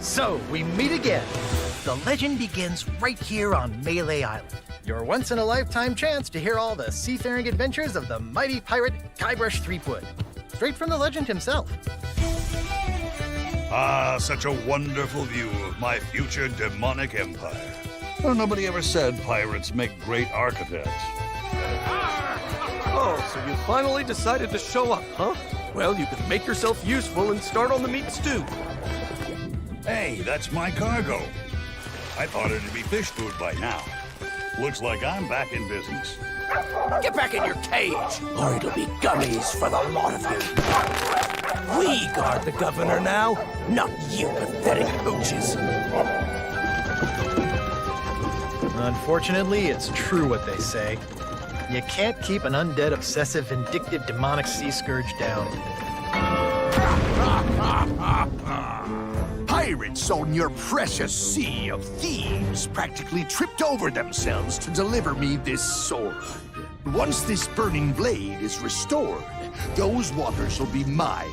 So, we meet again. The legend begins right here on Melee Island. Your once-in-a-lifetime chance to hear all the seafaring adventures of the mighty pirate Guybrush Threepwood. Straight from the legend himself. Ah, such a wonderful view of my future demonic empire. Well, nobody ever said pirates make great architects. Oh, so you finally decided to show up, huh? Well, you can make yourself useful and start on the meat stew. Hey, that's my cargo. I thought it'd be fish food by now. Looks like I'm back in business. Get back in your cage, or it'll be gummies for the lot of you. We guard the governor now, not you pathetic hooches. Unfortunately, it's true what they say. You can't keep an undead, obsessive, vindictive, demonic sea scourge down. Pirates on your precious sea of thieves practically tripped over themselves to deliver me this sword. Once this burning blade is restored, those waters will be mine.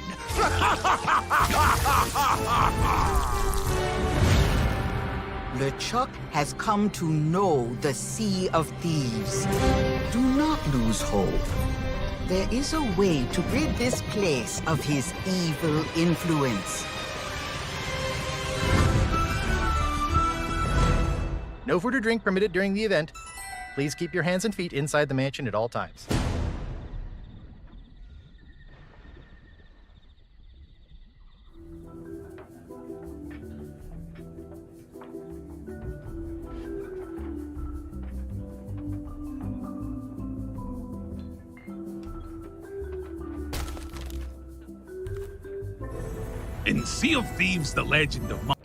LeChuck has come to know the Sea of Thieves. Do not lose hope. There is a way to rid this place of his evil influence. No food or drink permitted during the event. Please keep your hands and feet inside the mansion at all times. In Sea of Thieves, the legend of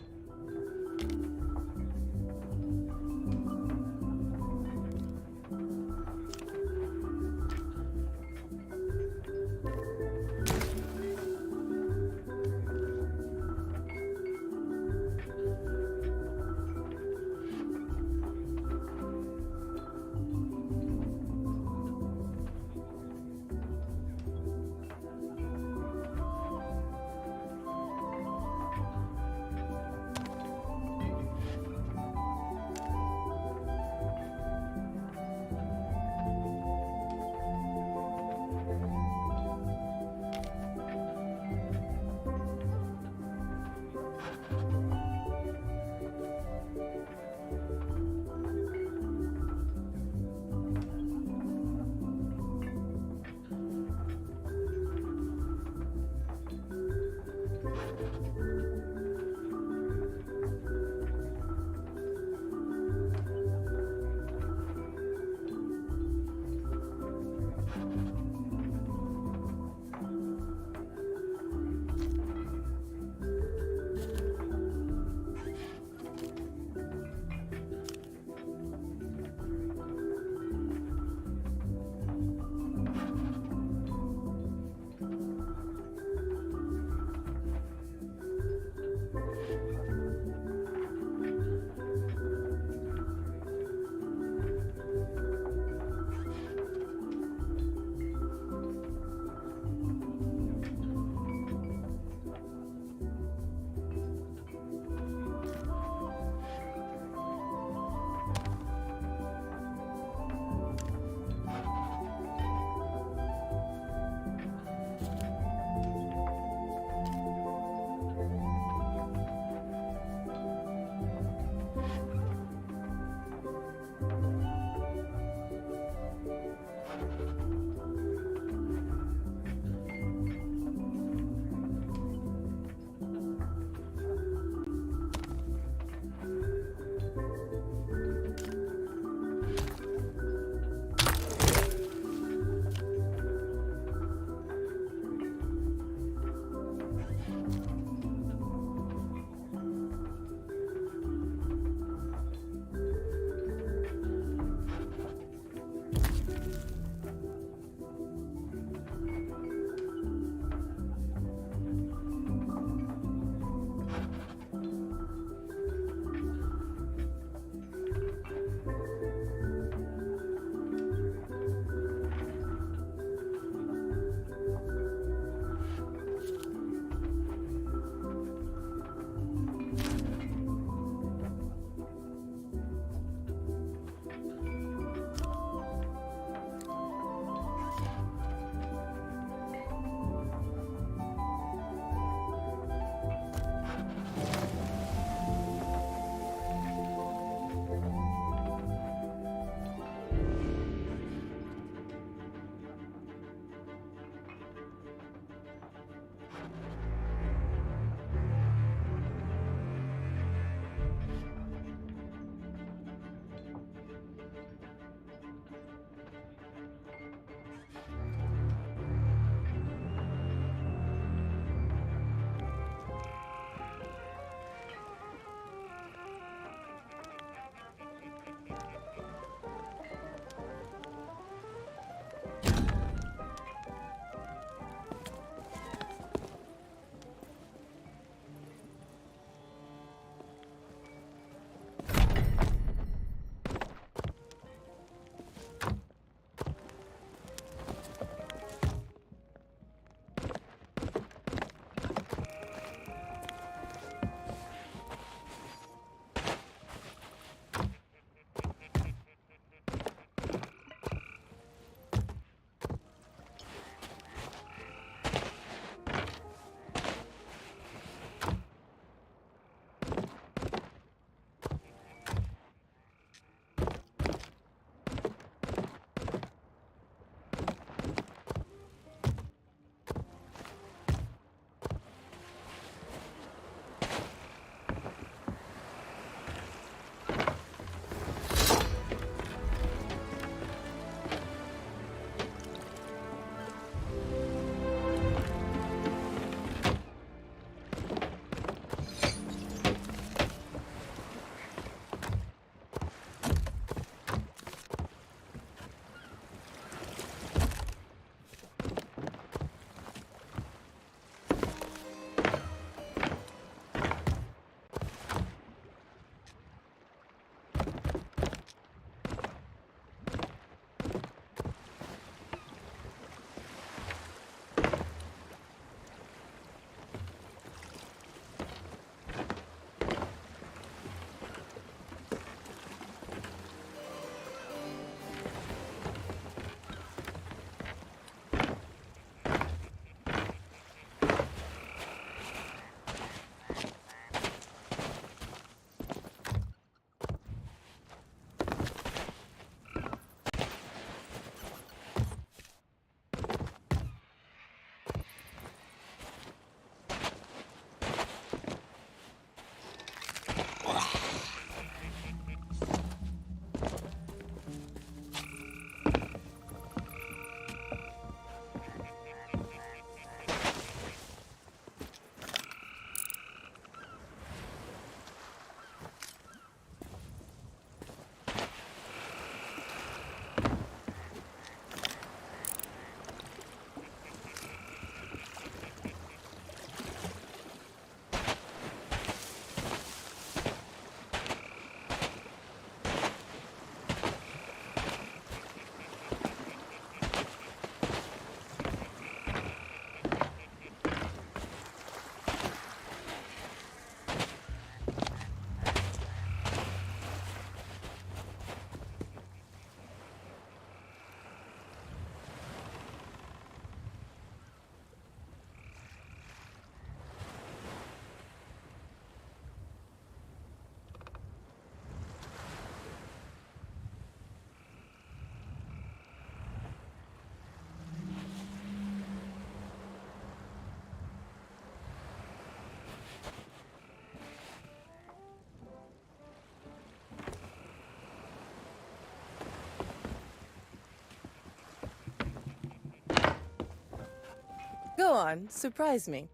Go on, surprise me.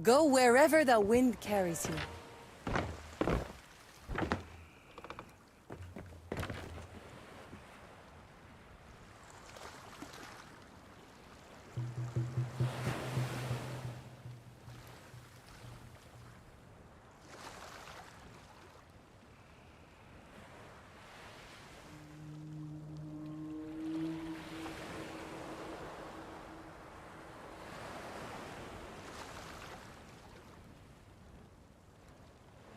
Go wherever the wind carries you.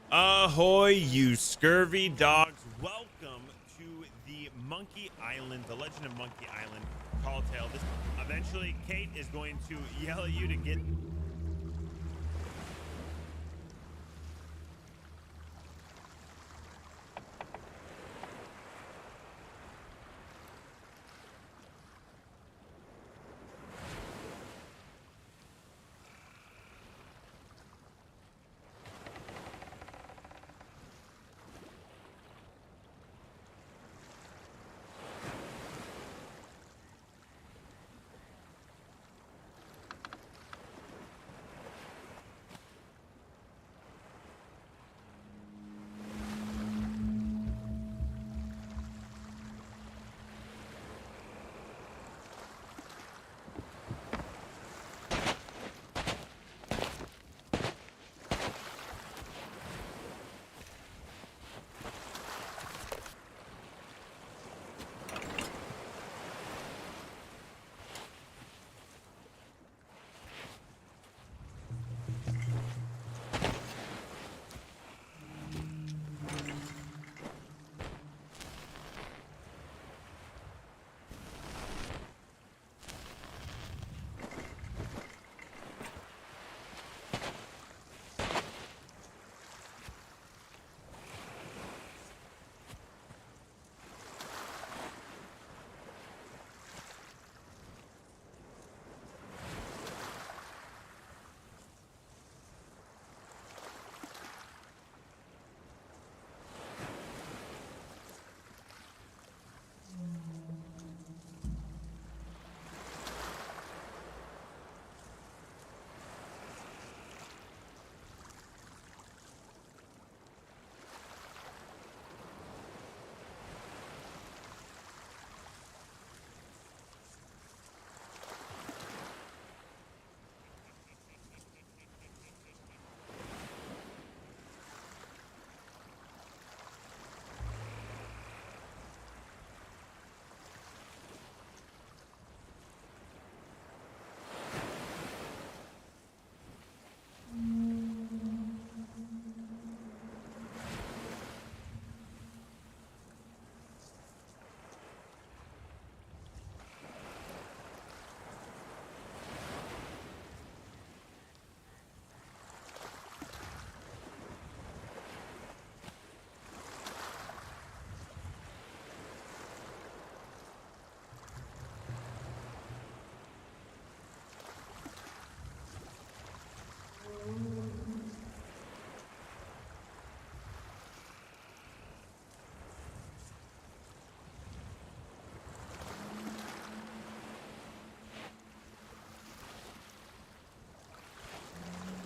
Ahoy, you scurvy dogs. Welcome to the Monkey Island, the Legend of Monkey Island Tall Tale. Eventually, Kate is going to yell at you to get...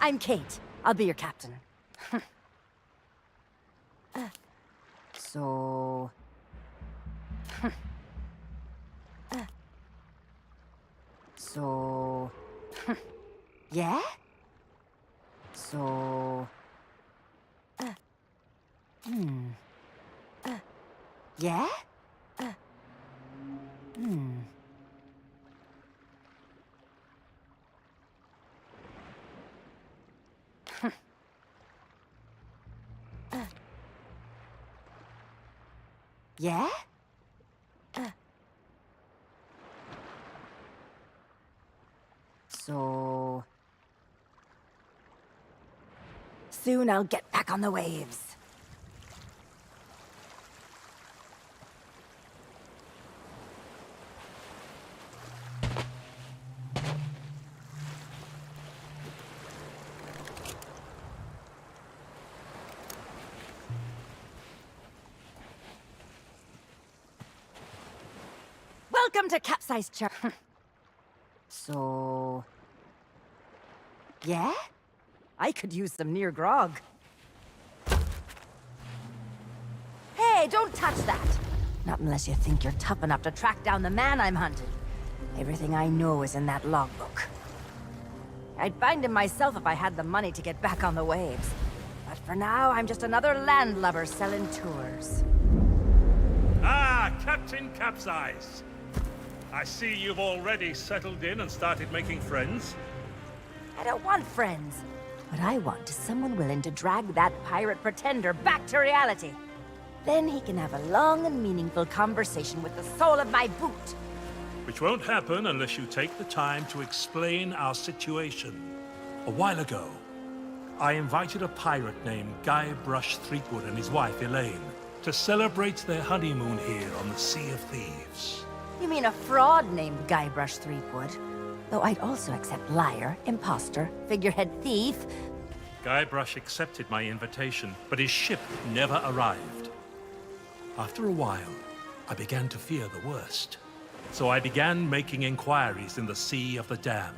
I'm Kate. I'll be your captain. So... So... Yeah? So... Yeah? Yeah? So... Soon I'll get back on the waves. Welcome to Capsize Church. So... Yeah? I could use some near grog. Hey, don't touch that! Not unless you think you're tough enough to track down the man I'm hunting. Everything I know is in that logbook. I'd find him myself if I had the money to get back on the waves. But for now, I'm just another landlubber selling tours. Ah, Captain Capsize. I see you've already settled in and started making friends. I don't want friends. What I want is someone willing to drag that pirate pretender back to reality. Then he can have a long and meaningful conversation with the sole of my boot. Which won't happen unless you take the time to explain our situation. A while ago, I invited a pirate named Guybrush Threepwood and his wife, Elaine, to celebrate their honeymoon here on the Sea of Thieves. You mean a fraud named Guybrush Threepwood? Though I'd also accept liar, imposter, figurehead thief. Guybrush accepted my invitation, but his ship never arrived. After a while, I began to fear the worst. So I began making inquiries in the Sea of the Damned.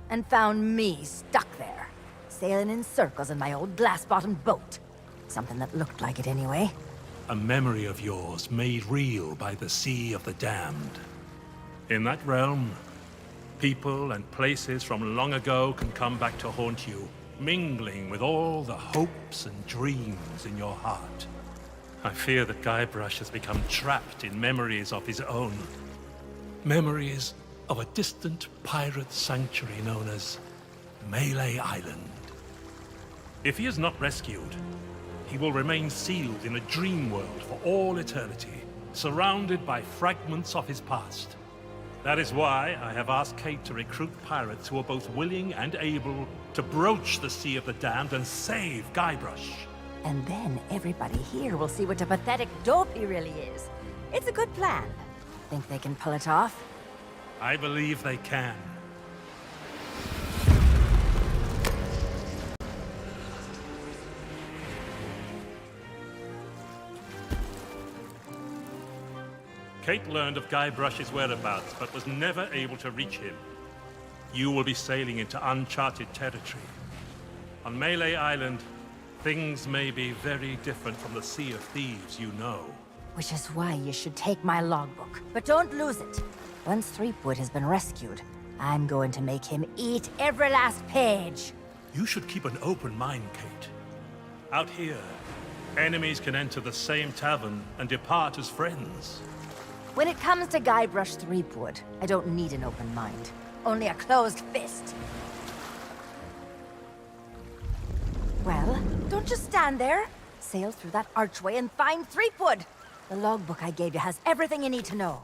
And found me stuck there, sailing in circles in my old glass-bottomed boat. Something that looked like it anyway. A memory of yours made real by the Sea of the Damned. In that realm, people and places from long ago can come back to haunt you, mingling with all the hopes and dreams in your heart. I fear that Guybrush has become trapped in memories of his own. Memories of a distant pirate sanctuary known as Melee Island. If he is not rescued, he will remain sealed in a dream world for all eternity, surrounded by fragments of his past. That is why I have asked Kate to recruit pirates who are both willing and able to broach the Sea of the Damned and save Guybrush. And then everybody here will see what a pathetic dope he really is. It's a good plan. Think they can pull it off? I believe they can. Kate learned of Guybrush's whereabouts, but was never able to reach him. You will be sailing into uncharted territory. On Melee Island, things may be very different from the Sea of Thieves you know. Which is why you should take my logbook. But don't lose it. Once Threepwood has been rescued, I'm going to make him eat every last page. You should keep an open mind, Kate. Out here, enemies can enter the same tavern and depart as friends. When it comes to Guybrush Threepwood, I don't need an open mind. Only a closed fist. Well, don't just stand there. Sail through that archway and find Threepwood. The logbook I gave you has everything you need to know.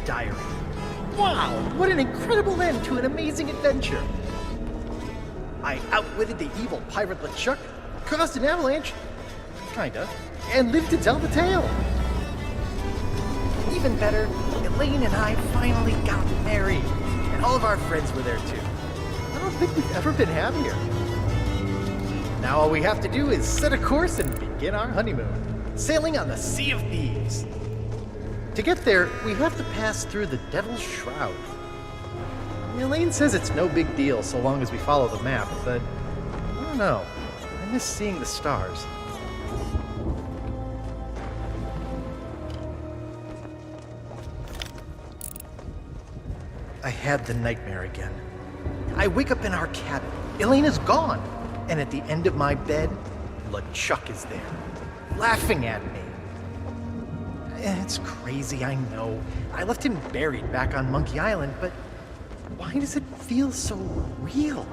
diary. Wow, what an incredible end to an amazing adventure! I outwitted the evil pirate LeChuck, caused an avalanche, kinda, and lived to tell the tale. Even better, Elaine and I finally got married, and all of our friends were there too. I don't think we've ever been happier. Now all we have to do is set a course and begin our honeymoon, sailing on the Sea of Thieves. To get there, we have to pass through the Devil's Shroud. Elaine says it's no big deal so long as we follow the map, but I don't know. I miss seeing the stars. I had the nightmare again. I wake up in our cabin. Elaine is gone. And at the end of my bed, LeChuck is there, laughing at me. It's crazy, I know. I left him buried back on Monkey Island, but why does it feel so real?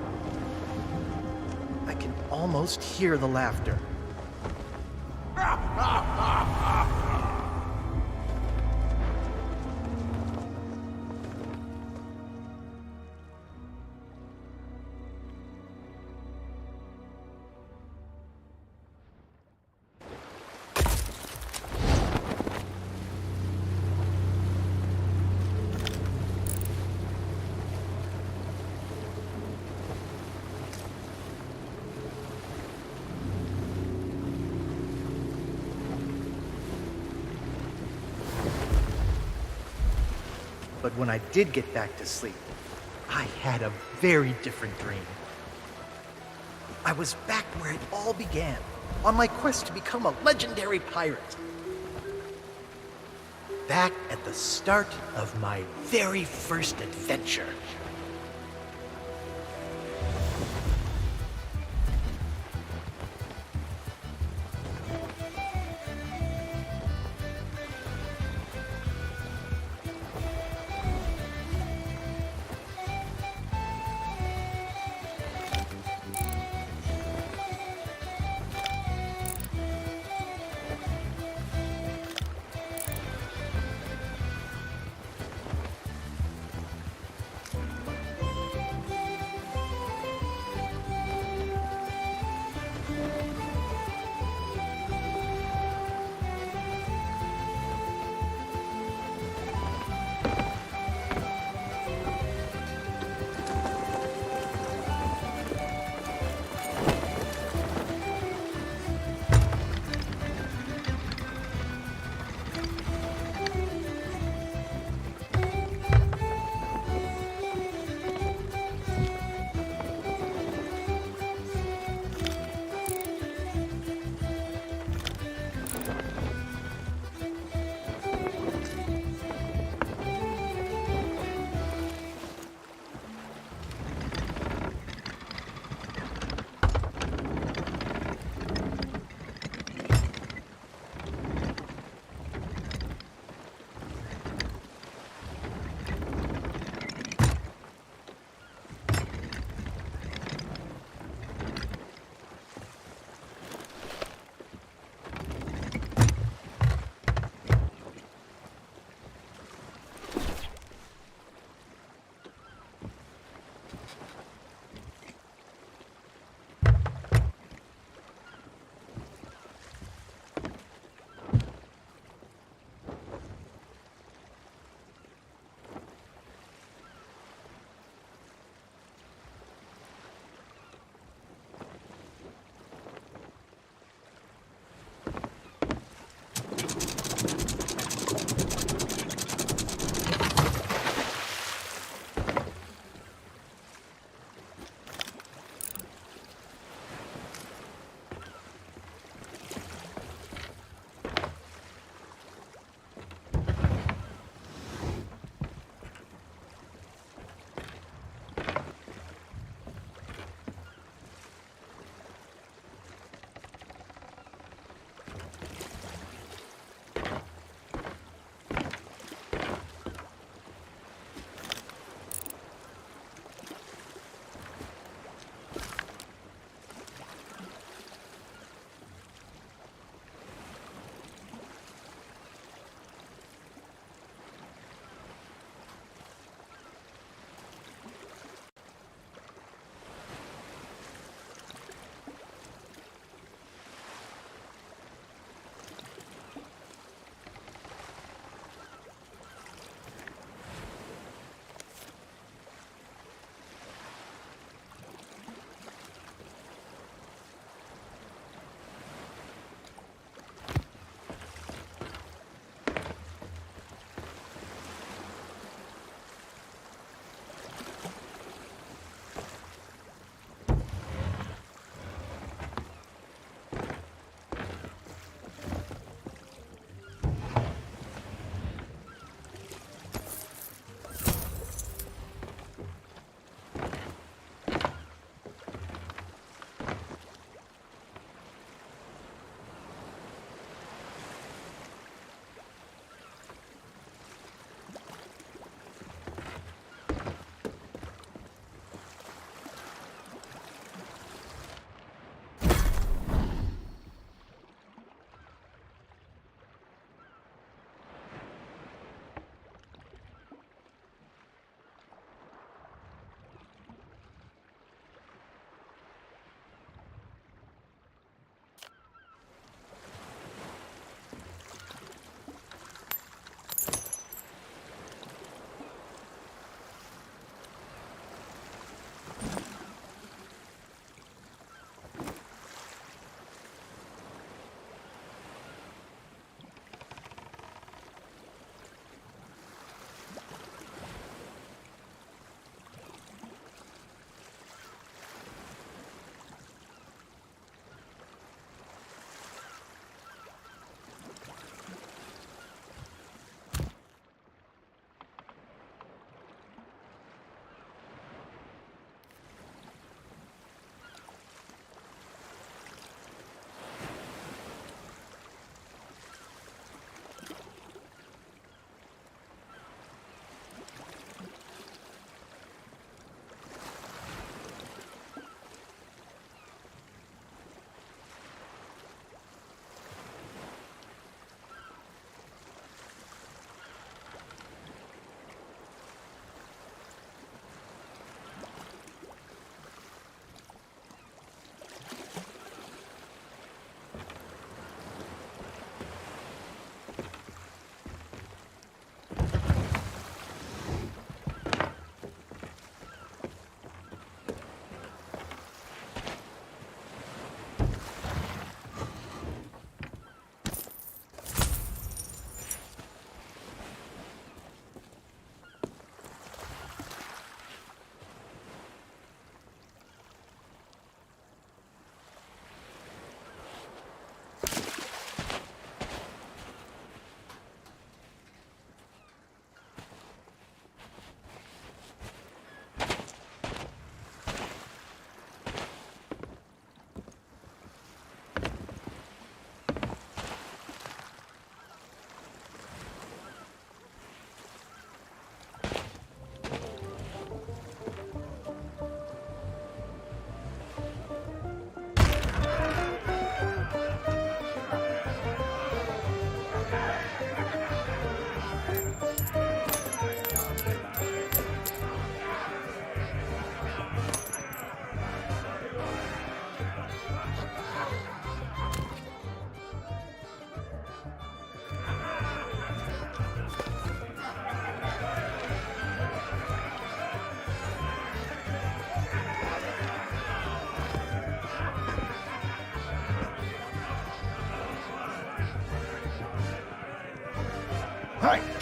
I can almost hear the laughter. But when I did get back to sleep, I had a very different dream. I was back where it all began, on my quest to become a legendary pirate. Back at the start of my very first adventure.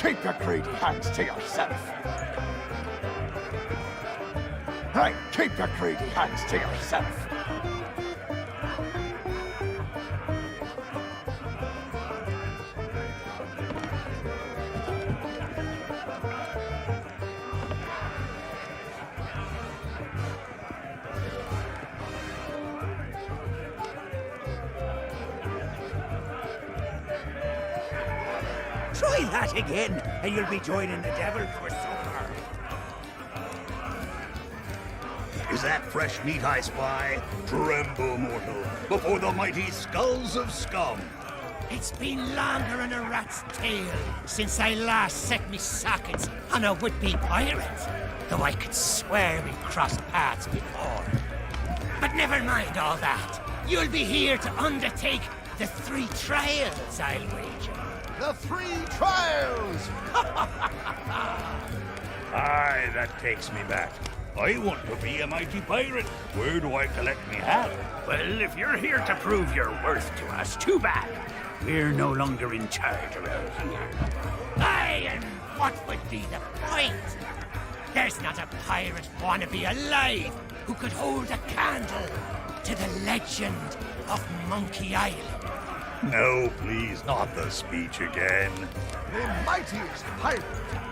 keep your greedy hands to yourself. Hey, keep your greedy hands to yourself. Try that again, and you'll be joining the devil for supper. Is that fresh meat I spy? Tremble, mortal, before the mighty skulls of scum. It's been longer than a rat's tail since I last set me sockets on a would-be pirate, though I could swear we'd crossed paths before. But never mind all that. You'll be here to undertake the 3 trials, I'll wager. The 3 trials! Aye, that takes me back. I want to be a mighty pirate. Where do I collect me hat? Well, if you're here to prove your worth to us, too bad. We're no longer in charge around here. Aye, and what would be the point? There's not a pirate wannabe alive who could hold a candle to the legend of Monkey Island. No, please, not the speech again. The mightiest pirate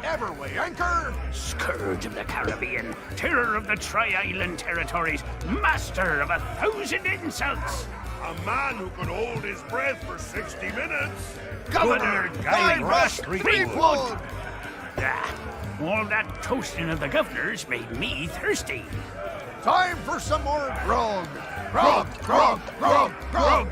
ever weigh anchor! Scourge of the Caribbean, terror of the Tri-Island territories, master of 1,000 insults. A man who could hold his breath for 60 minutes. Governor Guybrush Threepwood! Ah, all that toasting of the governors made me thirsty. Time for some more grog! Grog, grog, grog, grog!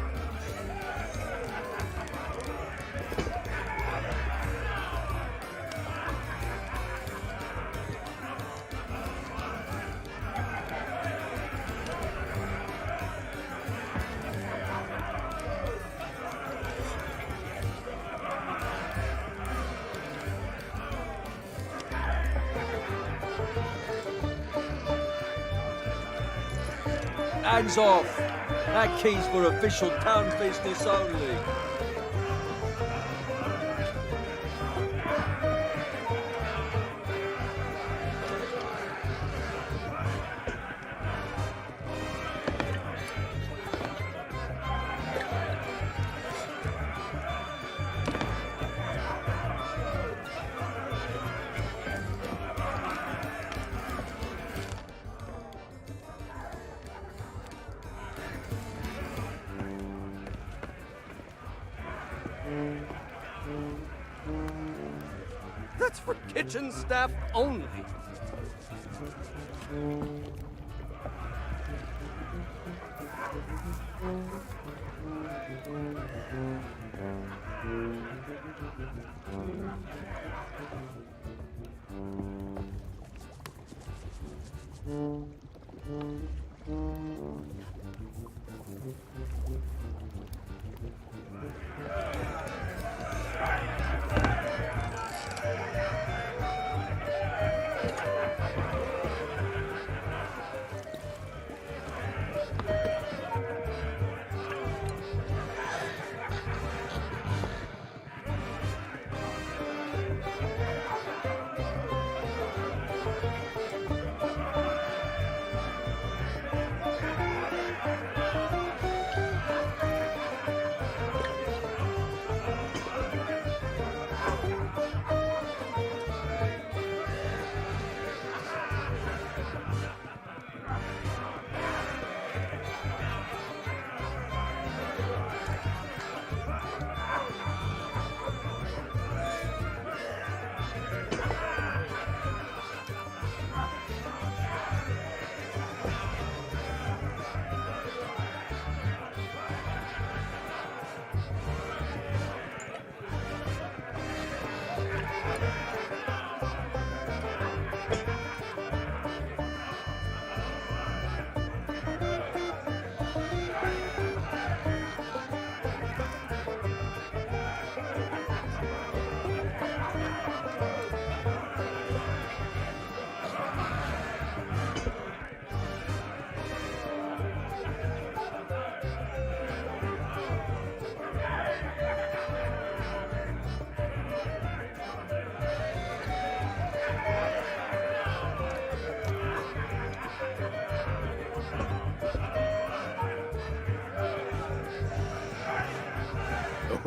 Hands off! That key's for official town business only. That's for kitchen staff only.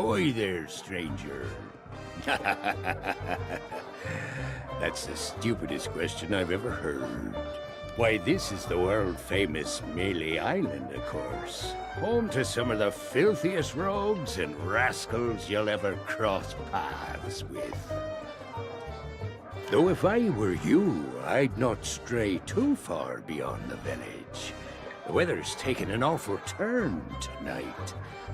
Ahoy there, stranger. That's the stupidest question I've ever heard. Why, this is the world-famous Melee Island, of course. Home to some of the filthiest rogues and rascals you'll ever cross paths with. Though if I were you, I'd not stray too far beyond the village. The weather's taken an awful turn tonight.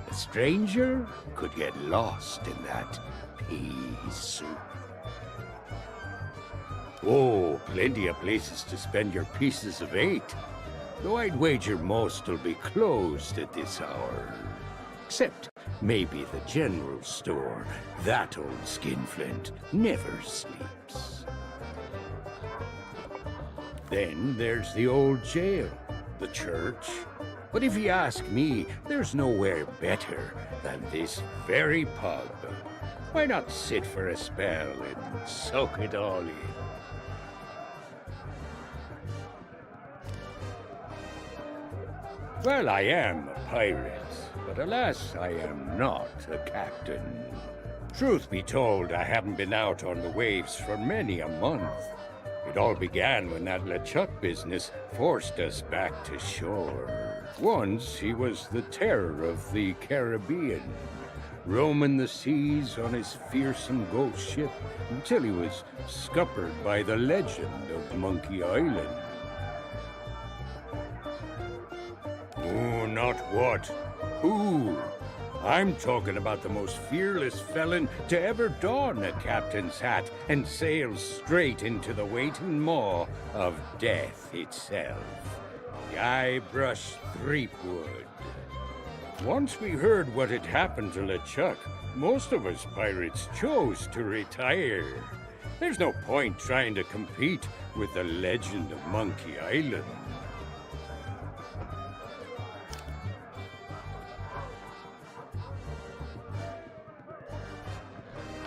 A stranger could get lost in that pea soup. Oh, plenty of places to spend your pieces of 8. Though I'd wager most will be closed at this hour. Except maybe the general store. That old skinflint never sleeps. Then there's the old jail, the church. But if you ask me, there's nowhere better than this very pub. Why not sit for a spell and soak it all in? Well, I am a pirate, but alas, I am not a captain. Truth be told, I haven't been out on the waves for many a month. It all began when that LeChuck business forced us back to shore. Once he was the terror of the Caribbean, roaming the seas on his fearsome ghost ship until he was scuppered by the legend of Monkey Island. Oh, not what. Who? I'm talking about the most fearless felon to ever don a captain's hat and sail straight into the waiting maw of death itself. Guybrush Threepwood. Once we heard what had happened to LeChuck, most of us pirates chose to retire. There's no point trying to compete with the legend of Monkey Island.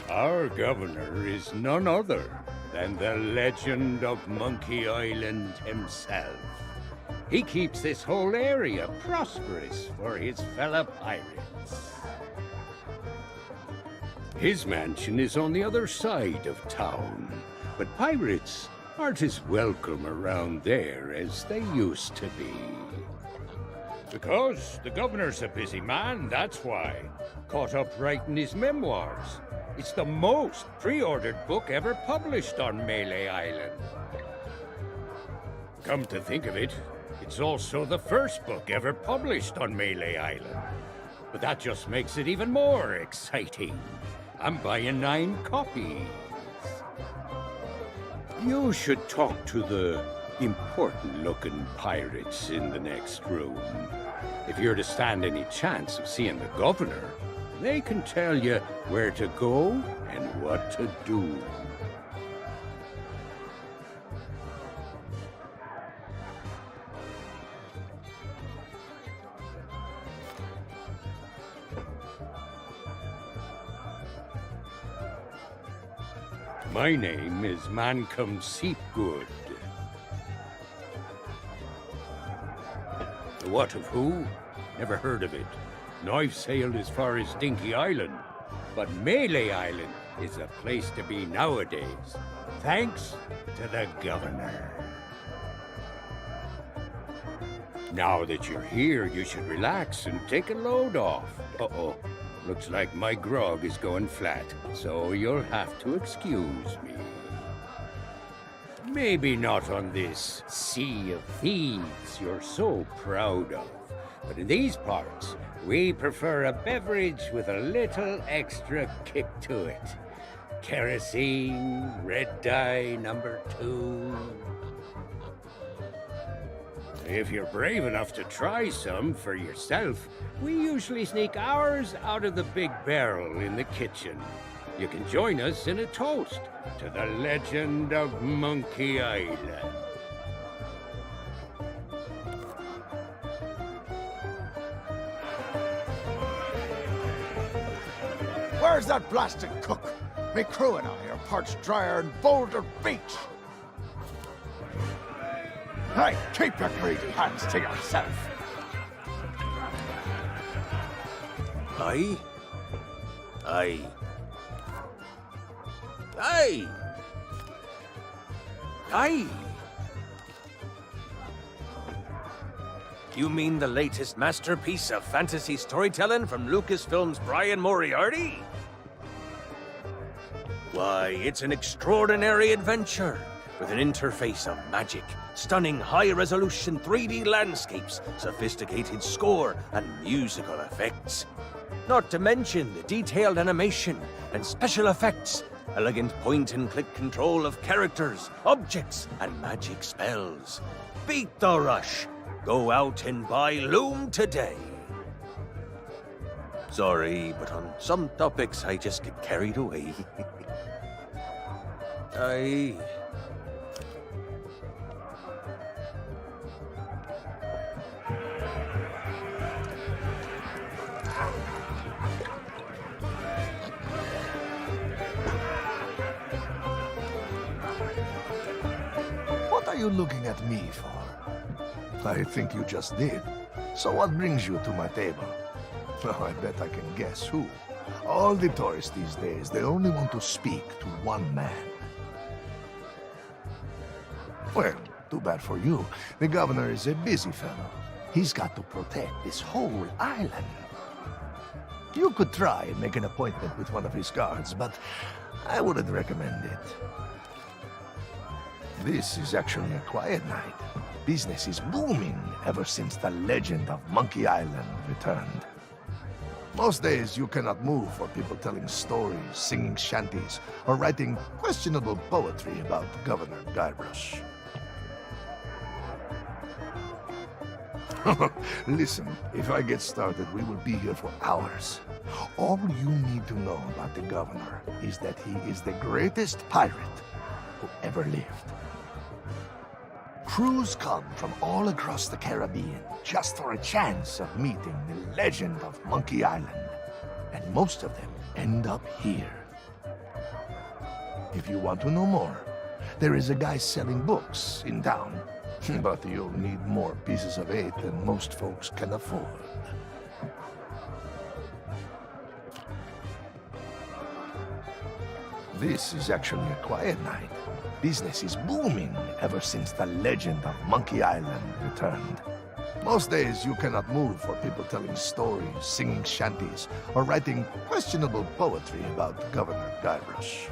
Our governor is none other than the legend of Monkey Island himself. He keeps this whole area prosperous for his fellow pirates. His mansion is on the other side of town, but pirates aren't as welcome around there as they used to be. Because the governor's a busy man, that's why. Caught up writing his memoirs. It's the most pre-ordered book ever published on Melee Island. Come to think of it, it's also the first book ever published on Melee Island. But that just makes it even more exciting. I'm buying 9 copies. You should talk to the important-looking pirates in the next room. If you're to stand any chance of seeing the governor, they can tell you where to go and what to do. My name is Mancom Seepgood. What of who? Never heard of it. And I've sailed as far as Dinky Island, but Melee Island is a place to be nowadays, thanks to the governor. Now that you're here, you should relax and take a load off. Uh-oh, looks like my grog is going flat, so you'll have to excuse me. Maybe not on this sea of thieves you're so proud of, but in these parts, we prefer a beverage with a little extra kick to it. Kerosene, red dye, number 2. If you're brave enough to try some for yourself, we usually sneak ours out of the big barrel in the kitchen. You can join us in a toast to the legend of Monkey Island. Where's that blasted cook? Me crew and I are parched drier than Boulder Beach. Hey, keep your greedy hands to yourself. Aye? Aye. Aye! Aye! You mean the latest masterpiece of fantasy storytelling from Lucasfilm's Brian Moriarty? Why, it's an extraordinary adventure with an interface of magic, stunning high-resolution 3D landscapes, sophisticated score, and musical effects. Not to mention the detailed animation and special effects, elegant point-and-click control of characters, objects, and magic spells. Beat the rush! Go out and buy Loom today! Sorry, but on some topics I just get carried away. Aye. What are you looking at me for? I think you just did. So what brings you to my table? Well, I bet I can guess who. All the tourists these days, they only want to speak to one man. Well, too bad for you. The governor is a busy fellow. He's got to protect this whole island. You could try and make an appointment with one of his guards, but I wouldn't recommend it. This is actually a quiet night. Business is booming ever since the legend of Monkey Island returned. Most days you cannot move for people telling stories, singing shanties, or writing questionable poetry about Governor Guybrush. Listen, if I get started, we will be here for hours. All you need to know about the governor is that he is the greatest pirate who ever lived. Crews come from all across the Caribbean just for a chance of meeting the legend of Monkey Island, and most of them end up here. If you want to know more, there is a guy selling books in town. But you'll need more pieces of 8 than most folks can afford. This is actually a quiet night. Business is booming ever since the legend of Monkey Island returned. Most days you cannot move for people telling stories, singing shanties, or writing questionable poetry about Governor Guybrush.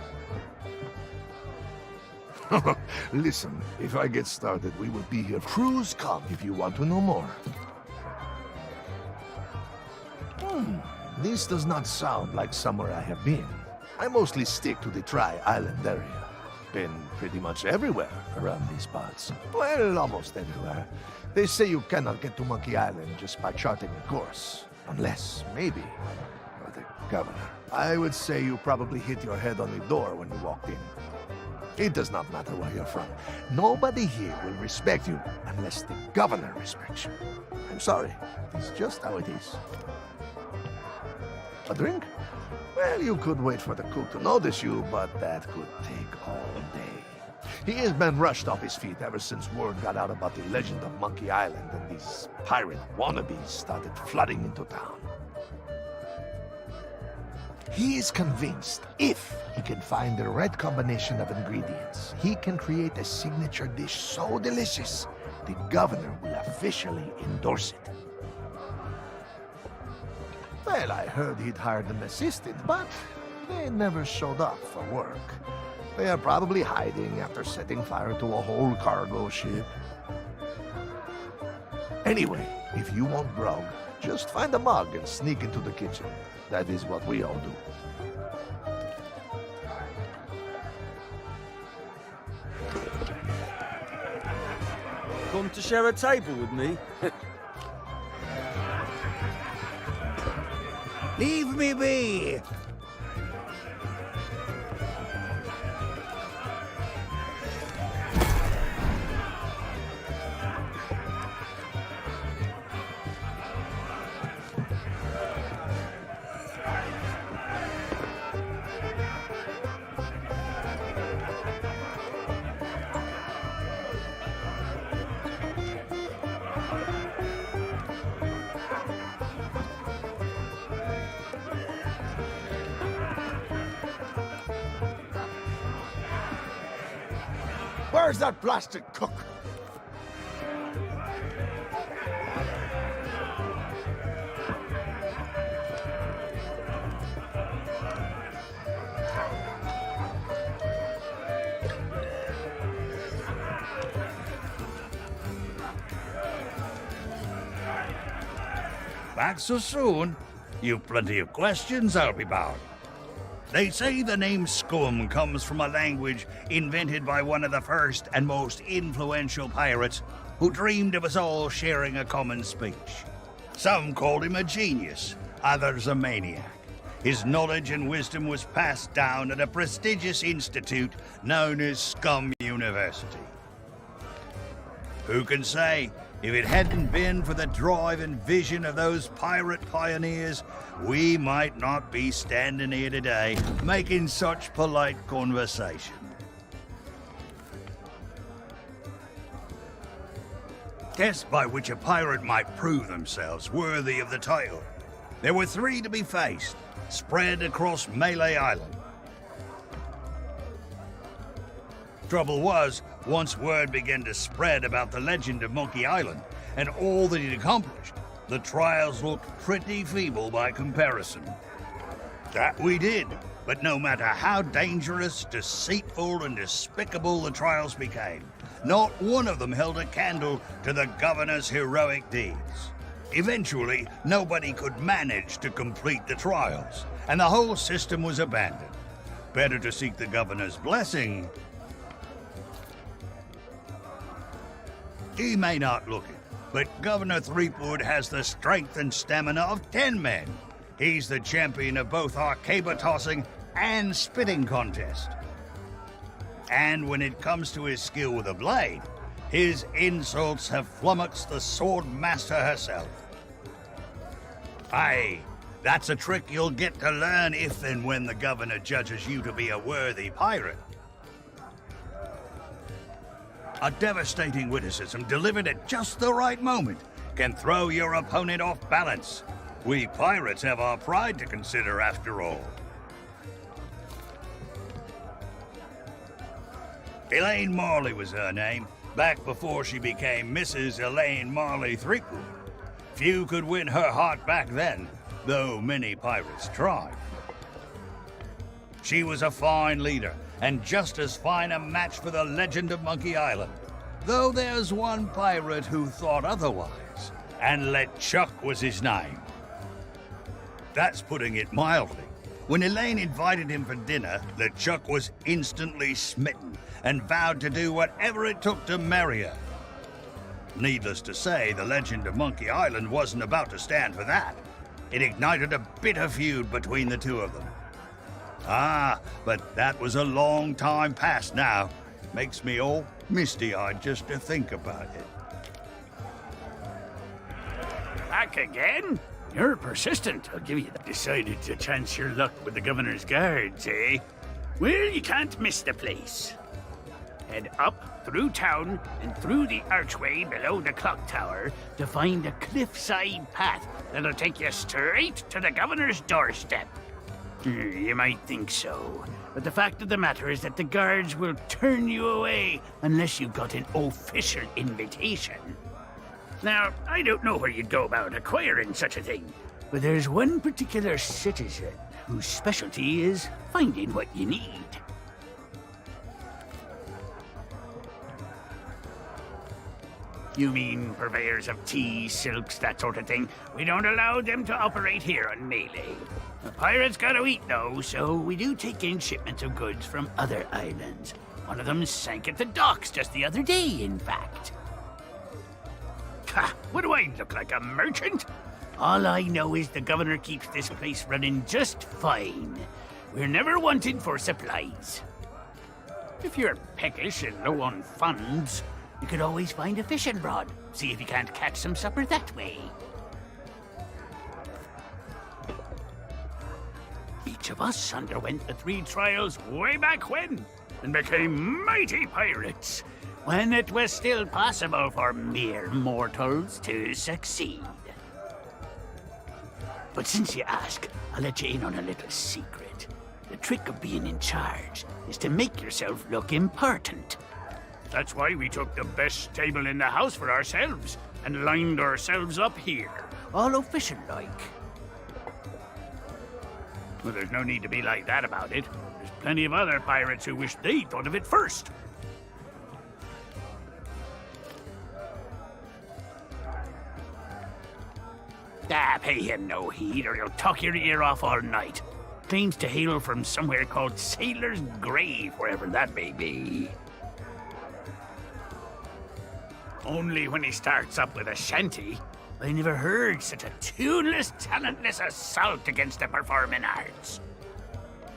Listen, if I get started, we will be here. Crews come if you want to know more. This does not sound like somewhere I have been. I mostly stick to the Tri-Island area. Been pretty much everywhere around these parts. Well, almost everywhere. They say you cannot get to Monkey Island just by charting a course. Unless, maybe, you're the governor. I would say you probably hit your head on the door when you walked in. It does not matter where you're from. Nobody here will respect you unless the governor respects you. I'm sorry. It's just how it is. A drink? Well, you could wait for the cook to notice you, but that could take all day. He has been rushed off his feet ever since word got out about the legend of Monkey Island and these pirate wannabes started flooding into town. He is convinced if he can find the right combination of ingredients, he can create a signature dish so delicious, the governor will officially endorse it. Well, I heard he'd hired an assistant, but they never showed up for work. They are probably hiding after setting fire to a whole cargo ship. Anyway, if you want grog, just find a mug and sneak into the kitchen. That is what we all do. Come to share a table with me? Leave me be! Where's that blasted cook? Back so soon? You've plenty of questions, I'll be bound. They say the name Scum comes from a language invented by one of the first and most influential pirates who dreamed of us all sharing a common speech. Some called him a genius, others a maniac. His knowledge and wisdom was passed down at a prestigious institute known as Scum University. Who can say, if it hadn't been for the drive and vision of those pirate pioneers, we might not be standing here today making such polite conversation. Tests by which a pirate might prove themselves worthy of the title. There were 3 to be faced, spread across Melee Island. Trouble was, once word began to spread about the legend of Monkey Island and all that he'd accomplished, the trials looked pretty feeble by comparison. That we did, but no matter how dangerous, deceitful, and despicable the trials became, not one of them held a candle to the governor's heroic deeds. Eventually, nobody could manage to complete the trials, and the whole system was abandoned. Better to seek the governor's blessing. He may not look it, but Governor Threepwood has the strength and stamina of 10 men. He's the champion of both our caber tossing and spitting contest. And when it comes to his skill with a blade, his insults have flummoxed the sword master herself. Aye, that's a trick you'll get to learn if and when the governor judges you to be a worthy pirate. A devastating witticism delivered at just the right moment can throw your opponent off balance. We pirates have our pride to consider after all. Elaine Marley was her name, back before she became Mrs. Elaine Marley Threepwood. Few could win her heart back then, though many pirates tried. She was a fine leader, and just as fine a match for the legend of Monkey Island. Though there's one pirate who thought otherwise, and Chuck was his name. That's putting it mildly. When Elaine invited him for dinner, Chuck was instantly smitten and vowed to do whatever it took to marry her. Needless to say, the legend of Monkey Island wasn't about to stand for that. It ignited a bitter feud between the two of them. Ah, but that was a long time past now. Makes me all misty-eyed just to think about it. Back again? You're persistent, I'll give you that. Decided to chance your luck with the governor's guards, eh? Well, you can't miss the place. Head up, through town, and through the archway below the clock tower to find a cliffside path that'll take you straight to the governor's doorstep. You might think so, but the fact of the matter is that the guards will turn you away unless you've got an official invitation. Now, I don't know where you'd go about acquiring such a thing, but there's one particular citizen whose specialty is finding what you need. You mean purveyors of tea, silks, that sort of thing? We don't allow them to operate here on Melee. The pirates gotta eat, though, so we do take in shipments of goods from other islands. One of them sank at the docks just the other day, in fact. Ha! What do I look like, a merchant? All I know is the governor keeps this place running just fine. We're never wanted for supplies. If you're peckish and low on funds, you could always find a fishing rod. See if you can't catch some supper that way. Each of us underwent the 3 trials way back when, and became mighty pirates, when it was still possible for mere mortals to succeed. But since you ask, I'll let you in on a little secret. The trick of being in charge is to make yourself look important. That's why we took the best table in the house for ourselves and lined ourselves up here, all official-like. Well, there's no need to be like that about it. There's plenty of other pirates who wish they'd thought of it first. Pay him no heed or you'll talk your ear off all night. Claims to hail from somewhere called Sailor's Grave, wherever that may be. Only when he starts up with a shanty. I never heard such a tuneless, talentless assault against the performing arts.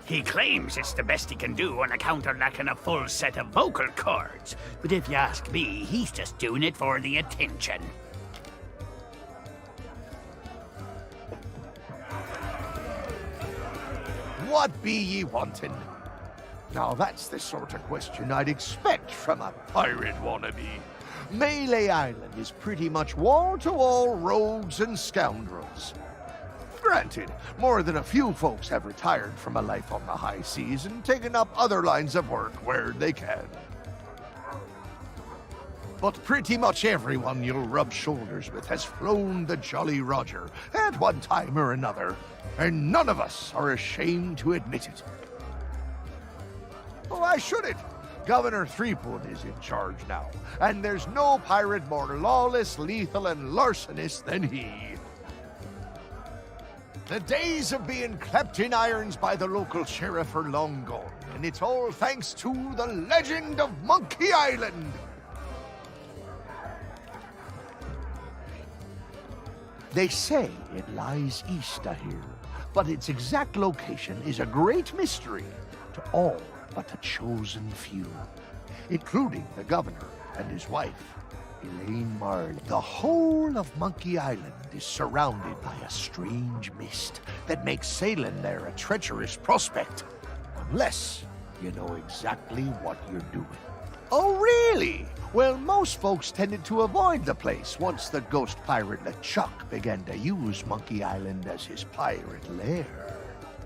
He claims it's the best he can do on account of lacking a full set of vocal cords. But if you ask me, he's just doing it for the attention. What be ye wanting? Now that's the sort of question I'd expect from a pirate wannabe. Melee Island is pretty much wall-to-wall rogues and scoundrels. Granted, more than a few folks have retired from a life on the high seas and taken up other lines of work where they can. But pretty much everyone you'll rub shoulders with has flown the Jolly Roger at one time or another, and none of us are ashamed to admit it. Why should it? Governor Threepwood is in charge now, and there's no pirate more lawless, lethal, and larcenous than he. The days of being clapped in irons by the local sheriff are long gone, and it's all thanks to the legend of Monkey Island. They say it lies east of here, but its exact location is a great mystery to all but the chosen few, including the governor and his wife, Elaine Marley. The whole of Monkey Island is surrounded by a strange mist that makes sailing there a treacherous prospect, unless you know exactly what you're doing. Oh, really? Well, most folks tended to avoid the place once the ghost pirate Chuck began to use Monkey Island as his pirate lair.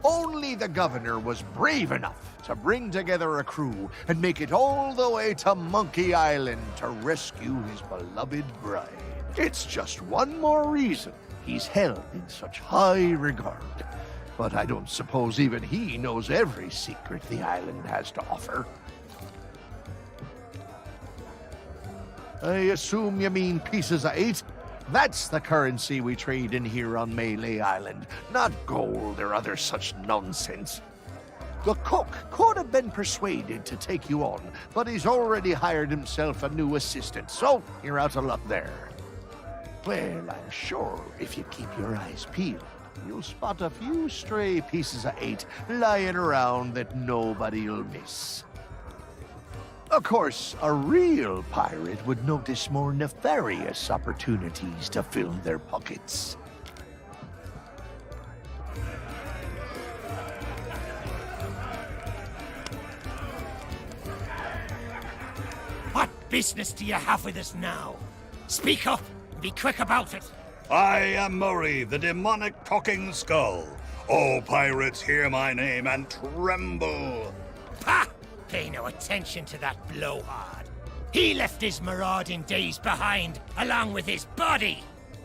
Only the governor was brave enough to bring together a crew and make it all the way to Monkey Island to rescue his beloved bride. It's just one more reason he's held in such high regard. But I don't suppose even he knows every secret the island has to offer. I assume you mean pieces of 8? That's the currency we trade in here on Melee Island, not gold or other such nonsense. The cook could have been persuaded to take you on, but he's already hired himself a new assistant, so you're out of luck there. Well, I'm sure if you keep your eyes peeled, you'll spot a few stray pieces of 8 lying around that nobody'll miss. Of course, a real pirate would notice more nefarious opportunities to fill their pockets. What business do you have with us now? Speak up and be quick about it. I am Murray, the demonic talking skull. All pirates hear my name and tremble. Ha! Pay no attention to that blowhard. He left his marauding days behind, along with his body.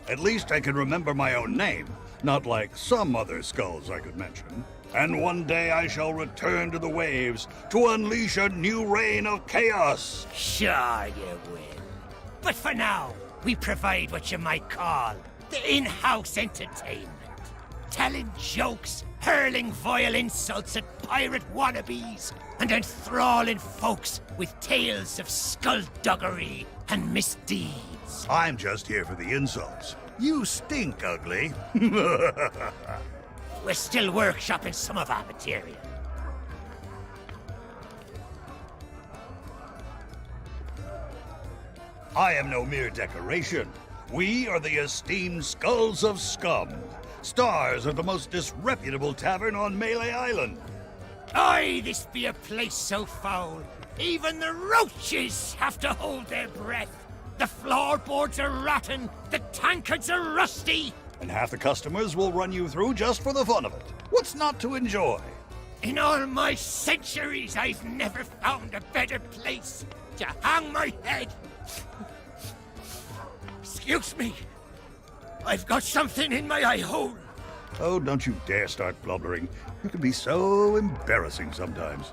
At least I can remember my own name, not like some other skulls I could mention. And one day I shall return to the waves to unleash a new reign of chaos. Sure you will. But for now, we provide what you might call the in-house entertainment. Telling jokes, hurling vile insults at pirate wannabes, and enthralling folks with tales of skullduggery and misdeeds. I'm just here for the insults. You stink, ugly. We're still workshopping some of our material. I am no mere decoration. We are the esteemed Skulls of Scum, stars of the most disreputable tavern on Melee Island. Aye, this be a place so foul, even the roaches have to hold their breath. The floorboards are rotten, the tankards are rusty. And half the customers will run you through just for the fun of it. What's not to enjoy? In all my centuries, I've never found a better place to hang my head. Excuse me. I've got something in my eye hole. Oh, don't you dare start blubbering. You can be so embarrassing sometimes.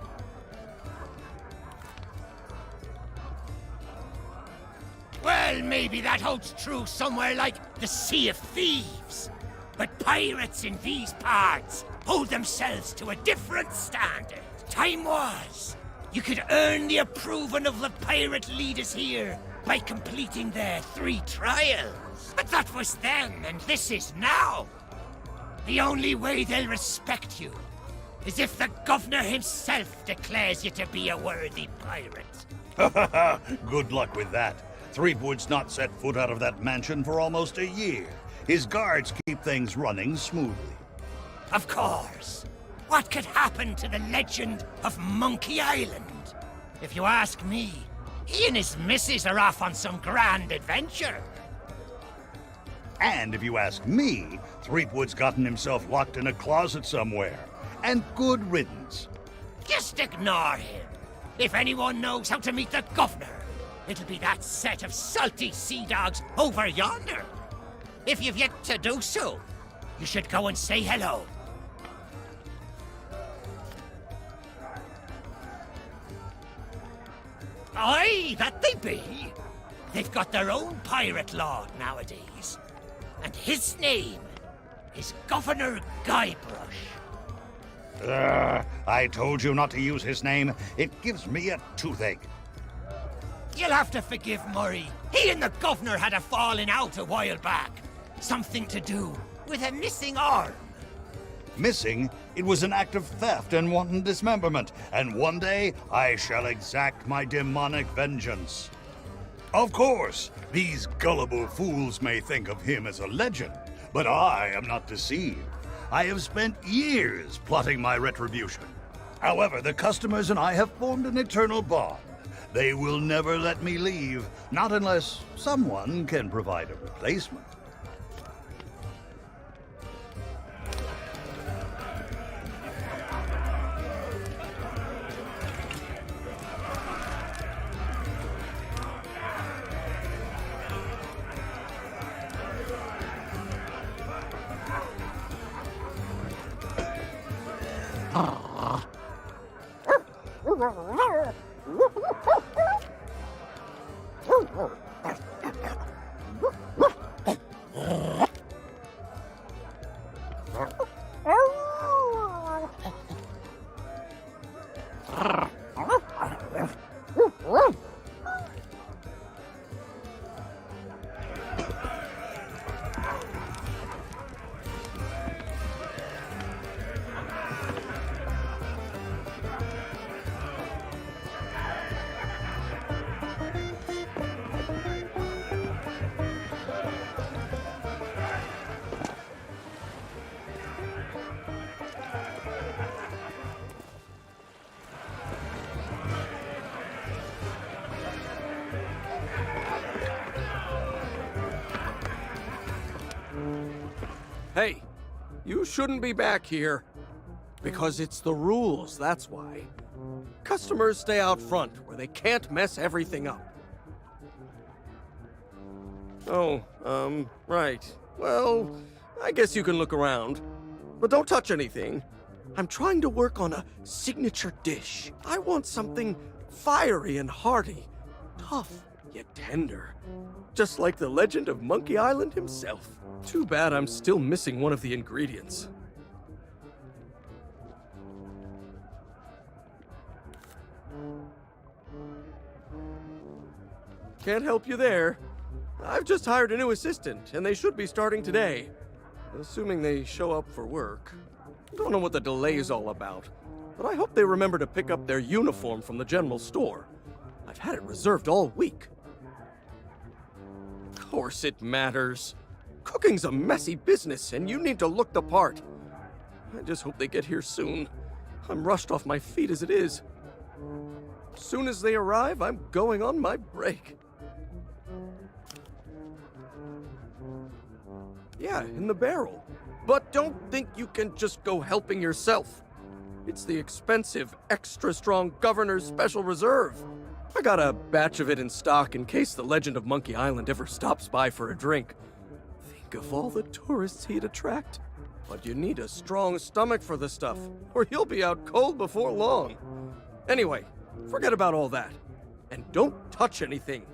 Well, maybe that holds true somewhere like the Sea of Thieves. But pirates in these parts hold themselves to a different standard. Time was, you could earn the approval of the pirate leaders here by completing their 3 trials. But that was then, and this is now. The only way they'll respect you is if the governor himself declares you to be a worthy pirate. Good luck with that. Threepwood's not set foot out of that mansion for almost a year. His guards keep things running smoothly. Of course. What could happen to the legend of Monkey Island? If you ask me, he and his missus are off on some grand adventure. And if you ask me, Threepwood's gotten himself locked in a closet somewhere. And good riddance. Just ignore him. If anyone knows how to meet the governor, it'll be that set of salty sea dogs over yonder. If you've yet to do so, you should go and say hello. Aye, that they be. They've got their own pirate lord nowadays. And his name is Governor Guybrush. I told you not to use his name. It gives me a toothache. You'll have to forgive Murray. He and the governor had a falling out a while back. Something to do with a missing arm. Missing? It was an act of theft and wanton dismemberment, and one day I shall exact my demonic vengeance. Of course, these gullible fools may think of him as a legend, but I am not deceived. I have spent years plotting my retribution. However, the customers and I have formed an eternal bond. They will never let me leave, not unless someone can provide a replacement. Hey, you shouldn't be back here. Because it's the rules, that's why. Customers stay out front, where they can't mess everything up. Oh, right. Well, I guess you can look around. But don't touch anything. I'm trying to work on a signature dish. I want something fiery and hearty. Tough, yet tender. Just like the legend of Monkey Island himself. Too bad I'm still missing one of the ingredients. Can't help you there. I've just hired a new assistant, and they should be starting today. Assuming they show up for work. Don't know what the delay's all about, but I hope they remember to pick up their uniform from the general store. I've had it reserved all week. Of course it matters. Cooking's a messy business, and you need to look the part. I just hope they get here soon. I'm rushed off my feet as it is. As soon as they arrive, I'm going on my break. Yeah, in the barrel. But don't think you can just go helping yourself. It's the expensive, extra-strong Governor's Special Reserve. I got a batch of it in stock in case the legend of Monkey Island ever stops by for a drink. Think of all the tourists he'd attract. But you need a strong stomach for the stuff, or you'll be out cold before long. Anyway, forget about all that. And don't touch anything.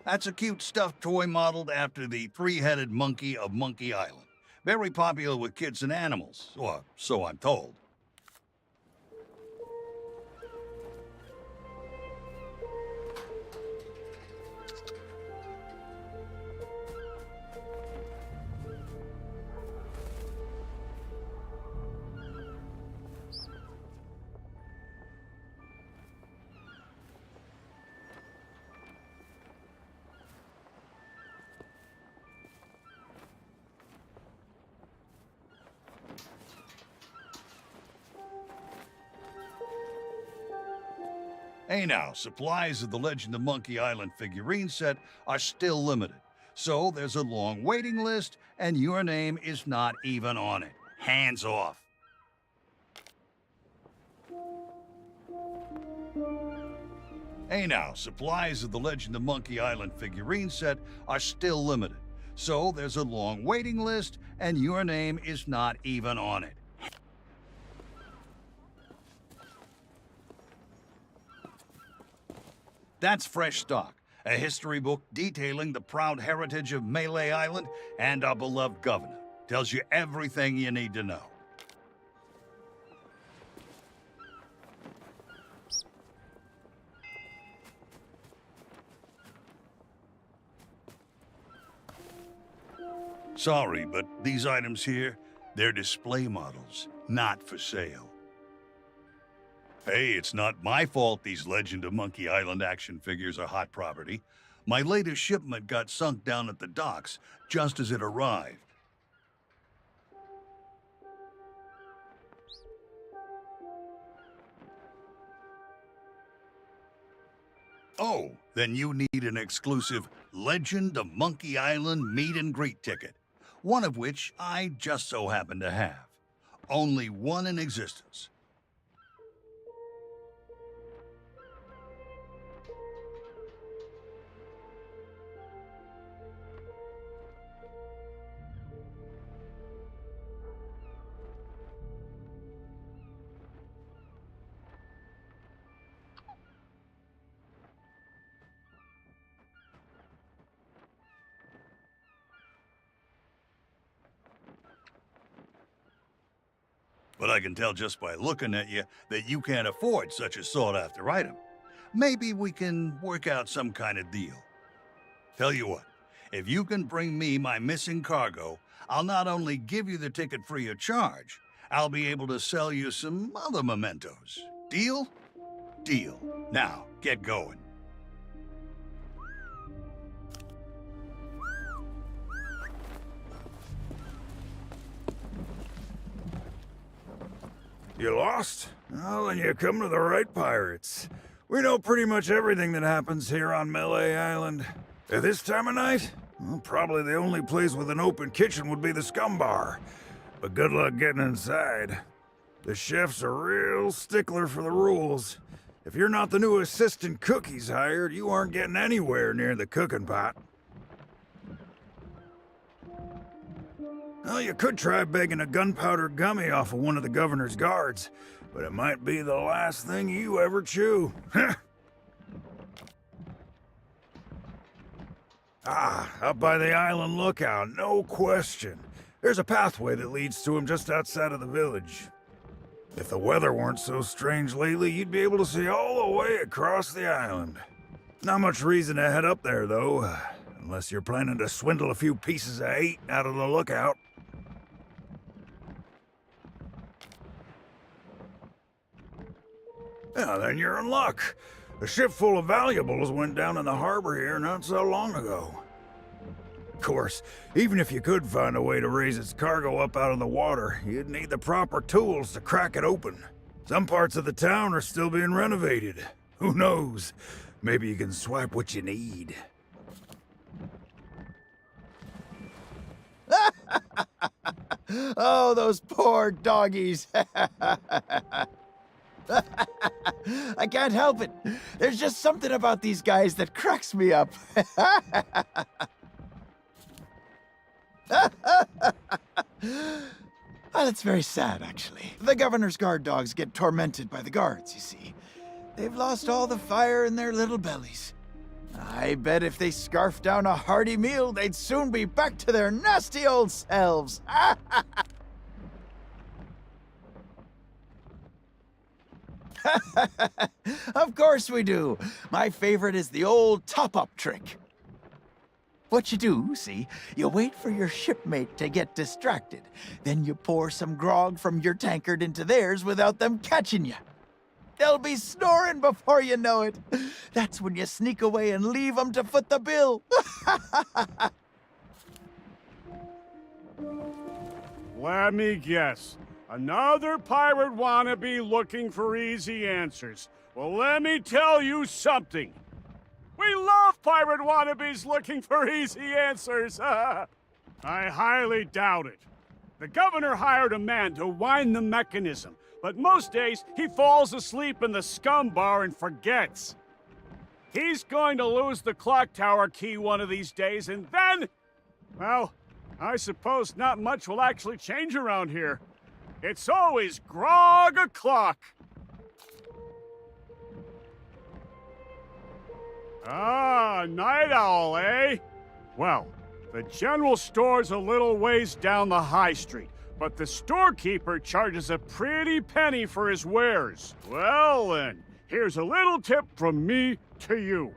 That's a cute stuffed toy modeled after the three-headed monkey of Monkey Island. Very popular with kids and animals, or so I'm told. Hey now, supplies of the Legend of Monkey Island figurine set are still limited. So there's a long waiting list, and your name is not even on it. Hands off. Hey now, supplies of the Legend of Monkey Island figurine set are still limited. So there's a long waiting list, and your name is not even on it. That's Fresh Stock, a history book detailing the proud heritage of Melee Island and our beloved governor. Tells you everything you need to know. Sorry, but these items here, they're display models, not for sale. Hey, it's not my fault these Legend of Monkey Island action figures are hot property. My latest shipment got sunk down at the docks just as it arrived. Oh, then you need an exclusive Legend of Monkey Island meet and greet ticket, one of which I just so happen to have. Only one in existence. But I can tell just by looking at you that you can't afford such a sought-after item. Maybe we can work out some kind of deal. Tell you what, if you can bring me my missing cargo, I'll not only give you the ticket free of charge, I'll be able to sell you some other mementos. Deal? Deal. Now, get going. You lost? Well, then you come to the right pirates. We know pretty much everything that happens here on Melee Island. At this time of night, well, probably the only place with an open kitchen would be the Scum Bar. But good luck getting inside. The chef's a real stickler for the rules. If you're not the new assistant cook he's hired, you aren't getting anywhere near the cooking pot. Well, you could try begging a gunpowder gummy off of one of the governor's guards, but it might be the last thing you ever chew. Up by the island lookout, no question. There's a pathway that leads to him just outside of the village. If the weather weren't so strange lately, you'd be able to see all the way across the island. Not much reason to head up there, though, unless you're planning to swindle a few pieces of 8 out of the lookout. Yeah, then you're in luck. A ship full of valuables went down in the harbor here not so long ago. Of course, even if you could find a way to raise its cargo up out of the water, you'd need the proper tools to crack it open. Some parts of the town are still being renovated. Who knows? Maybe you can swipe what you need. Oh, those poor doggies. I can't help it. There's just something about these guys that cracks me up. Well, it's very sad, actually. The governor's guard dogs get tormented by the guards, you see. They've lost all the fire in their little bellies. I bet if they scarfed down a hearty meal, they'd soon be back to their nasty old selves. Of course we do. My favorite is the old top-up trick. What you do, see, you wait for your shipmate to get distracted. Then you pour some grog from your tankard into theirs without them catching you. They'll be snoring before you know it. That's when you sneak away and leave them to foot the bill. Let me guess. Another pirate wannabe looking for easy answers. Well, let me tell you something. We love pirate wannabes looking for easy answers. I highly doubt it. The governor hired a man to wind the mechanism, but most days he falls asleep in the Scum Bar and forgets. He's going to lose the clock tower key one of these days, and then, well, I suppose not much will actually change around here. It's always grog o'clock. Ah, night owl, eh? Well, the general store's a little ways down the high street, but the storekeeper charges a pretty penny for his wares. Well then, here's a little tip from me to you.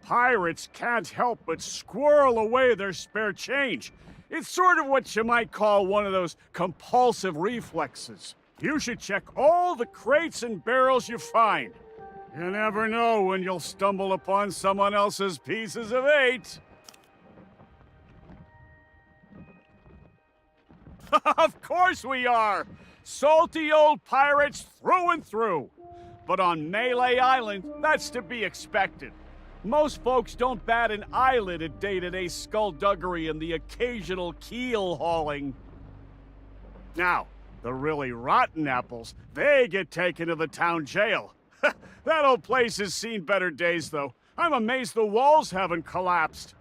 Pirates can't help but squirrel away their spare change. It's sort of what you might call one of those compulsive reflexes. You should check all the crates and barrels you find. You never know when you'll stumble upon someone else's pieces of 8. Of course we are! Salty old pirates through and through. But on Melee Island, that's to be expected. Most folks don't bat an eyelid at day-to-day skullduggery and the occasional keel hauling. Now, the really rotten apples, they get taken to the town jail. That old place has seen better days, though. I'm amazed the walls haven't collapsed.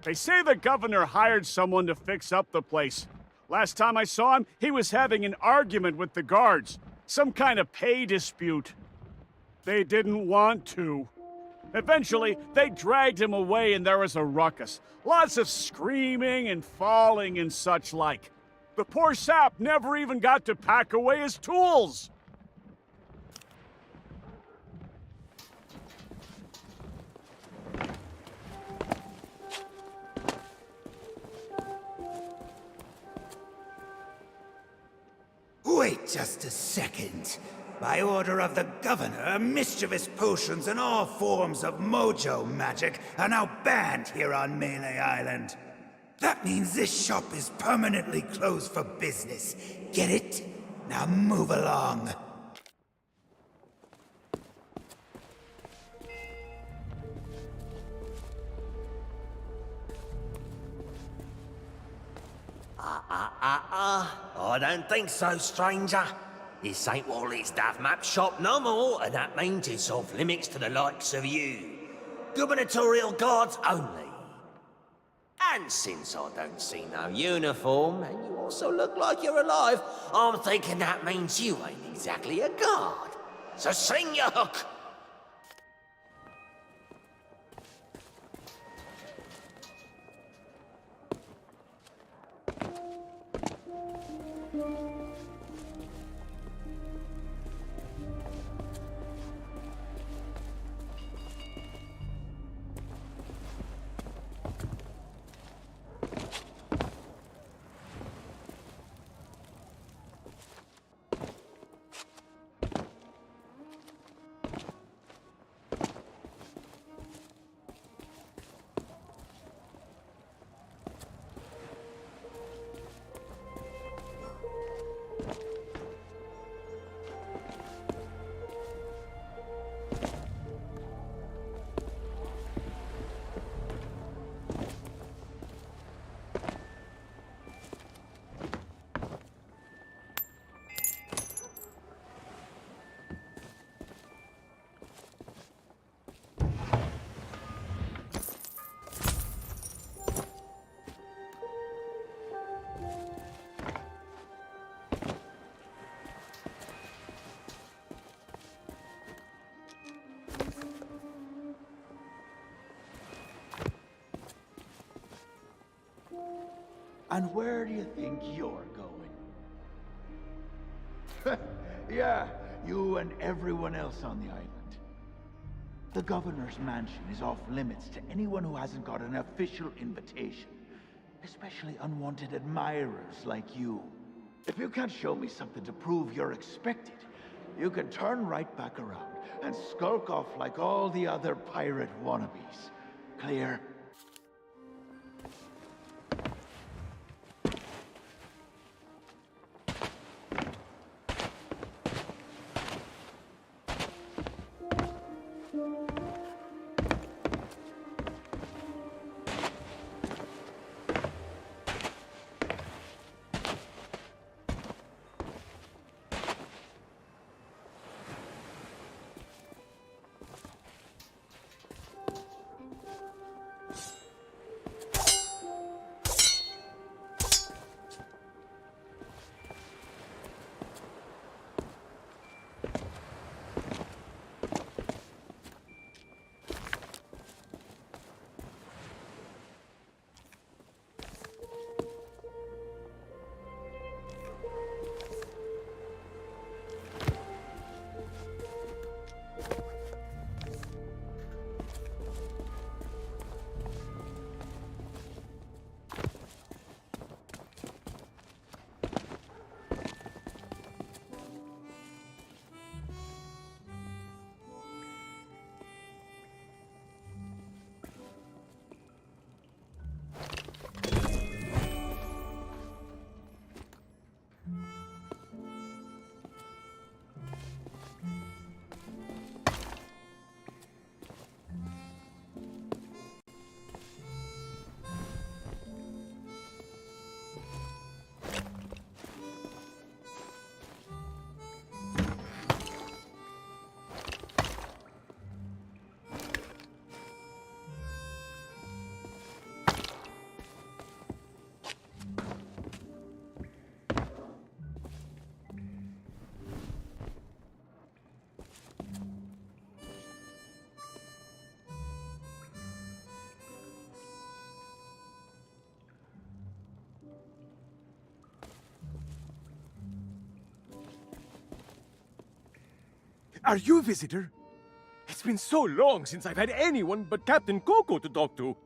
They say the governor hired someone to fix up the place. Last time I saw him, he was having an argument with the guards. Some kind of pay dispute. They didn't want to. Eventually, they dragged him away and there was a ruckus. Lots of screaming and falling and such like. The poor sap never even got to pack away his tools. Wait just a second. By order of the governor, mischievous potions and all forms of mojo magic are now banned here on Melee Island. That means this shop is permanently closed for business. Get it? Now move along. I don't think so, stranger. This ain't Wally's Duff Map shop no more, and that means it's off limits to the likes of you. Gubernatorial guards only. And since I don't see no uniform, and you also look like you're alive, I'm thinking that means you ain't exactly a guard. So sing your hook! And where do you think you're going? Yeah, you and everyone else on the island. The governor's mansion is off limits to anyone who hasn't got an official invitation. Especially unwanted admirers like you. If you can't show me something to prove you're expected, you can turn right back around and skulk off like all the other pirate wannabes. Clear? Are you a visitor? It's been so long since I've had anyone but Captain Coco to talk to.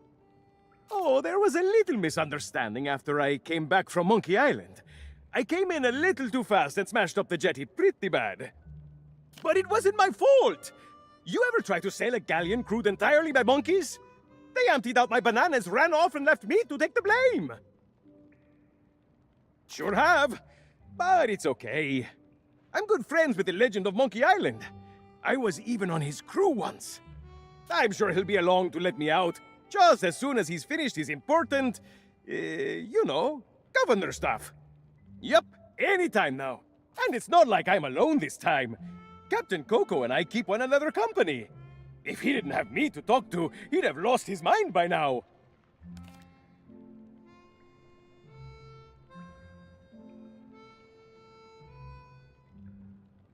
Oh, there was a little misunderstanding after I came back from Monkey Island. I came in a little too fast and smashed up the jetty pretty bad. But it wasn't my fault! You ever try to sail a galleon crewed entirely by monkeys? They emptied out my bananas, ran off, and left me to take the blame! Sure have, but it's okay. I'm good friends with the legend of Monkey Island. I was even on his crew once. I'm sure he'll be along to let me out, just as soon as he's finished his important, you know, governor stuff. Yep, anytime now. And it's not like I'm alone this time. Captain Coco and I keep one another company. If he didn't have me to talk to, he'd have lost his mind by now.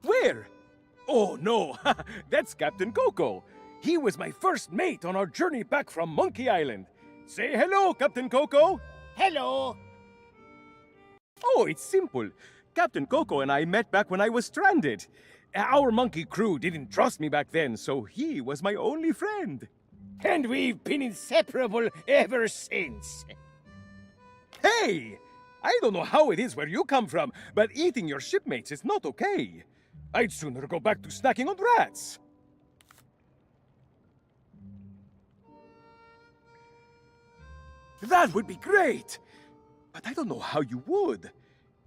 Where? Oh, no. That's Captain Coco. He was my first mate on our journey back from Monkey Island. Say hello, Captain Coco. Hello. Oh, it's simple. Captain Coco and I met back when I was stranded. Our monkey crew didn't trust me back then, so he was my only friend. And we've been inseparable ever since. Hey! I don't know how it is where you come from, but eating your shipmates is not okay. I'd sooner go back to snacking on rats. That would be great! But I don't know how you would.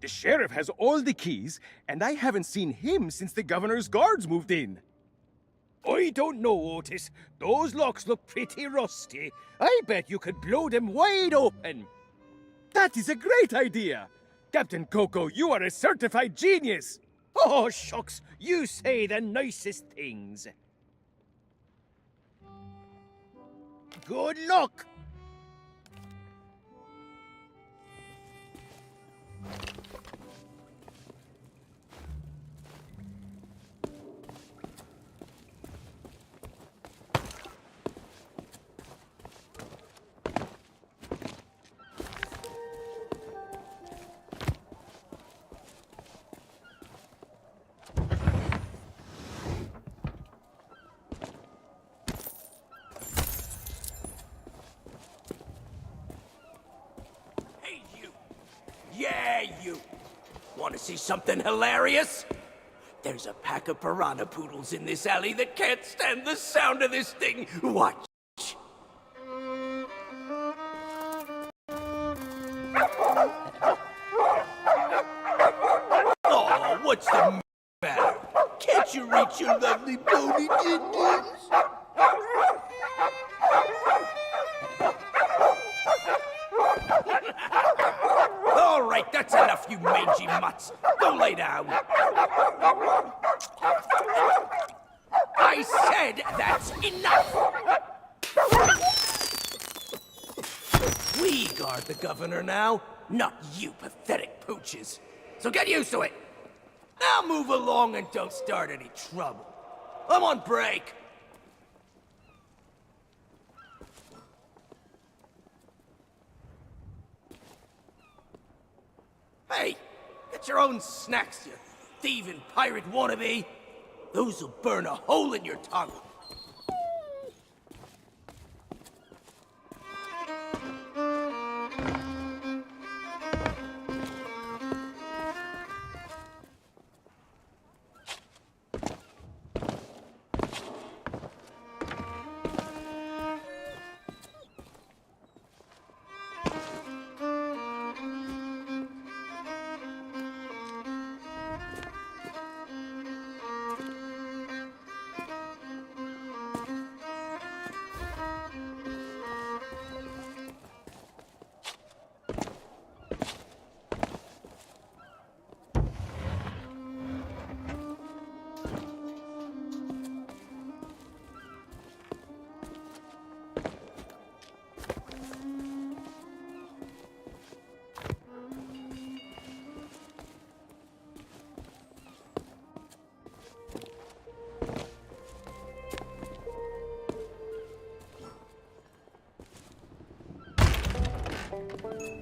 The sheriff has all the keys, and I haven't seen him since the governor's guards moved in. I don't know, Otis. Those locks look pretty rusty. I bet you could blow them wide open. That is a great idea! Captain Coco, you are a certified genius! Oh, shucks, you say the nicest things. Good luck! Yeah, you. Want to see something hilarious? There's a pack of piranha poodles in this alley that can't stand the sound of this thing. Watch. Oh, what's the matter? Can't you reach your lovely bony din-dins? All right, that's enough, you mangy mutts. Go lay down. I said that's enough. We guard the governor now, not you pathetic pooches. So get used to it. Now move along and don't start any trouble. I'm on break. Hey, get your own snacks, you thieving pirate wannabe. Those'll burn a hole in your tongue.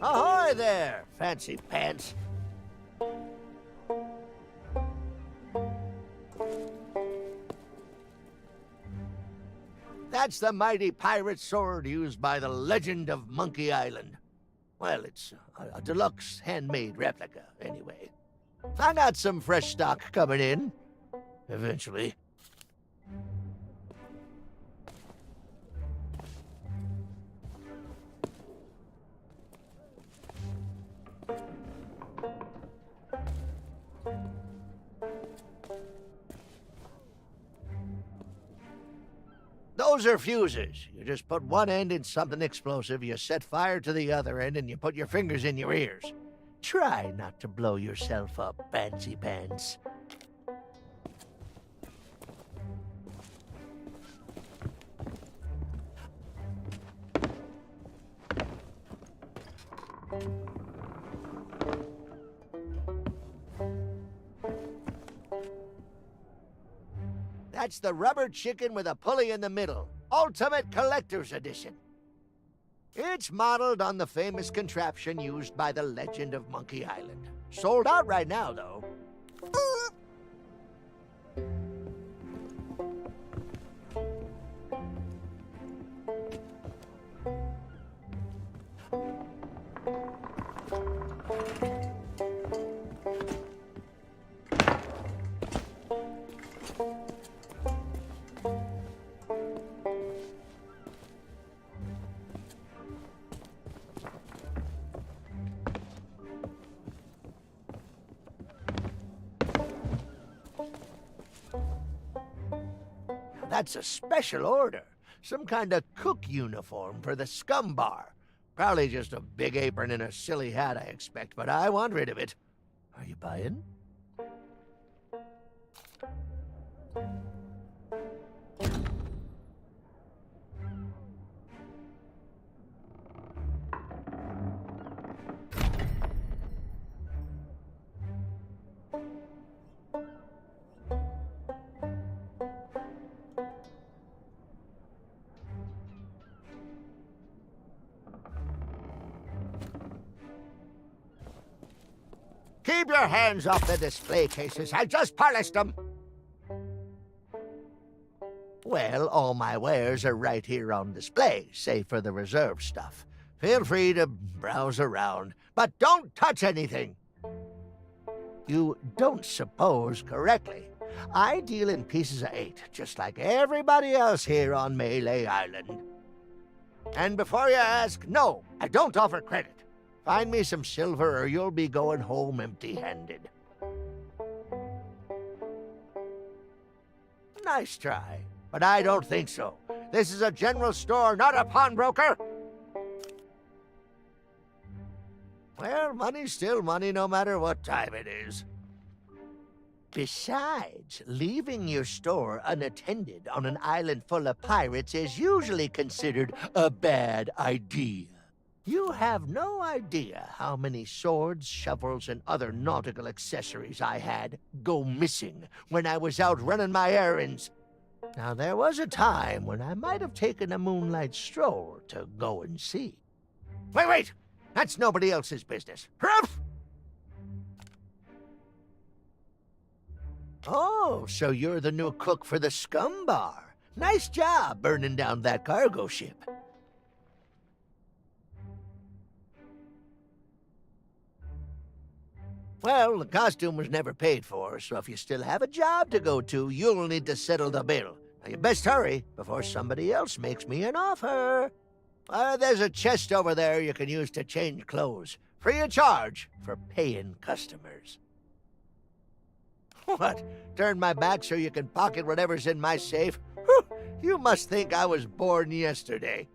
Ahoy there, fancy pants. That's the mighty pirate sword used by the legend of Monkey Island. Well, it's a deluxe handmade replica, anyway. I got some fresh stock coming in. Eventually. Those are fuses. You just put one end in something explosive, you set fire to the other end, and you put your fingers in your ears. Try not to blow yourself up, fancy pants. That's the rubber chicken with a pulley in the middle. Ultimate Collector's Edition. It's modeled on the famous contraption used by the legend of Monkey Island. Sold out right now, though. That's a special order. Some kind of cook uniform for the scum bar. Probably just a big apron and a silly hat, I expect, but I want rid of it. Are you buying? Keep your hands off the display cases. I just polished them. Well, all my wares are right here on display, save for the reserve stuff. Feel free to browse around, but don't touch anything. You don't suppose correctly. I deal in pieces of 8, just like everybody else here on Melee Island. And before you ask, no, I don't offer credit. Find me some silver or you'll be going home empty-handed. Nice try, but I don't think so. This is a general store, not a pawnbroker. Well, money's still money no matter what time it is. Besides, leaving your store unattended on an island full of pirates is usually considered a bad idea. You have no idea how many swords, shovels, and other nautical accessories I had go missing when I was out running my errands. Now, there was a time when I might have taken a moonlight stroll to go and see. Wait! That's nobody else's business. Huff! Oh, so you're the new cook for the scum bar. Nice job burning down that cargo ship. Well, the costume was never paid for, so if you still have a job to go to, you'll need to settle the bill. Now, you best hurry before somebody else makes me an offer. There's a chest over there you can use to change clothes. Free of charge for paying customers. What? Turn my back so you can pocket whatever's in my safe? Whew, you must think I was born yesterday.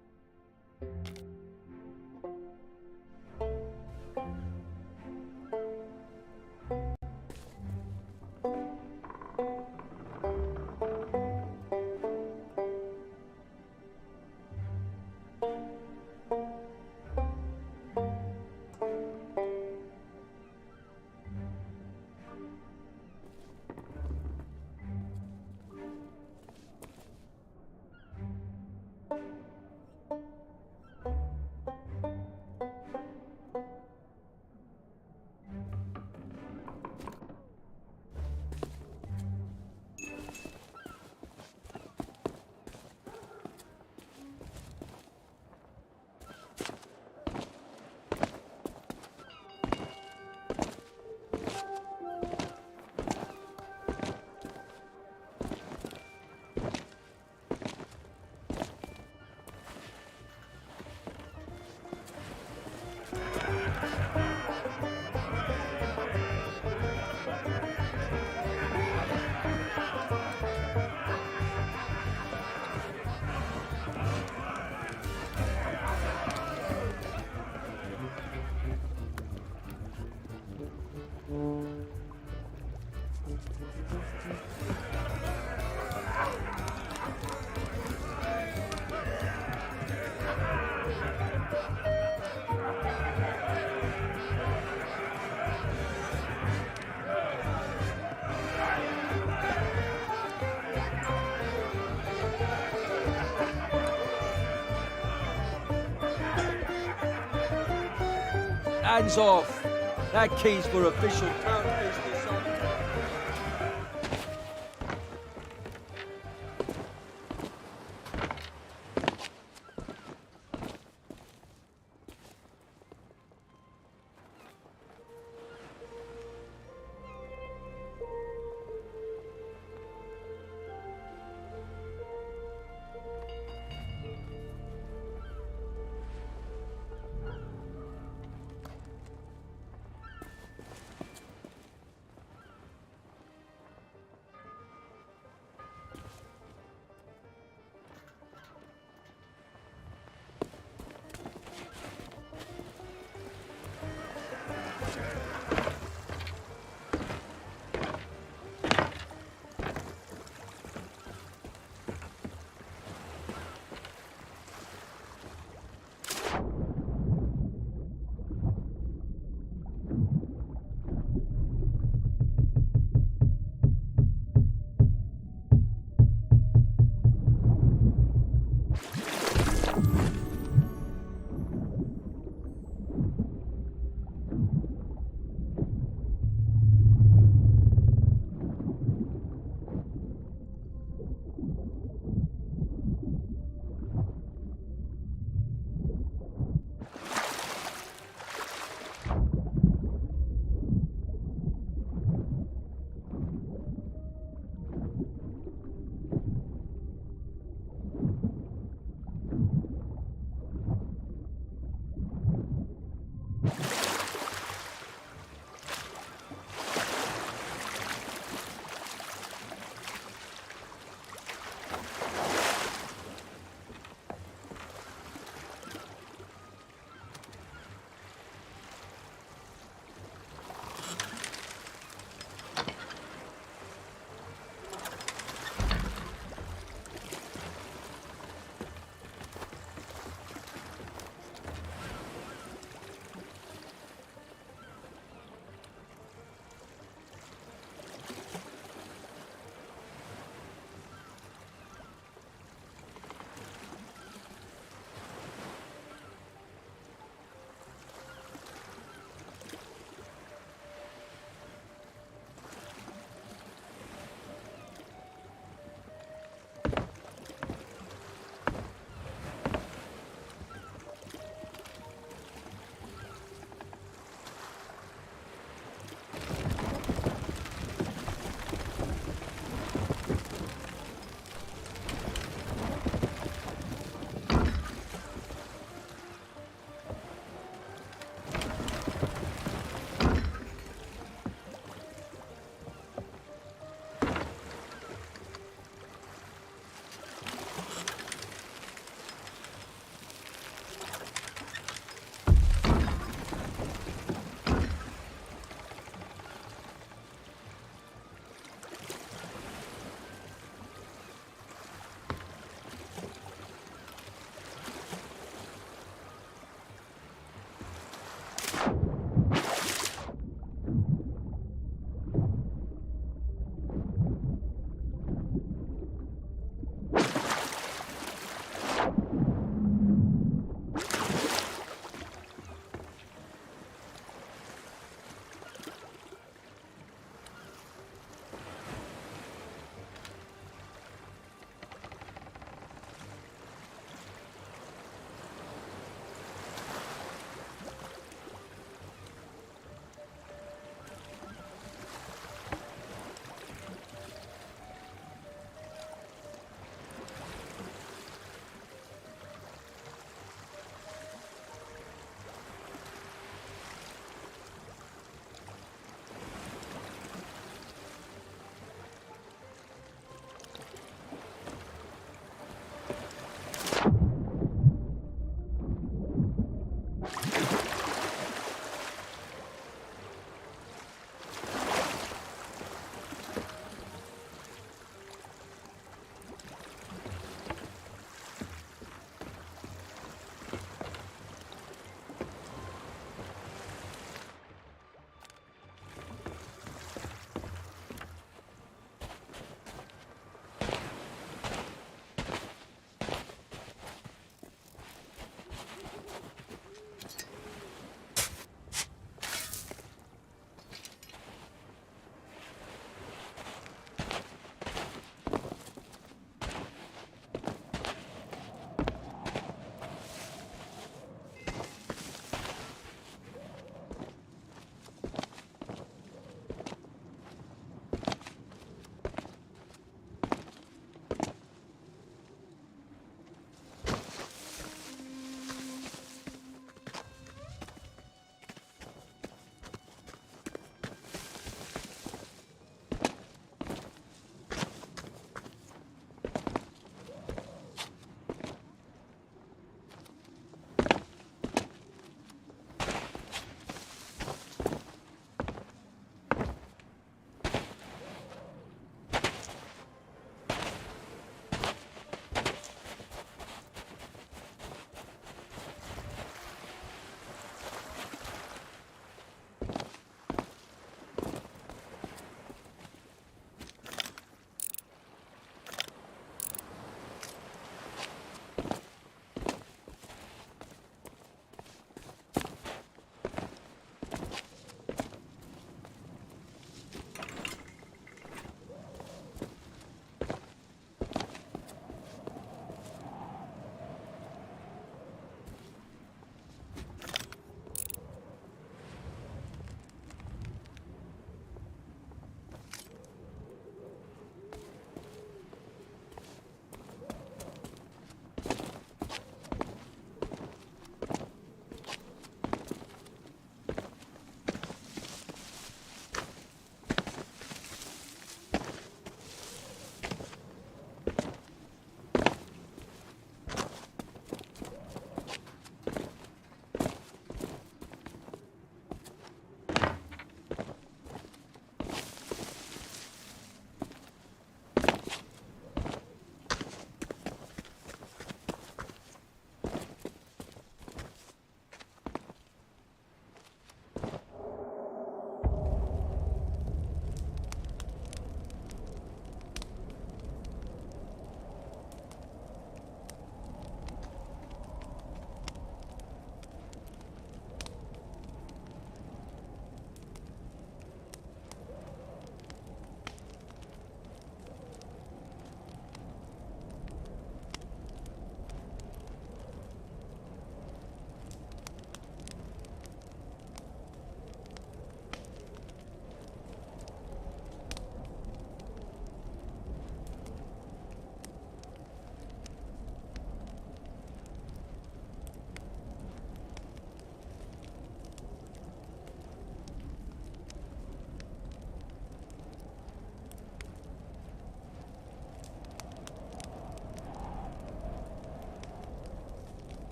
Hands off. That key's for official town business.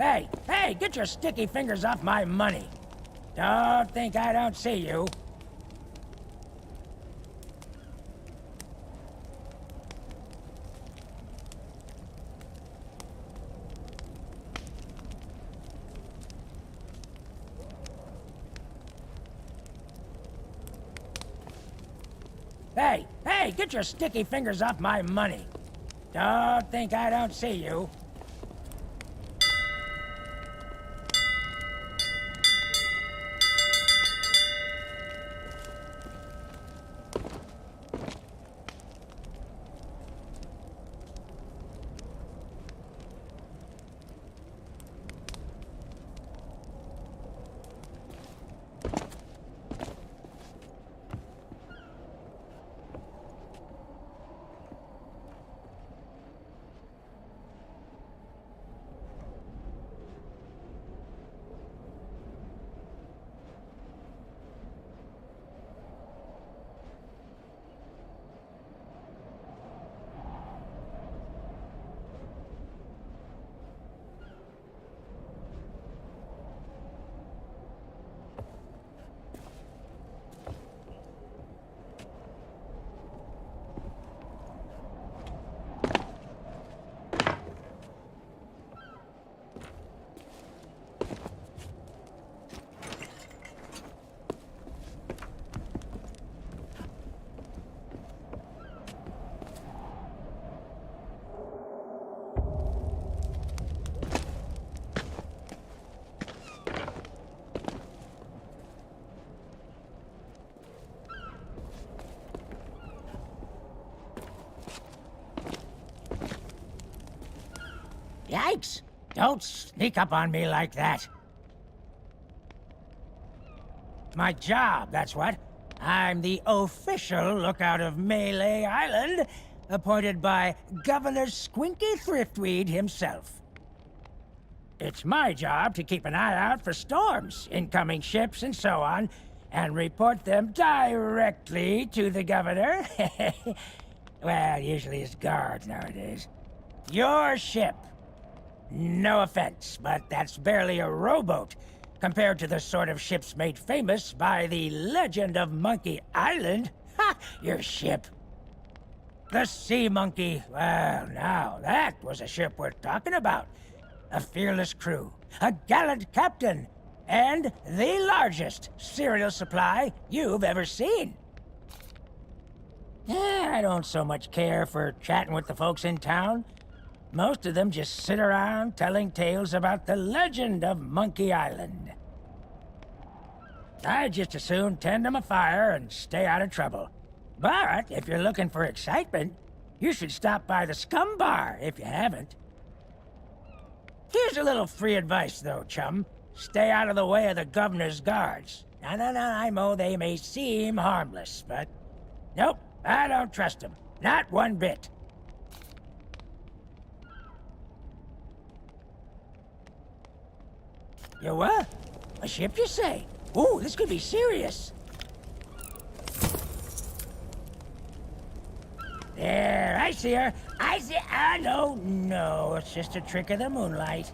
Hey, hey, get your sticky fingers off my money. Don't think I don't see you. Hey, hey, get your sticky fingers off my money. Don't think I don't see you. Yikes! Don't sneak up on me like that. My job, that's what. I'm the official lookout of Melee Island, appointed by Governor Squinky Thriftweed himself. It's my job to keep an eye out for storms, incoming ships, and so on, and report them directly to the governor. Well, usually his guards nowadays. Your ship. No offense, but that's barely a rowboat compared to the sort of ships made famous by the legend of Monkey Island. Ha! Your ship. The Sea Monkey. Well, now, that was a ship worth talking about. A fearless crew, a gallant captain, and the largest cereal supply you've ever seen. I don't so much care for chatting with the folks in town. Most of them just sit around telling tales about the legend of Monkey Island. I'd just as soon tend them a fire and stay out of trouble. But if you're looking for excitement, you should stop by the Scum Bar if you haven't. Here's a little free advice, though, chum. Stay out of the way of the governor's guards. No, I know they may seem harmless, but... Nope, I don't trust them. Not one bit. You what? A ship, you say? Ooh, this could be serious. There, I see her. I see... Ah, no, it's just a trick of the moonlight.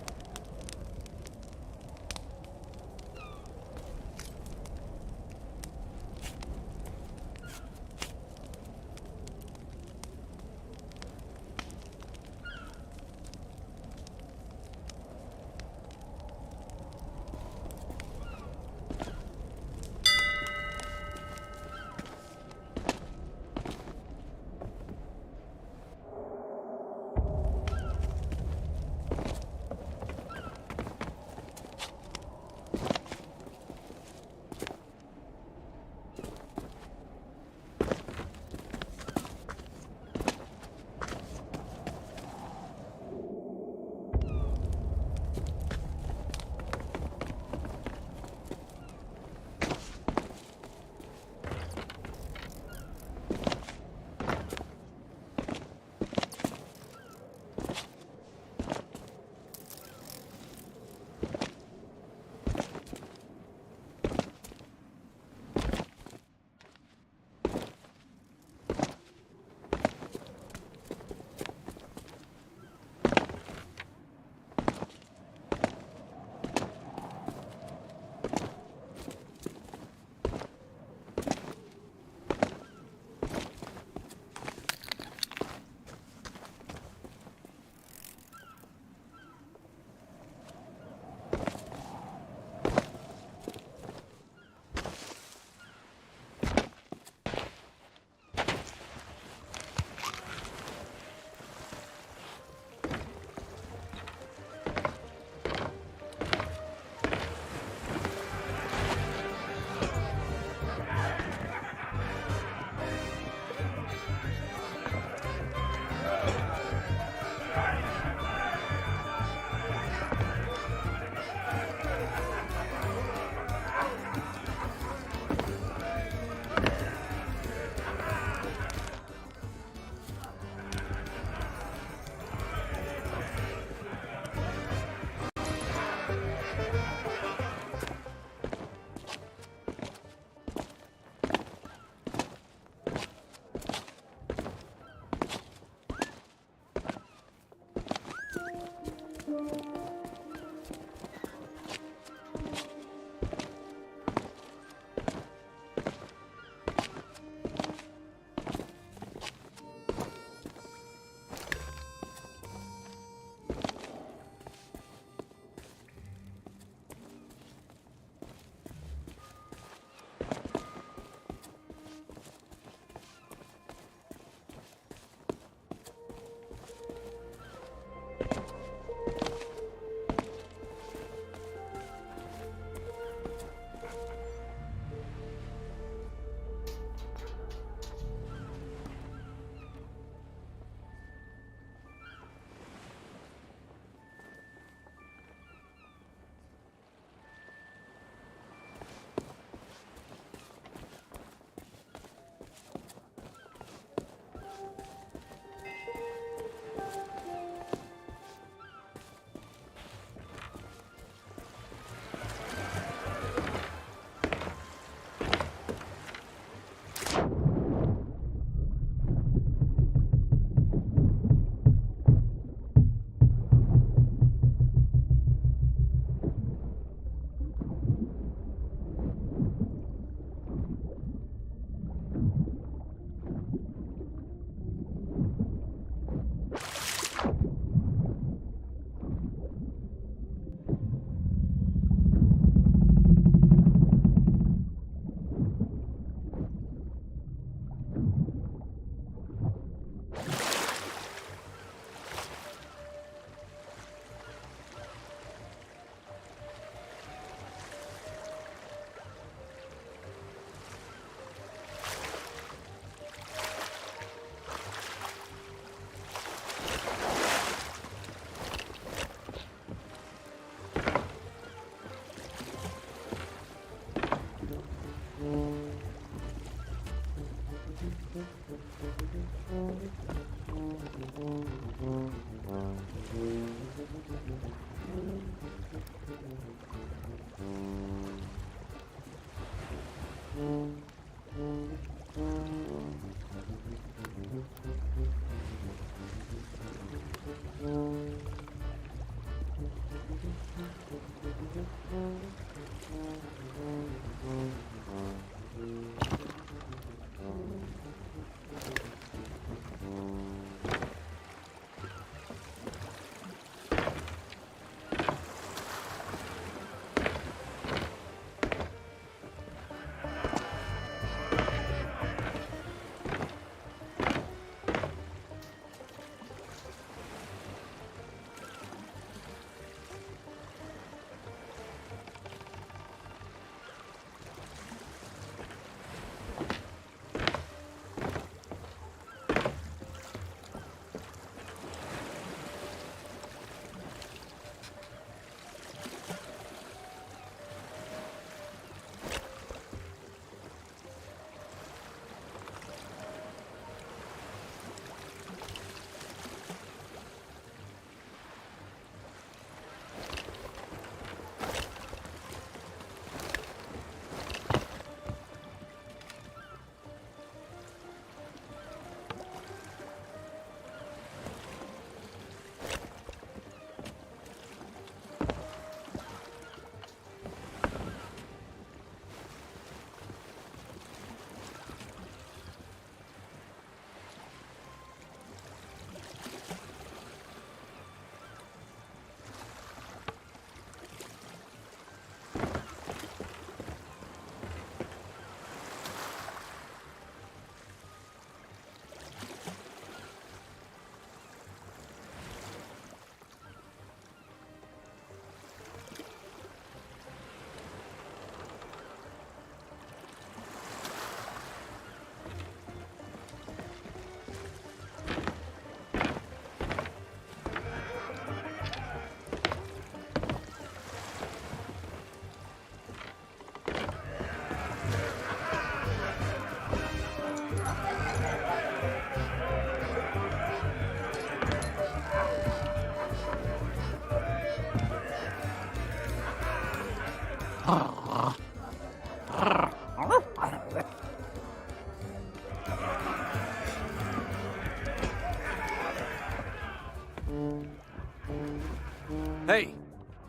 Hey,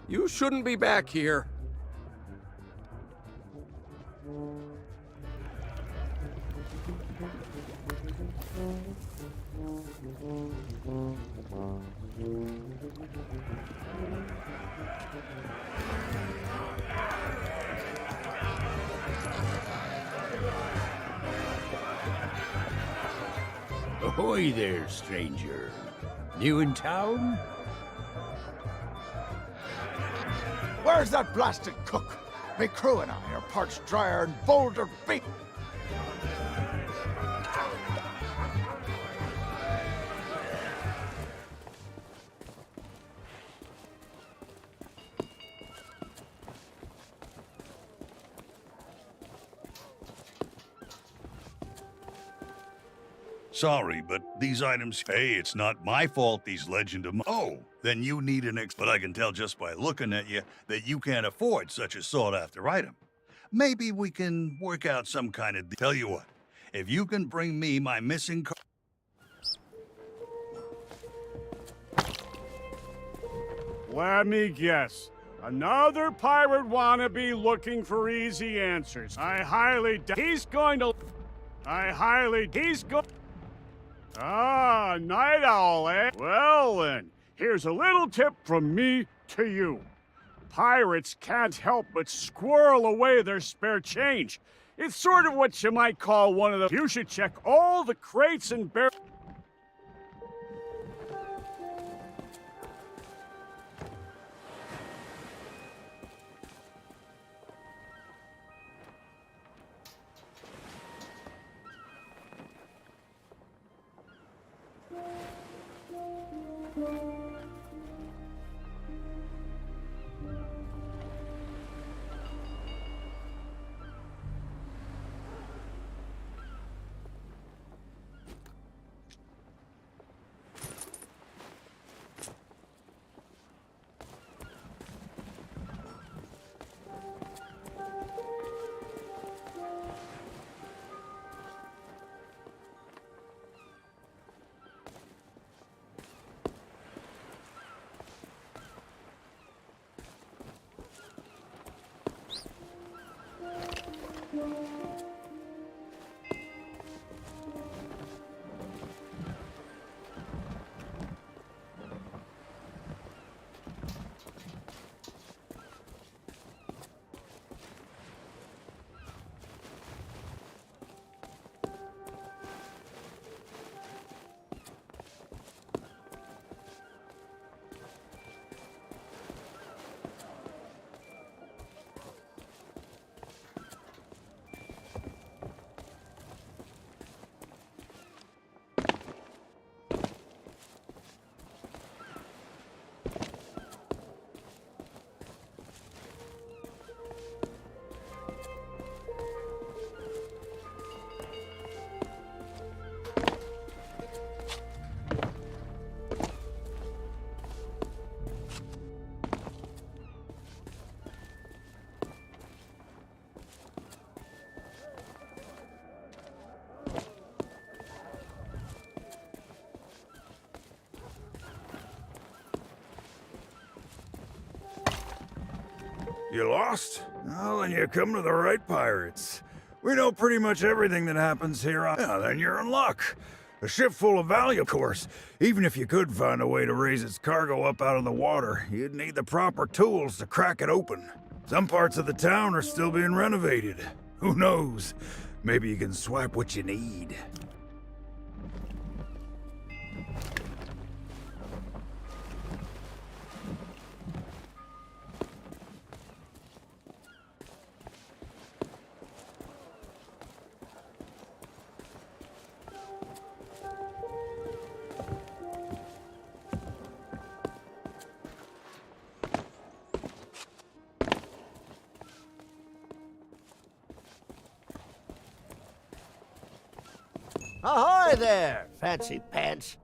you shouldn't be back here. Ahoy there, stranger. New in town? Where's that blasted cook? Me crew and I are parched drier and bolder beat. Sorry, but these items... Hey, it's not my fault these Legend of... Oh, then you need an but I can tell just by looking at you that you can't afford such a sought-after item. Maybe we can work out some kind of... Tell you what, if you can bring me my missing car... Let me guess. Another pirate wannabe looking for easy answers. He's going to... Ah, night owl, eh? Well then, here's a little tip from me to you. Pirates can't help but squirrel away their spare change. It's sort of what you might call one of the... You should check all the crates and barrels. You lost? Well, then you come to the right pirates. We know pretty much everything that happens here on... Yeah, then you're in luck. A ship full of value, of course. Even if you could find a way to raise its cargo up out of the water, you'd need the proper tools to crack it open. Some parts of the town are still being renovated. Who knows? Maybe you can swipe what you need. Ahoy there, fancy pants.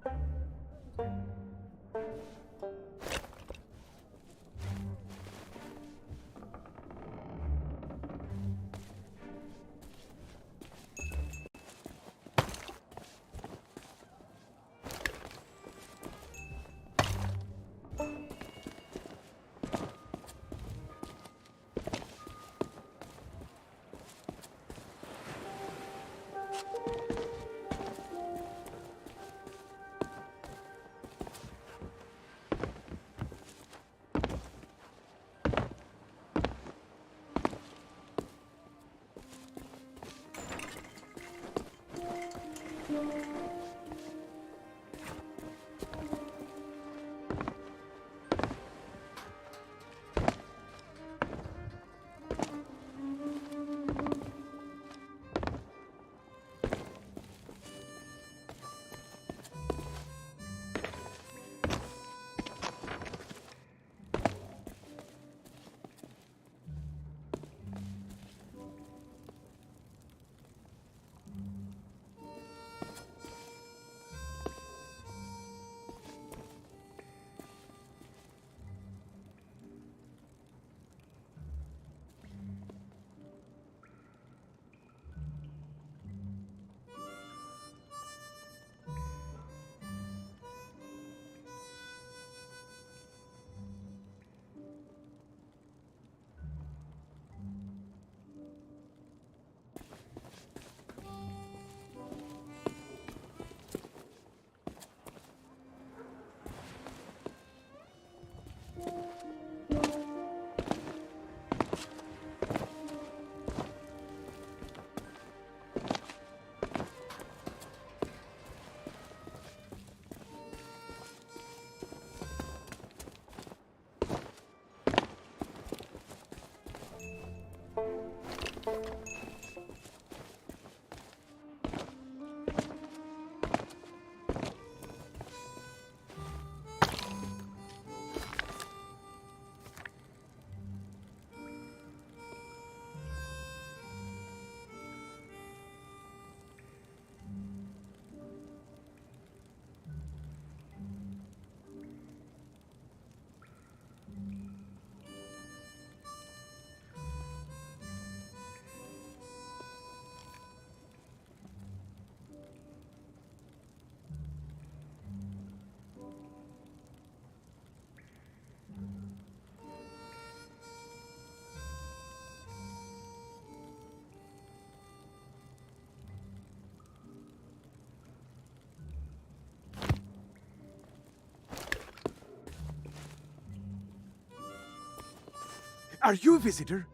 Are you a visitor?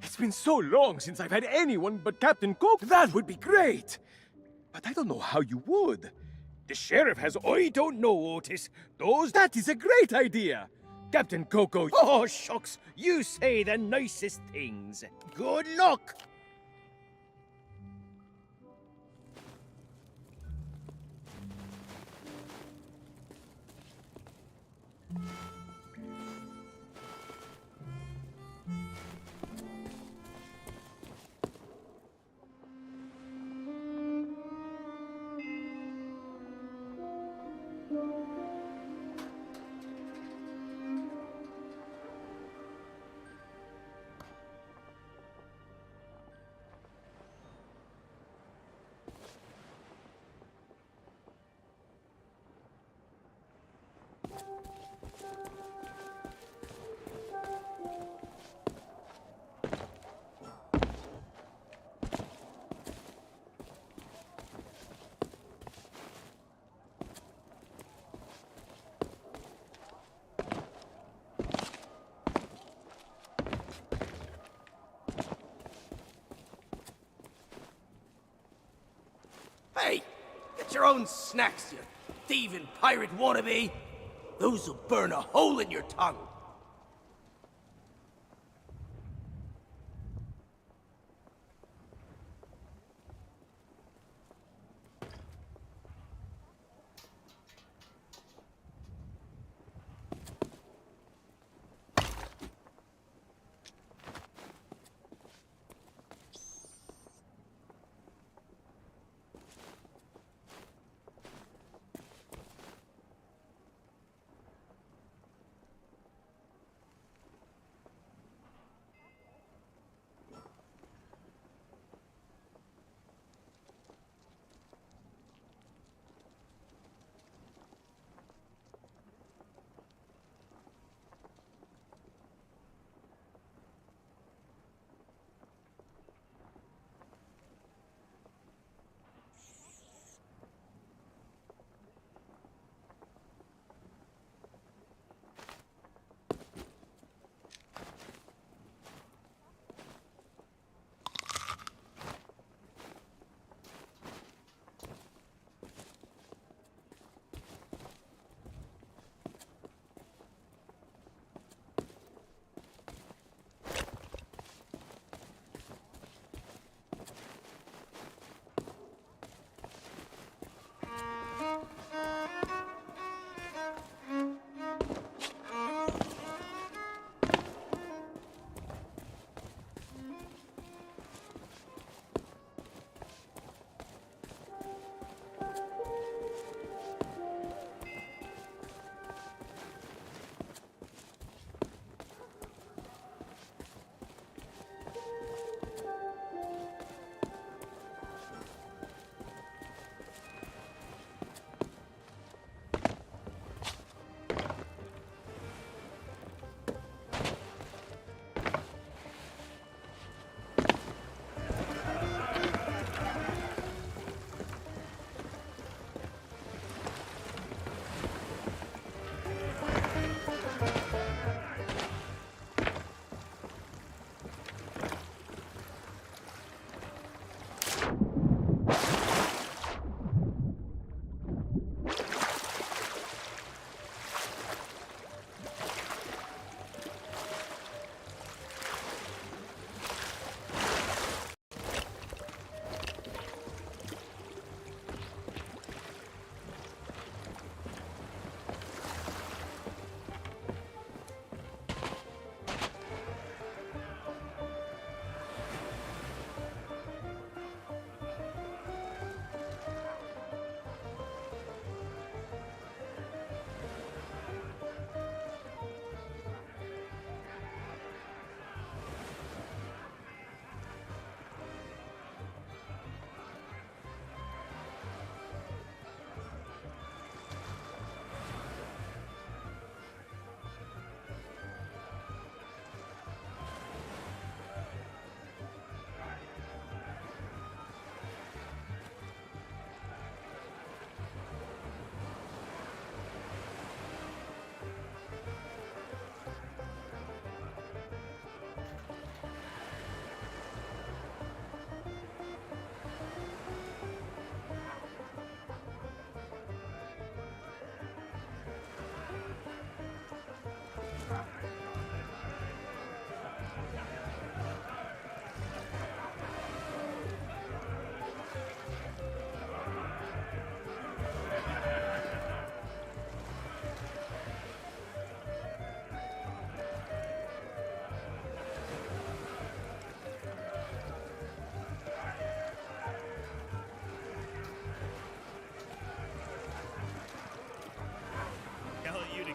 It's been so long since I've had anyone but Captain Coke. That would be great! But I don't know how you would. The sheriff has... I don't know, Otis. That is a great idea. Captain Coco... Oh, shucks. You say the nicest things. Good luck. Hey, get your own snacks, you thieving pirate wannabe. Those'll burn a hole in your tongue.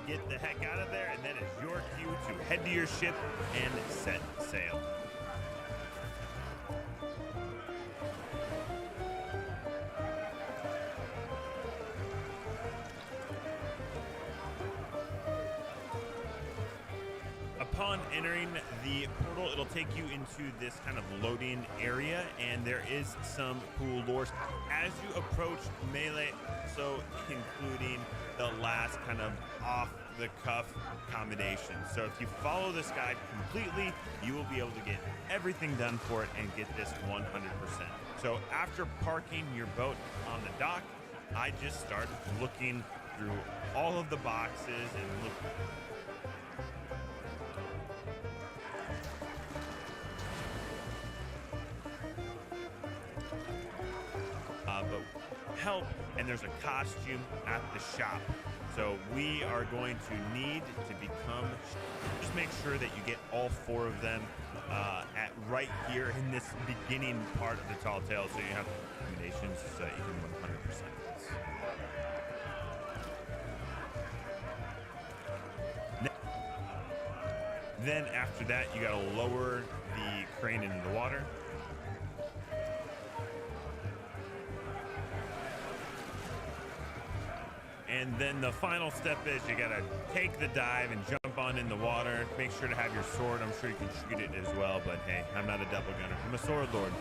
get the heck out of there, and that is your cue to head to your ship and set sail. Upon entering the portal, it'll take you into this kind of loading area, and there is some cool lore as you approach melee, so including the last kind of off-the-cuff combination. So if you follow this guide completely, you will be able to get everything done for it and get this 100%. So after parking your boat on the dock, I just start looking through all of the boxes and look. But help, and there's a costume at the shop. So we are going to need to become, just make sure that you get all 4 of them at right here in this beginning part of the Tall Tale, so you have combinations so that you can 100% this. Then after that, you gotta lower the crane into the water. And then the final step is you gotta take the dive and jump on in the water. Make sure to have your sword. I'm sure you can shoot it as well, but hey, I'm not a double gunner. I'm a sword lord.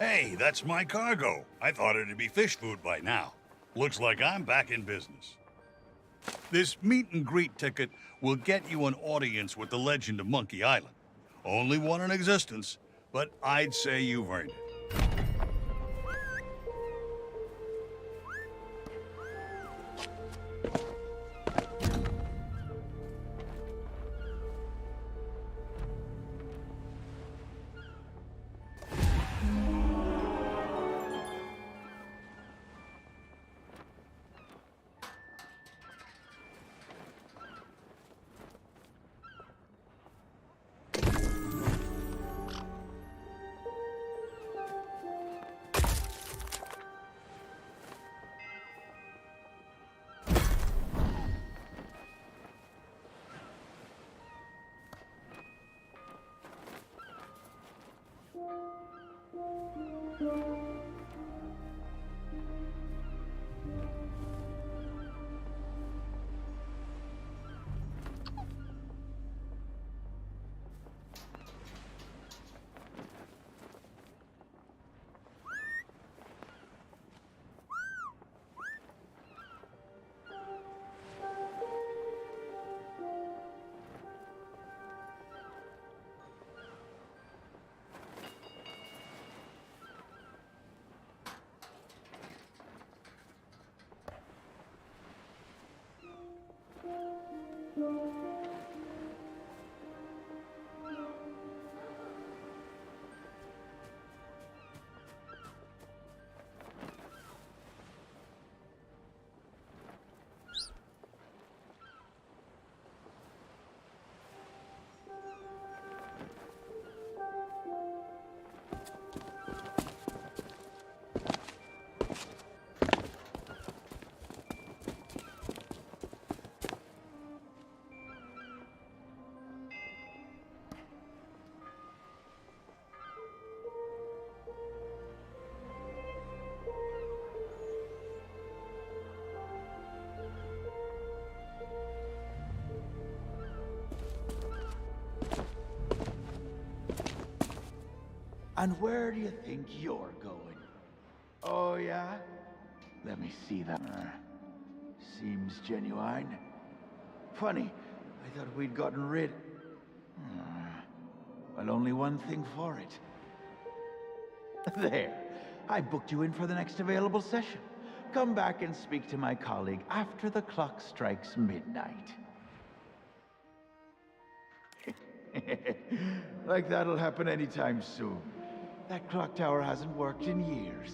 Hey, that's my cargo. I thought it'd be fish food by now. Looks like I'm back in business. This meet and greet ticket will get you an audience with the legend of Monkey Island. Only one in existence, but I'd say you've earned it. And where do you think you're going? Oh, yeah? Let me see that. Seems genuine. Funny, I thought we'd gotten rid... Well, only one thing for it. There. I booked you in for the next available session. Come back and speak to my colleague after the clock strikes midnight. Like that'll happen anytime soon. That clock tower hasn't worked in years.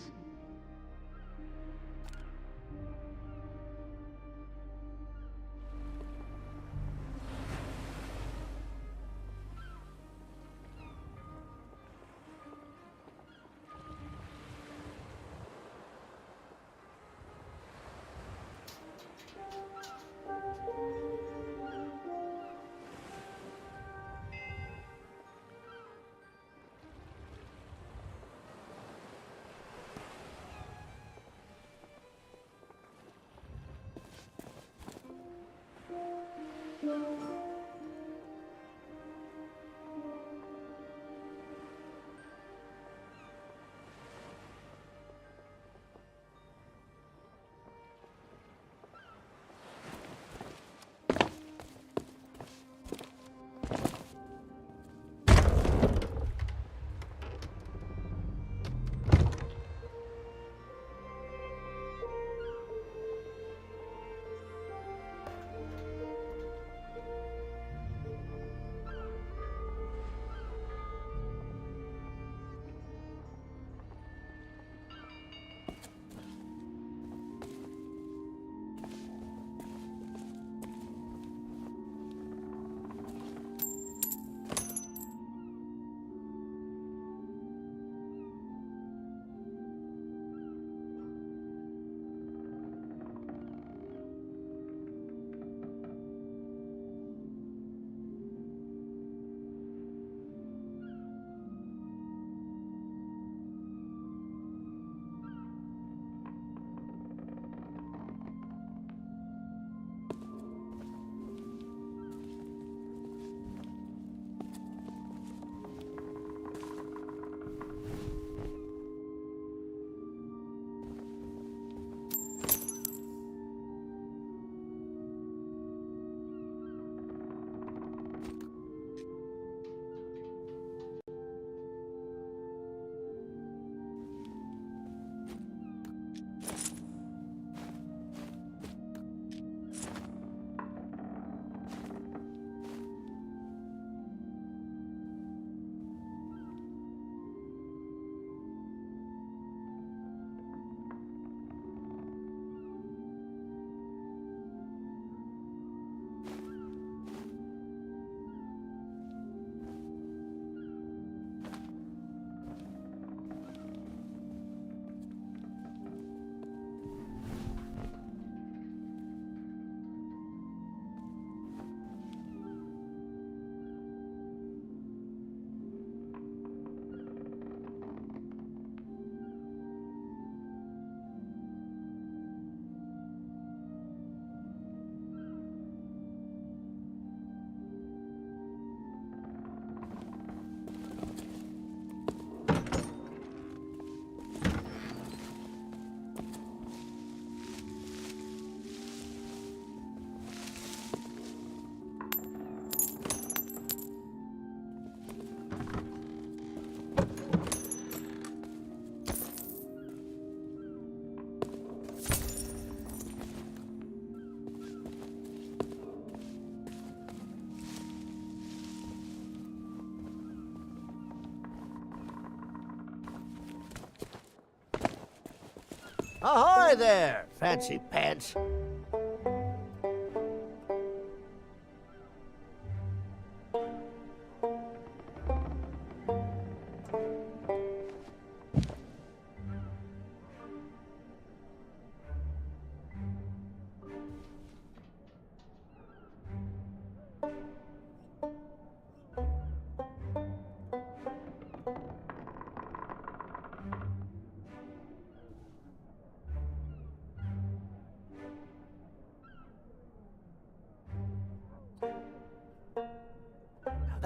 Ahoy there, fancy pants.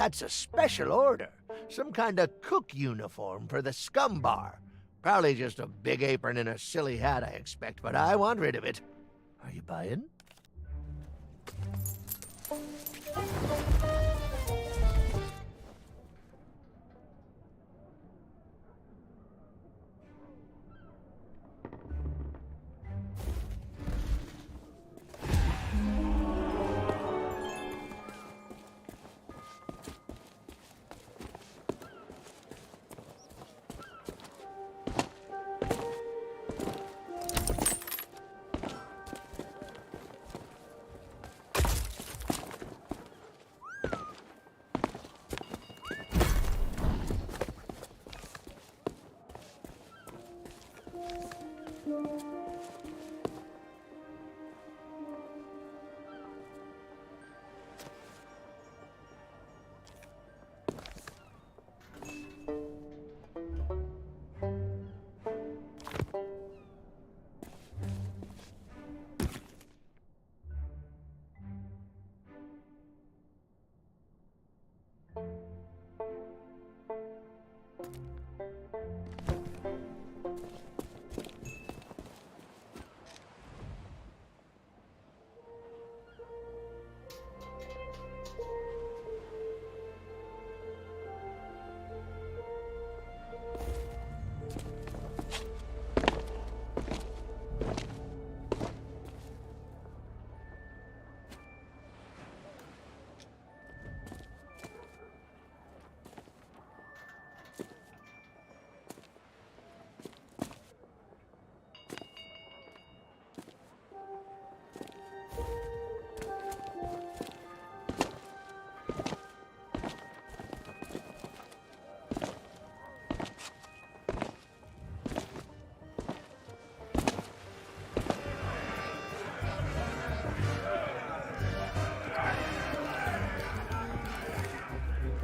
That's a special order. Some kind of cook uniform for the scum bar. Probably just a big apron and a silly hat, I expect, but I want rid of it. Are you buying?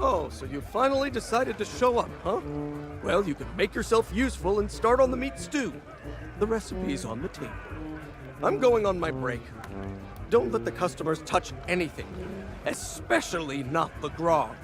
Oh, so you finally decided to show up, huh? Well, you can make yourself useful and start on the meat stew. The recipe's on the table. I'm going on my break. Don't let the customers touch anything, especially not the grog.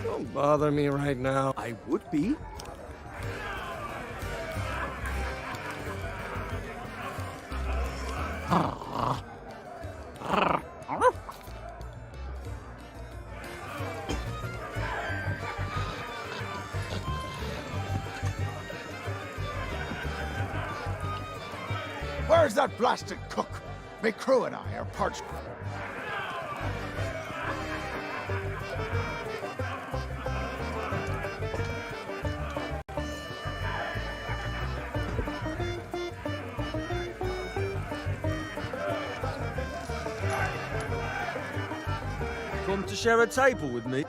Don't bother me right now. I would be. Where's that blasted cook? My crew and I are parched. Come to share a table with me?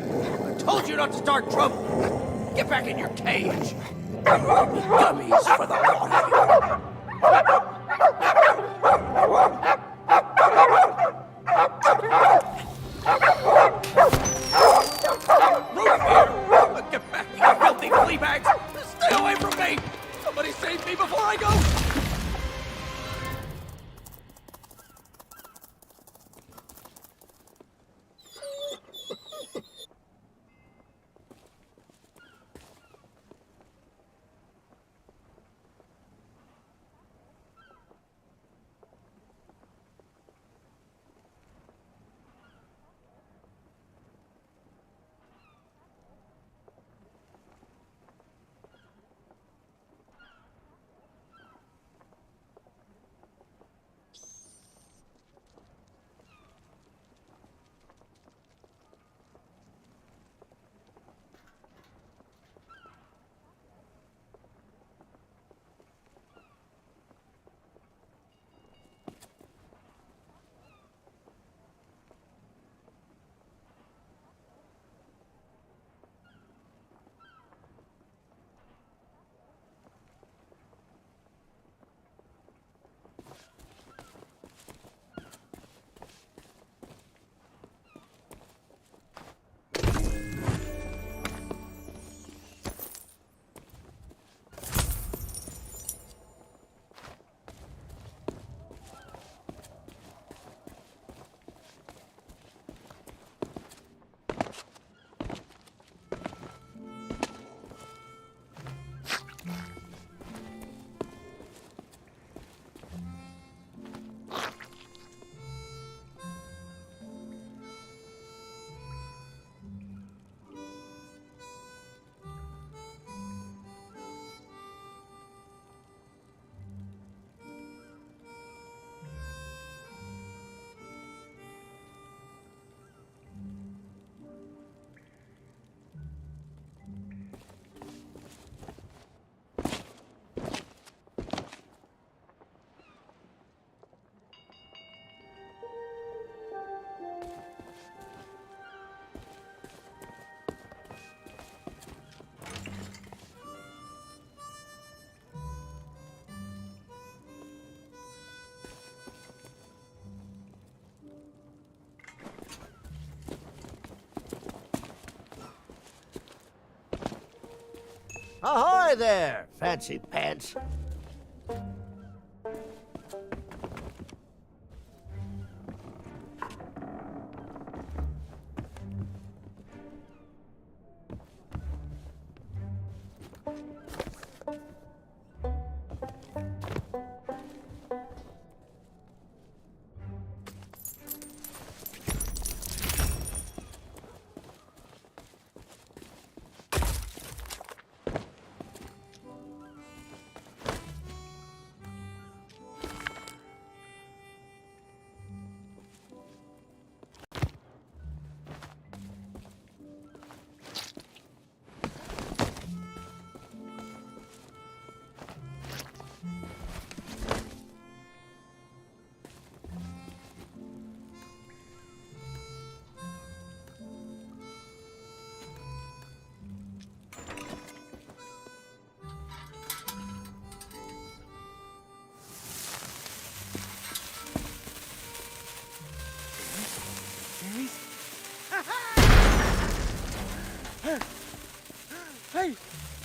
I told you not to start trouble. Get back in your cage. Dummies for the lot of you. Root beer! Get back, you filthy flea bags! Stay away from me! Somebody save me before I go! Ahoy there, fancy pants.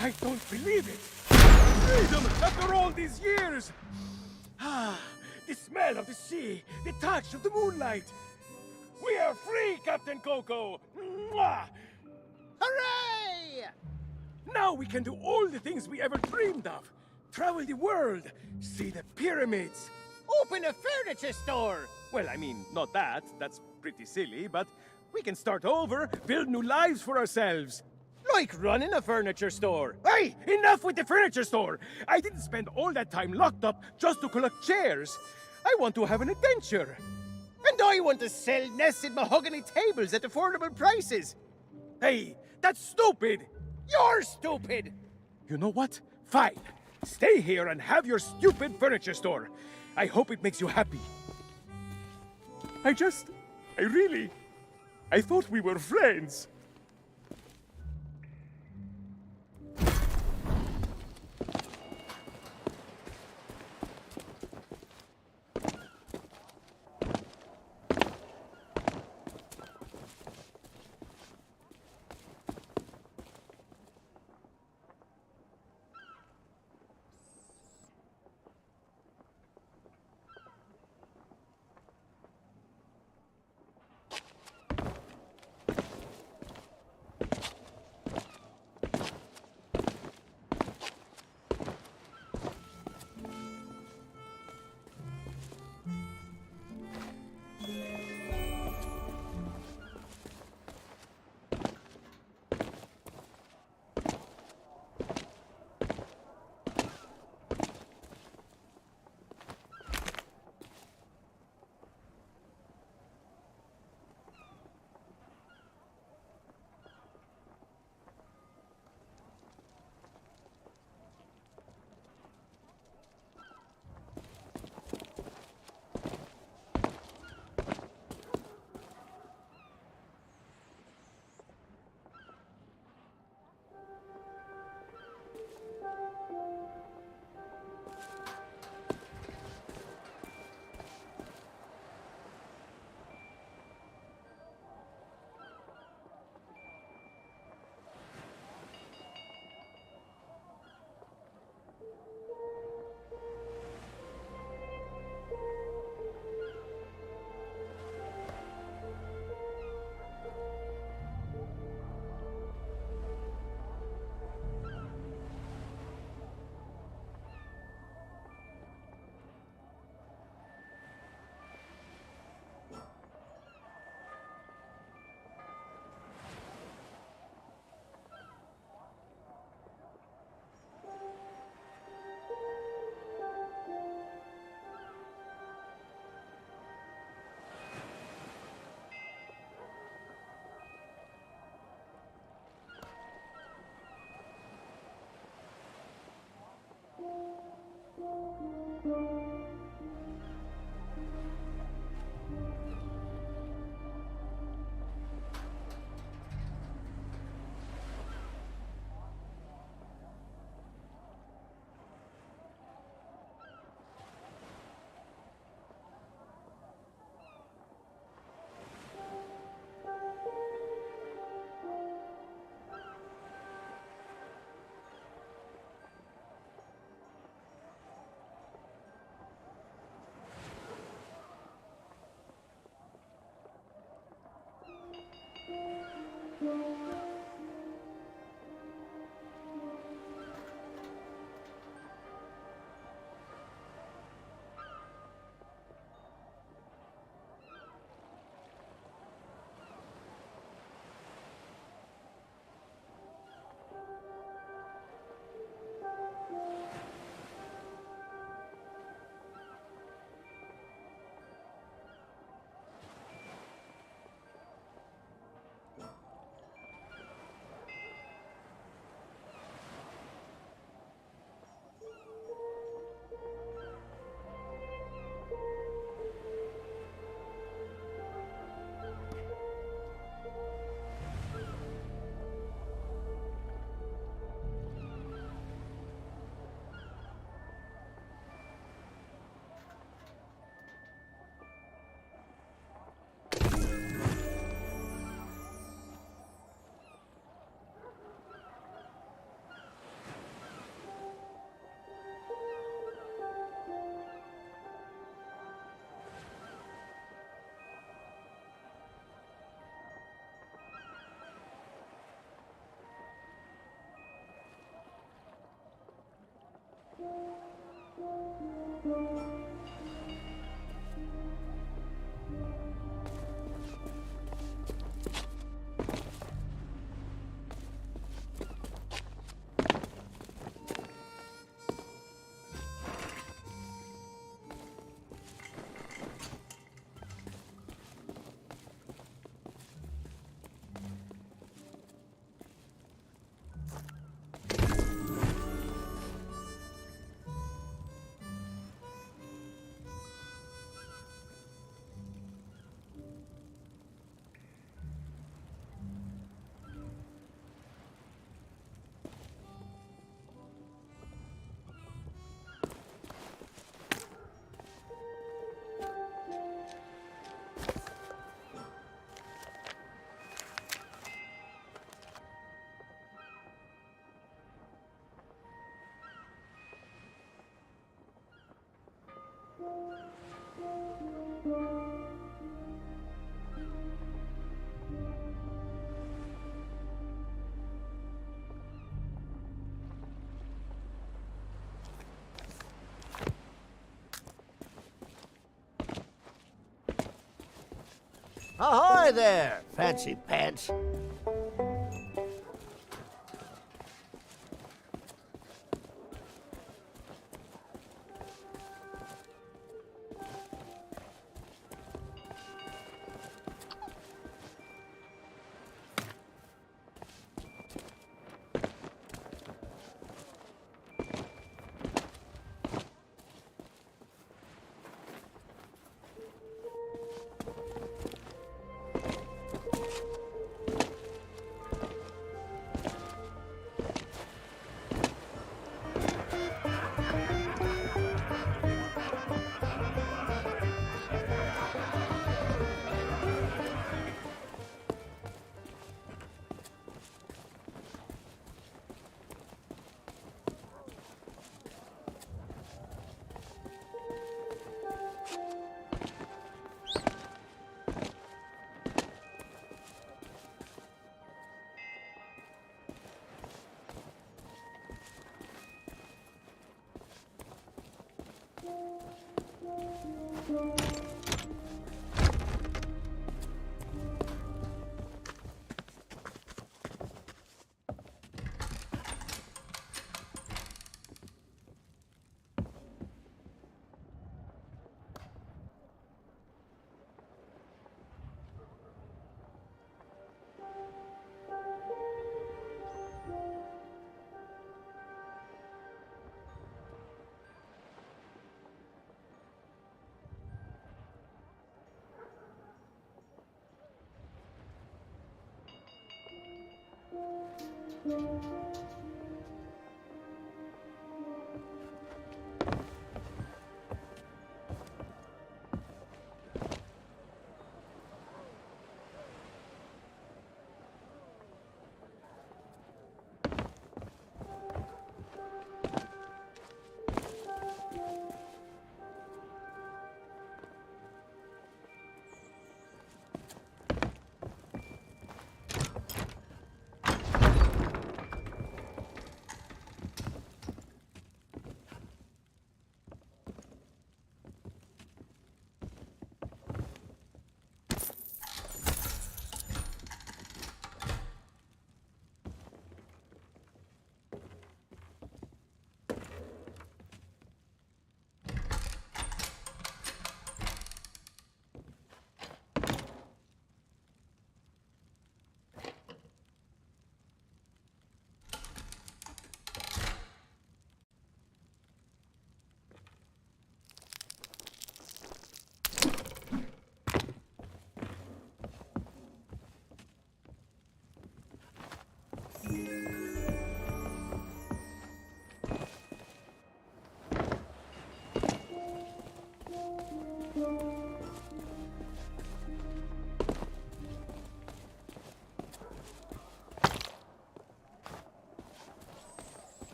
I don't believe it! Freedom after all these years! Ah, the smell of the sea, the touch of the moonlight! We are free, Captain Coco! Mwah! Hooray! Now we can do all the things we ever dreamed of. Travel the world, see the pyramids. Open a furniture store! Well, I mean, not that. That's pretty silly, but we can start over, build new lives for ourselves. Like running a furniture store. Hey, enough with the furniture store! I didn't spend all that time locked up just to collect chairs. I want to have an adventure. And I want to sell nested mahogany tables at affordable prices. Hey, that's stupid! You're stupid! You know what? Fine. Stay here and have your stupid furniture store. I hope it makes you happy. I thought we were friends. Ahoy there, fancy pants.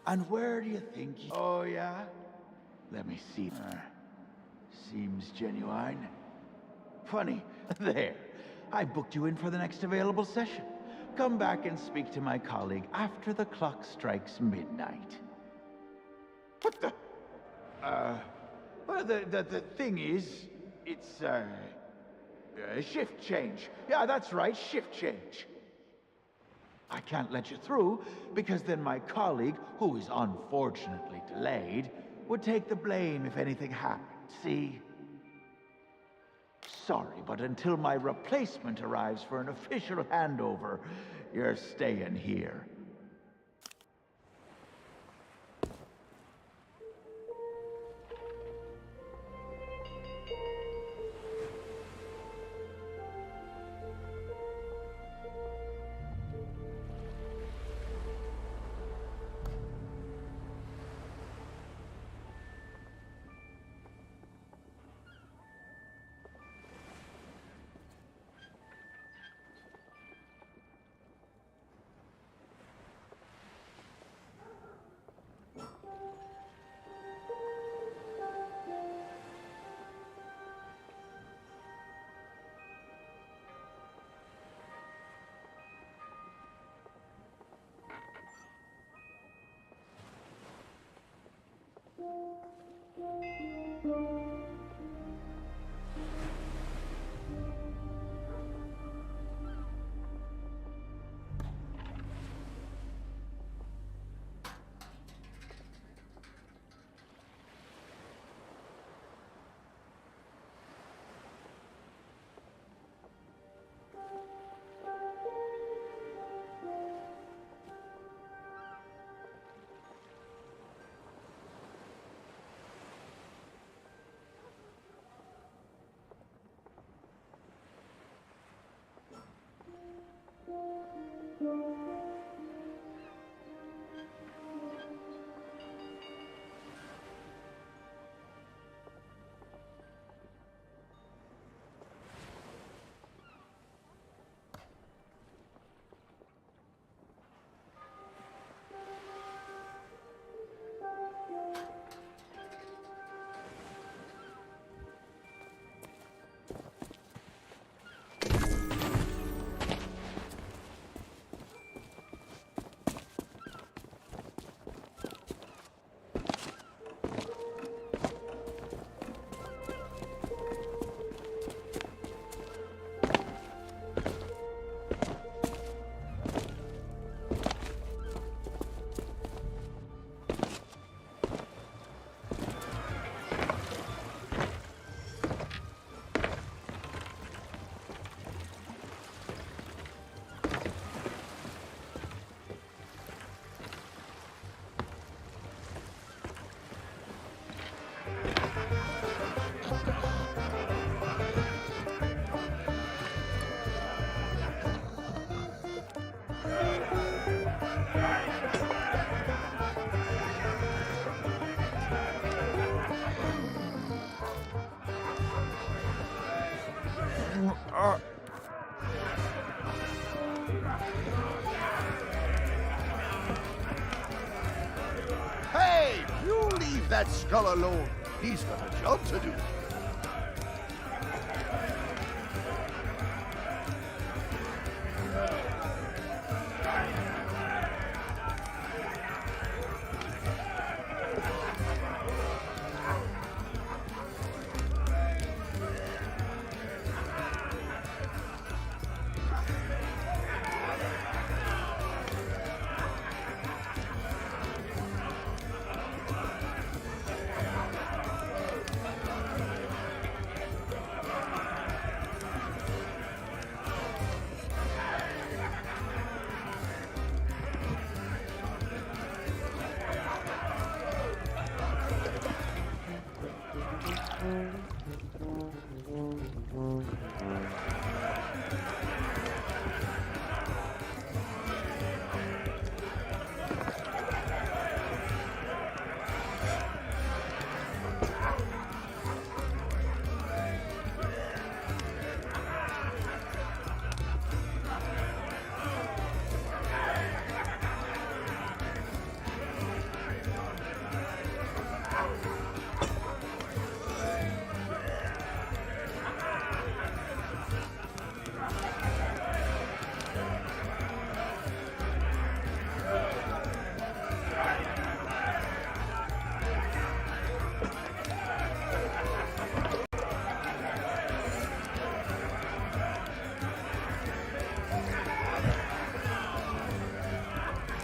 And where do you think Oh, yeah? Let me see. Seems genuine. Funny. There. I booked you in for the next available session. Come back and speak to my colleague after the clock strikes midnight. What the? Well, the thing is, it's, shift change. Yeah, that's right, shift change. I can't let you through, because then my colleague, who is unfortunately delayed, would take the blame if anything happened, see? Sorry, but until my replacement arrives for an official handover, you're staying here. leave that skull alone. He's got a job to do.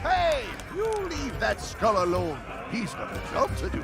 Hey, you leave that skull alone. He's got a job to do.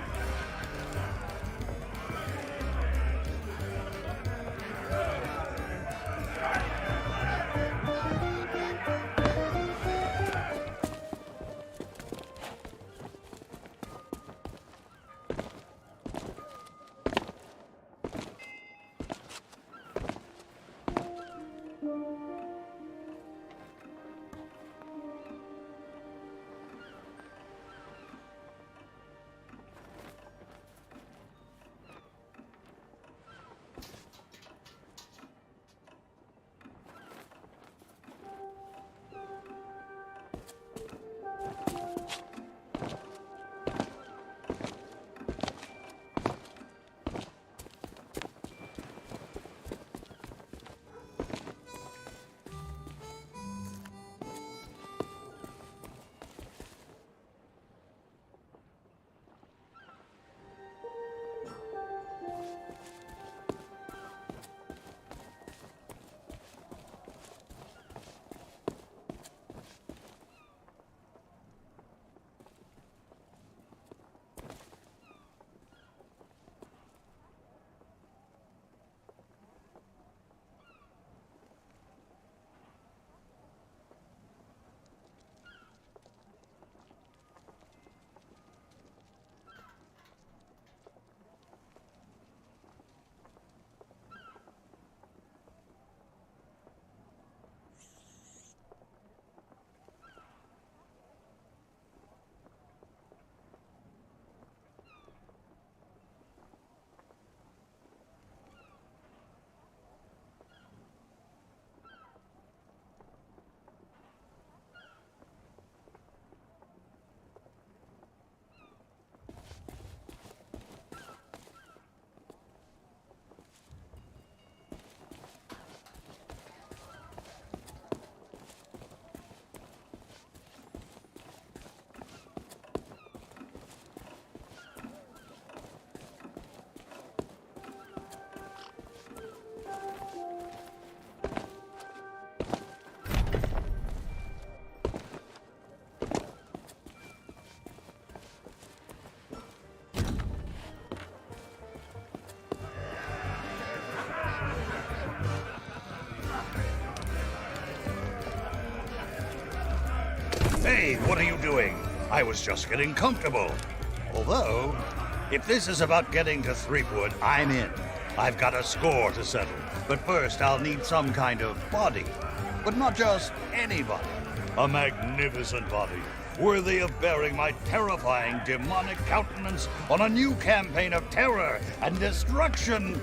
Hey, what are you doing? I was just getting comfortable. Although, if this is about getting to Threepwood, I'm in. I've got a score to settle. But first, I'll need some kind of body. But not just any body. A magnificent body, worthy of bearing my terrifying demonic countenance on a new campaign of terror and destruction.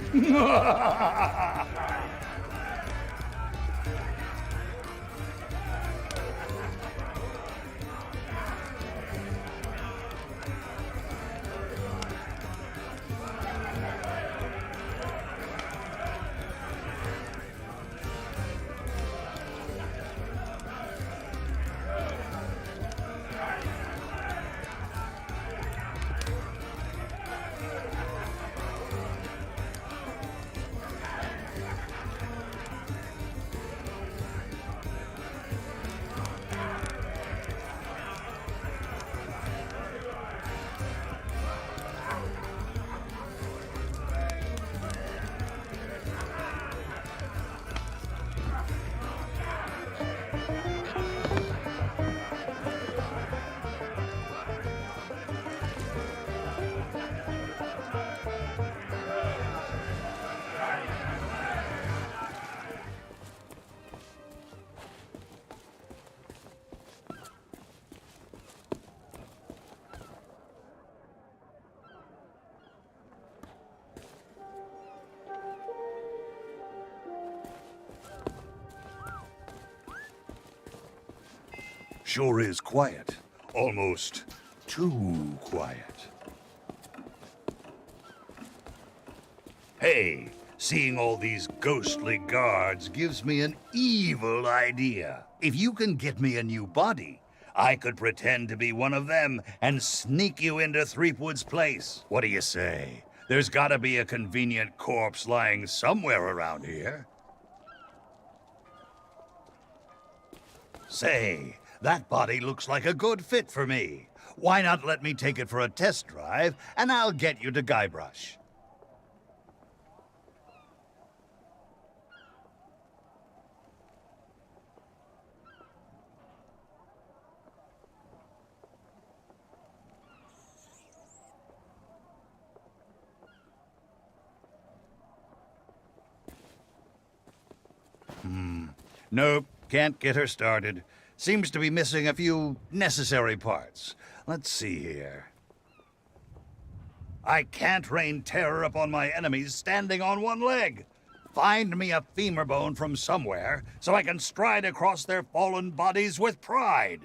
Sure is quiet. Almost too quiet. Hey, seeing all these ghostly guards gives me an evil idea. If you can get me a new body, I could pretend to be one of them and sneak you into Threepwood's place. What do you say? There's gotta be a convenient corpse lying somewhere around here. Say, that body looks like a good fit for me. Why not let me take it for a test drive, and I'll get you to Guybrush. Nope, can't get her started. Seems to be missing a few necessary parts. Let's see here. I can't rain terror upon my enemies standing on one leg. Find me a femur bone from somewhere so I can stride across their fallen bodies with pride.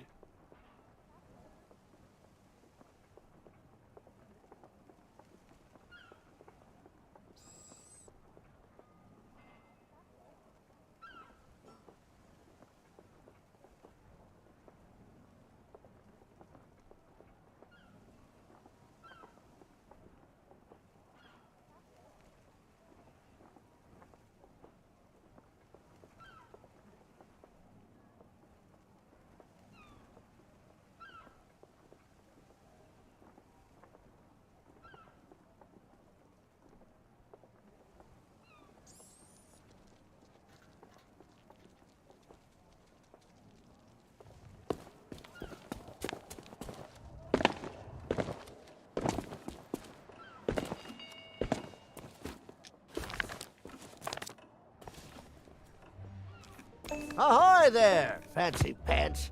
Ahoy there, fancy pants.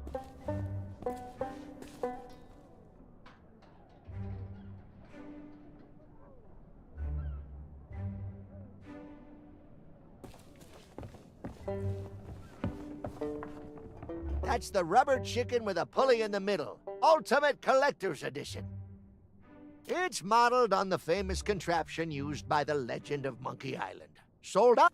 That's the rubber chicken with a pulley in the middle. Ultimate Collector's Edition. It's modeled on the famous contraption used by the legend of Monkey Island. Sold out.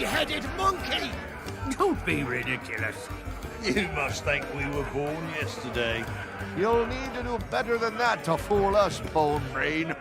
three-headed monkey! Don't be ridiculous. You must think we were born yesterday. You'll need to do better than that to fool us, Bone Brain.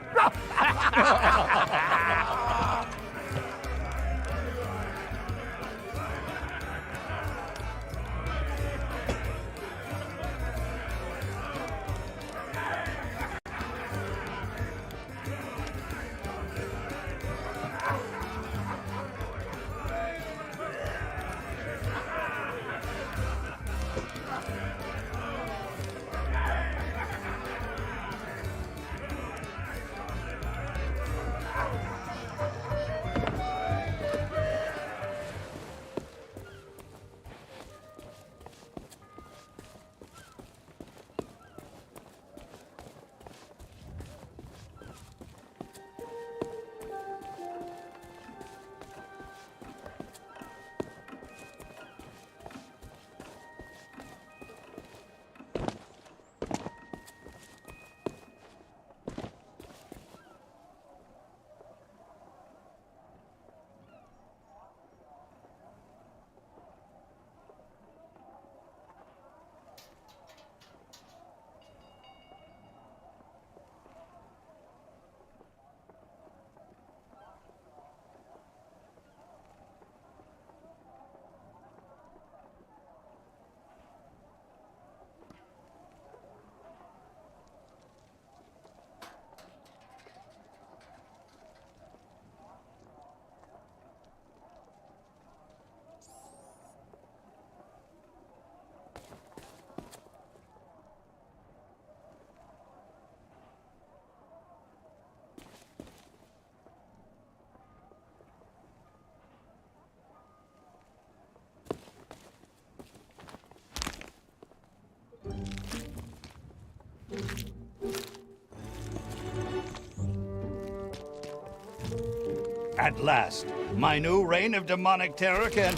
At last, my new reign of demonic terror can...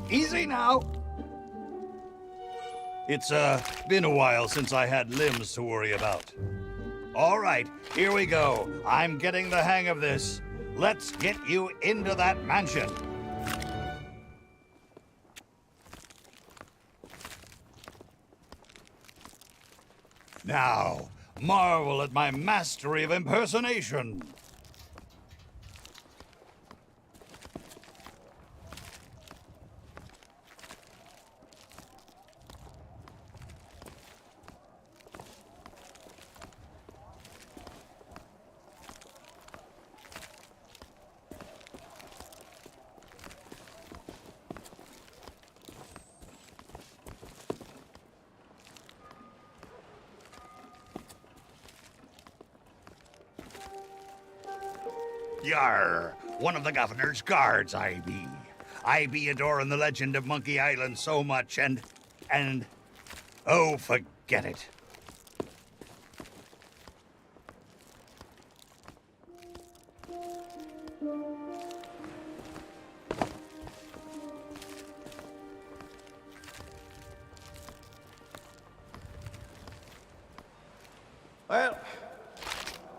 Easy now. It's, been a while since I had limbs to worry about. All right, here we go. I'm getting the hang of this. Let's get you into that mansion. Now, marvel at my mastery of impersonation. Yar, one of the governor's guards I be. I be adoring the legend of Monkey Island so much and, oh, forget it. Well,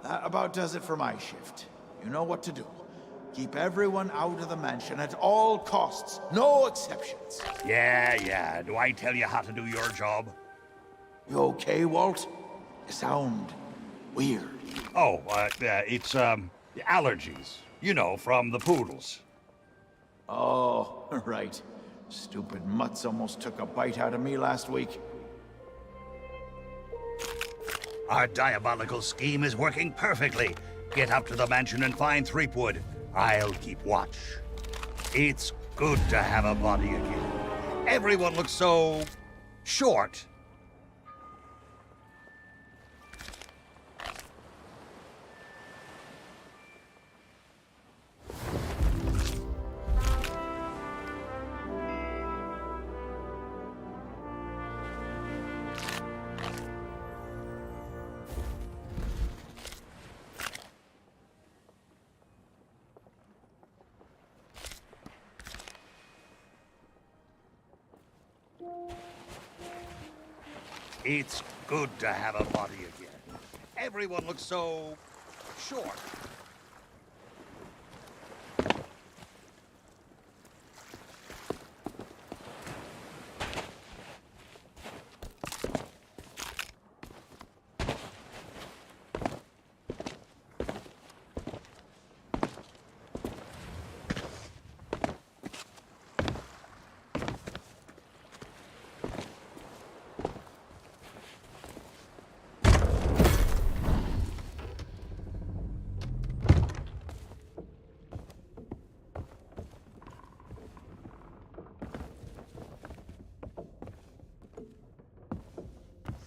that about does it for my shift. You know what to do. Keep everyone out of the mansion at all costs. No exceptions. Yeah. Do I tell you how to do your job? You okay, Walt? You sound weird. Oh, it's, allergies. You know, from the poodles. Oh, right. Stupid mutts almost took a bite out of me last week. Our diabolical scheme is working perfectly. Get up to the mansion and find Threepwood. I'll keep watch. It's good to have a body again. Everyone looks so... short. It's good to have a body again. Everyone looks so... short.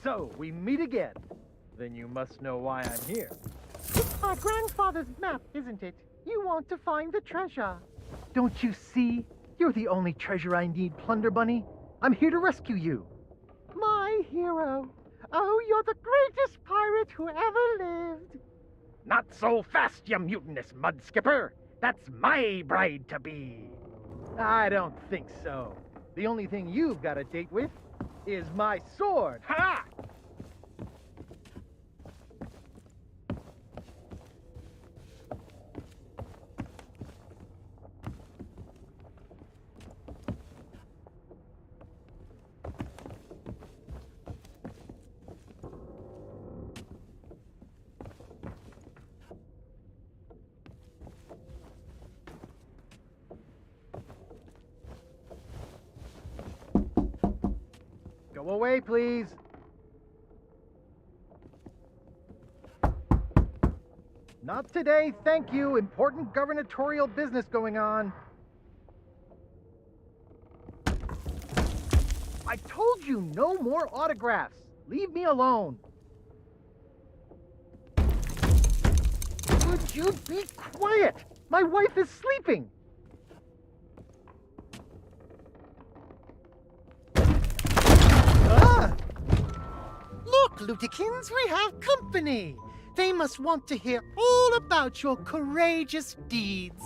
So, we meet again. Then you must know why I'm here. It's my grandfather's map, isn't it? You want to find the treasure. Don't you see? You're the only treasure I need, Plunder Bunny. I'm here to rescue you. My hero. Oh, you're the greatest pirate who ever lived. Not so fast, you mutinous mud skipper. That's my bride-to-be. I don't think so. The only thing you've got a date with is my sword. Ha! Go away, please. Not today, thank you. Important gubernatorial business going on. I told you no more autographs. Leave me alone. Would you be quiet? My wife is sleeping. Look, Lutikins, we have company. They must want to hear all about your courageous deeds.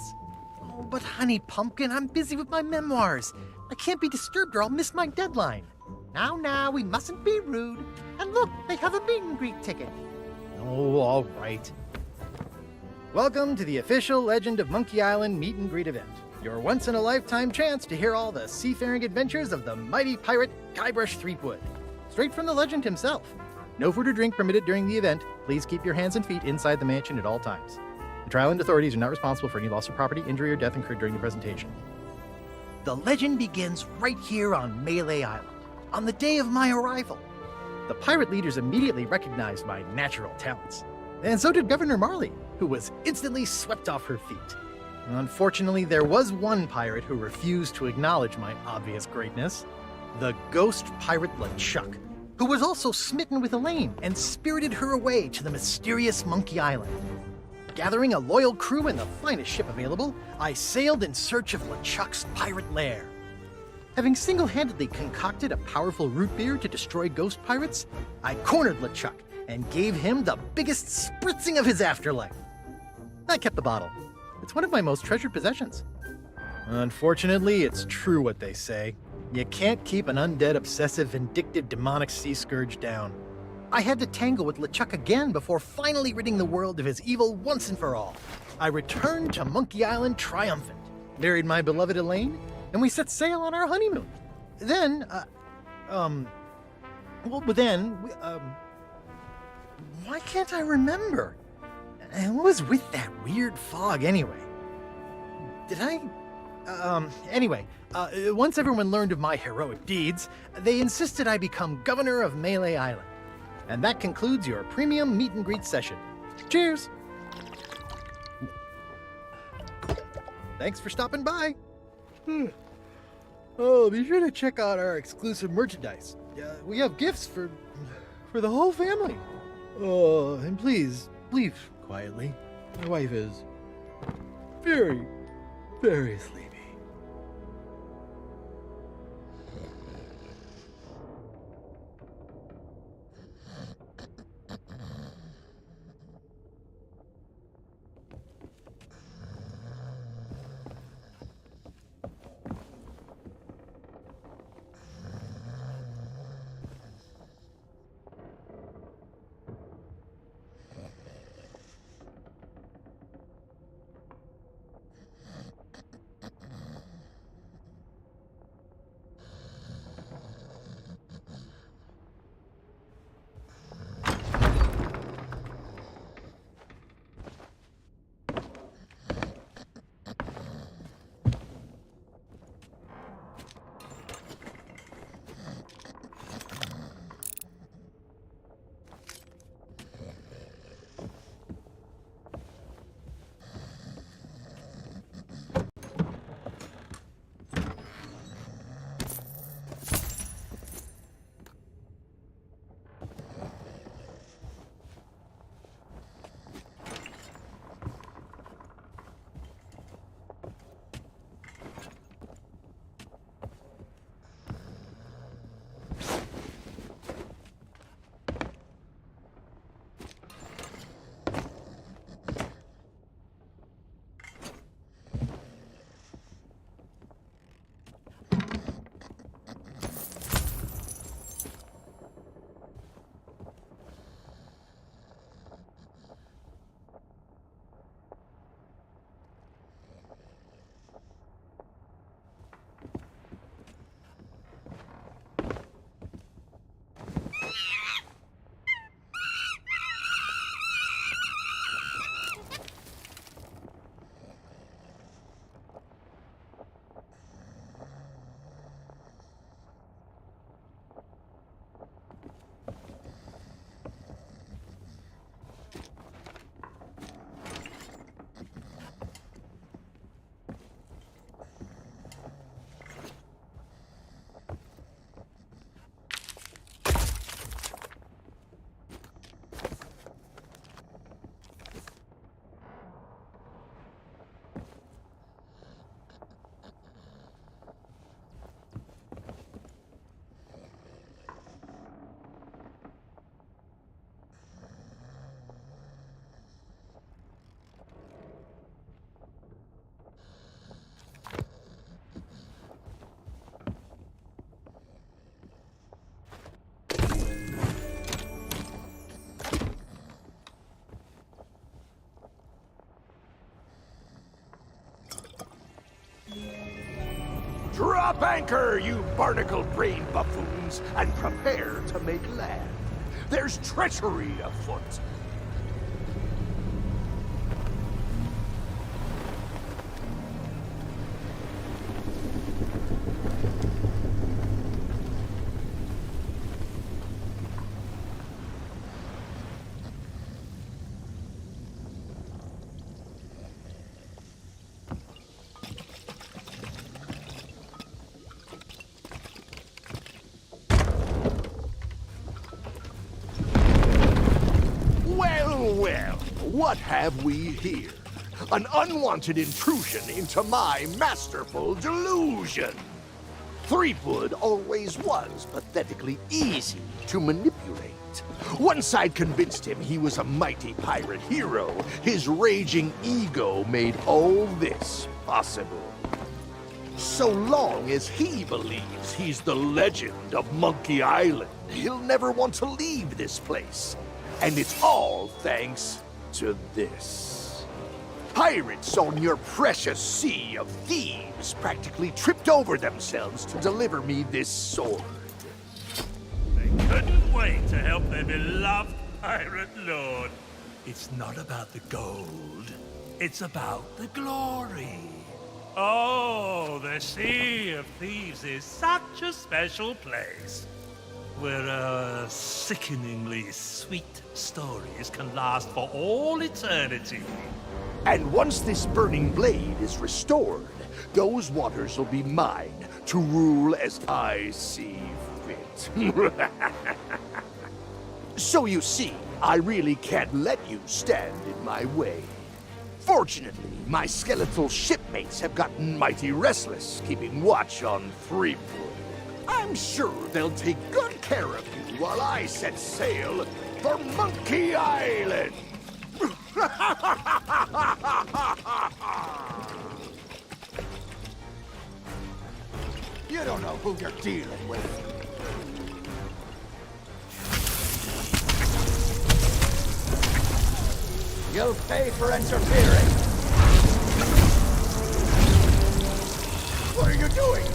Oh, but honey pumpkin, I'm busy with my memoirs. I can't be disturbed or I'll miss my deadline. Now, we mustn't be rude. And look, they have a meet and greet ticket. Oh, all right. Welcome to the official Legend of Monkey Island meet and greet event. Your once-in-a-lifetime chance to hear all the seafaring adventures of the mighty pirate Guybrush Threepwood. Straight from the legend himself. No food or drink permitted during the event. Please keep your hands and feet inside the mansion at all times. The Trial and authorities are not responsible for any loss of property, injury, or death incurred during the presentation. The legend begins right here on Melee Island, on the day of my arrival. The pirate leaders immediately recognized my natural talents. And so did Governor Marley, who was instantly swept off her feet. Unfortunately, there was one pirate who refused to acknowledge my obvious greatness. The ghost pirate LeChuck, who was also smitten with Elaine and spirited her away to the mysterious Monkey Island. Gathering a loyal crew and the finest ship available, I sailed in search of LeChuck's pirate lair. Having single-handedly concocted a powerful root beer to destroy ghost pirates, I cornered LeChuck and gave him the biggest spritzing of his afterlife. I kept the bottle. It's one of my most treasured possessions. Unfortunately, it's true what they say. You can't keep an undead, obsessive, vindictive, demonic sea scourge down. I had to tangle with LeChuck again before finally ridding the world of his evil once and for all. I returned to Monkey Island triumphant, married my beloved Elaine, and we set sail on our honeymoon. Then, why can't I remember? And what was with that weird fog anyway? Once everyone learned of my heroic deeds, they insisted I become governor of Melee Island. And that concludes your premium meet and greet session. Cheers! Thanks for stopping by. Oh, be sure to check out our exclusive merchandise. We have gifts for the whole family. Oh, and please, leave quietly. My wife is very, very sleepy. Anchor, you barnacle-brained buffoons, and prepare to make land. There's treachery afoot. Well, what have we here? An unwanted intrusion into my masterful delusion. Threepwood always was pathetically easy to manipulate. Once I'd convinced him he was a mighty pirate hero, his raging ego made all this possible. So long as he believes he's the legend of Monkey Island, he'll never want to leave this place. And it's all thanks to this. Pirates on your precious sea of thieves practically tripped over themselves to deliver me this sword. They couldn't wait to help their beloved pirate lord. It's not about the gold. It's about the glory. Oh, the Sea of Thieves is such a special place, where sickeningly sweet stories can last for all eternity. And once this burning blade is restored, those waters will be mine to rule as I see fit. So you see, I really can't let you stand in my way. Fortunately, my skeletal shipmates have gotten mighty restless, keeping watch on Threepwood. I'm sure they'll take good care of you while I set sail for Monkey Island! You don't know who you're dealing with. You'll pay for interfering. What are you doing?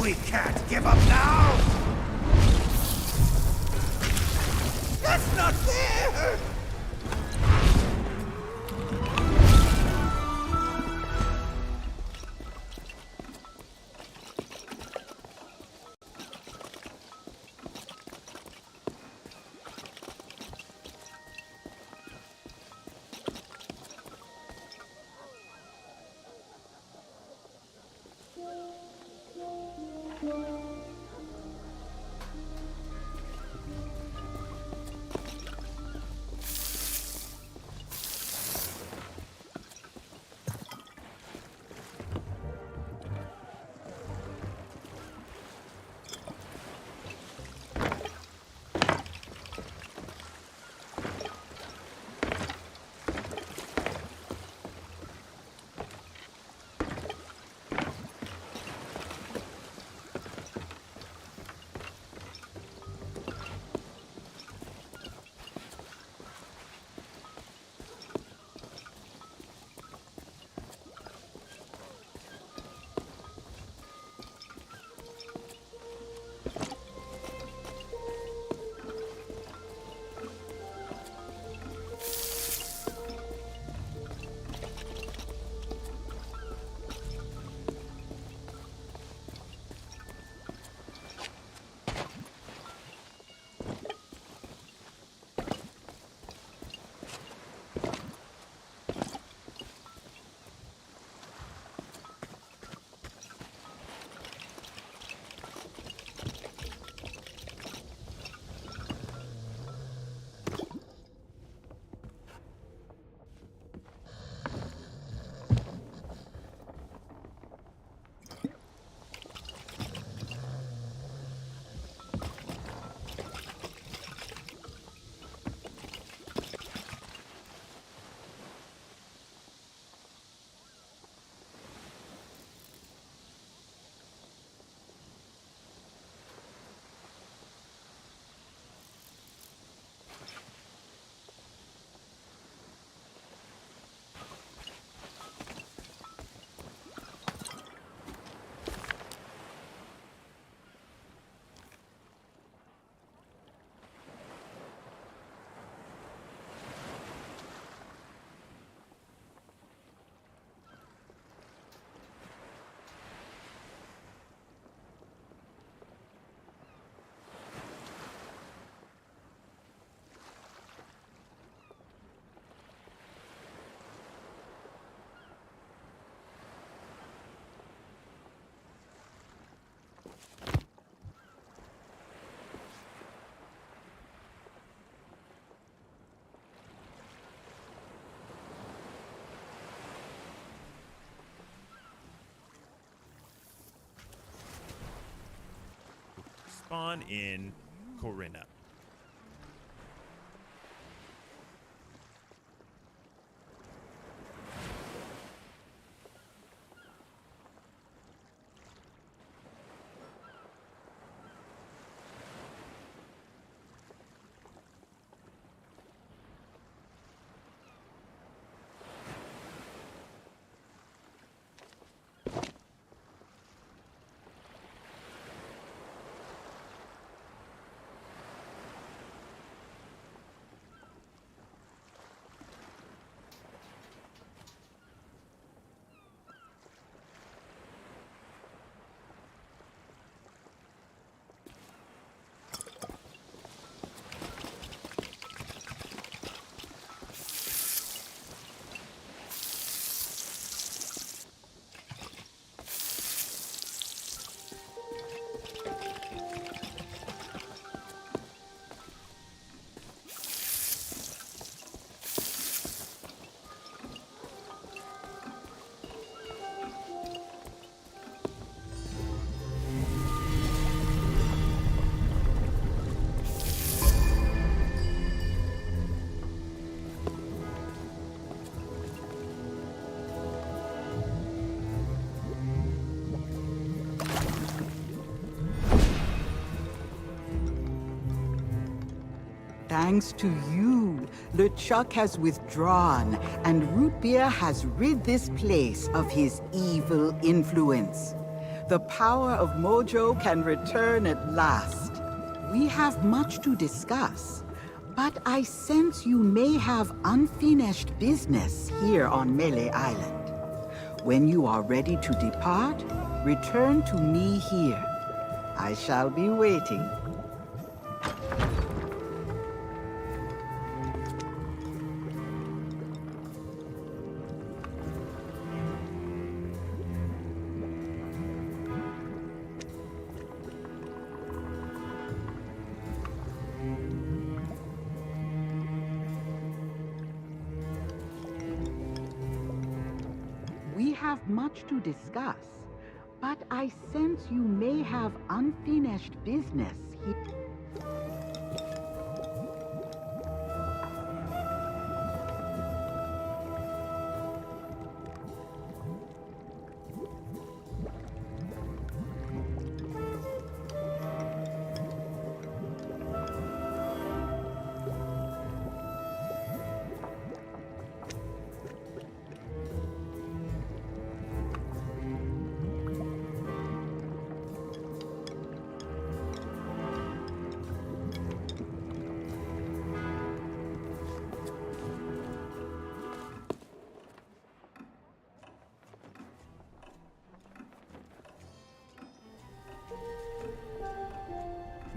We can't give up now! That's not fair! Spawn in Corinna. Thanks to you, LeChuck has withdrawn, and Root Beer has rid this place of his evil influence. The power of Mojo can return at last. We have much to discuss, but I sense you may have unfinished business here on Melee Island. When you are ready to depart, return to me here. I shall be waiting. We have much to discuss, but I sense you may have unfinished business here.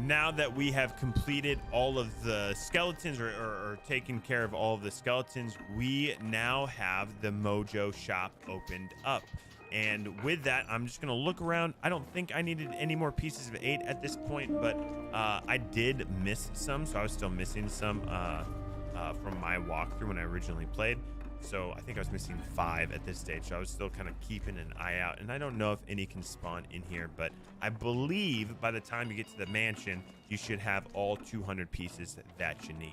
Now that we have completed all of the skeletons or taken care of all of the skeletons, we now have the Mojo shop opened up. And with that, I'm just going to look around. I don't think I needed any more pieces of 8 at this point, but I did miss some, so I was still missing some from my walkthrough when I originally played. So I think I was missing 5 at this stage, so I was still kind of keeping an eye out. And I don't know if any can spawn in here, but I believe by the time you get to the mansion, you should have all 200 pieces that you need.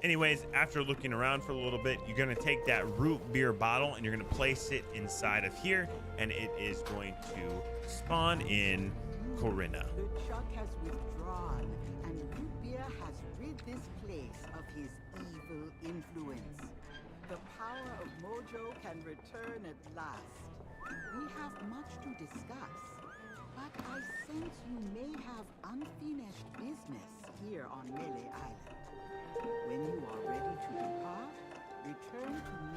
Anyways, after looking around for a little bit, you're going to take that root beer bottle and you're going to place it inside of here, and it is going to spawn in Corinna. The Chuck has withdrawn, and root beer has rid this place of his evil influence. The power of Mojo can return at last. We have much to discuss, but I sense you may have unfinished business here on Melee Island. When you are ready to depart, return to me.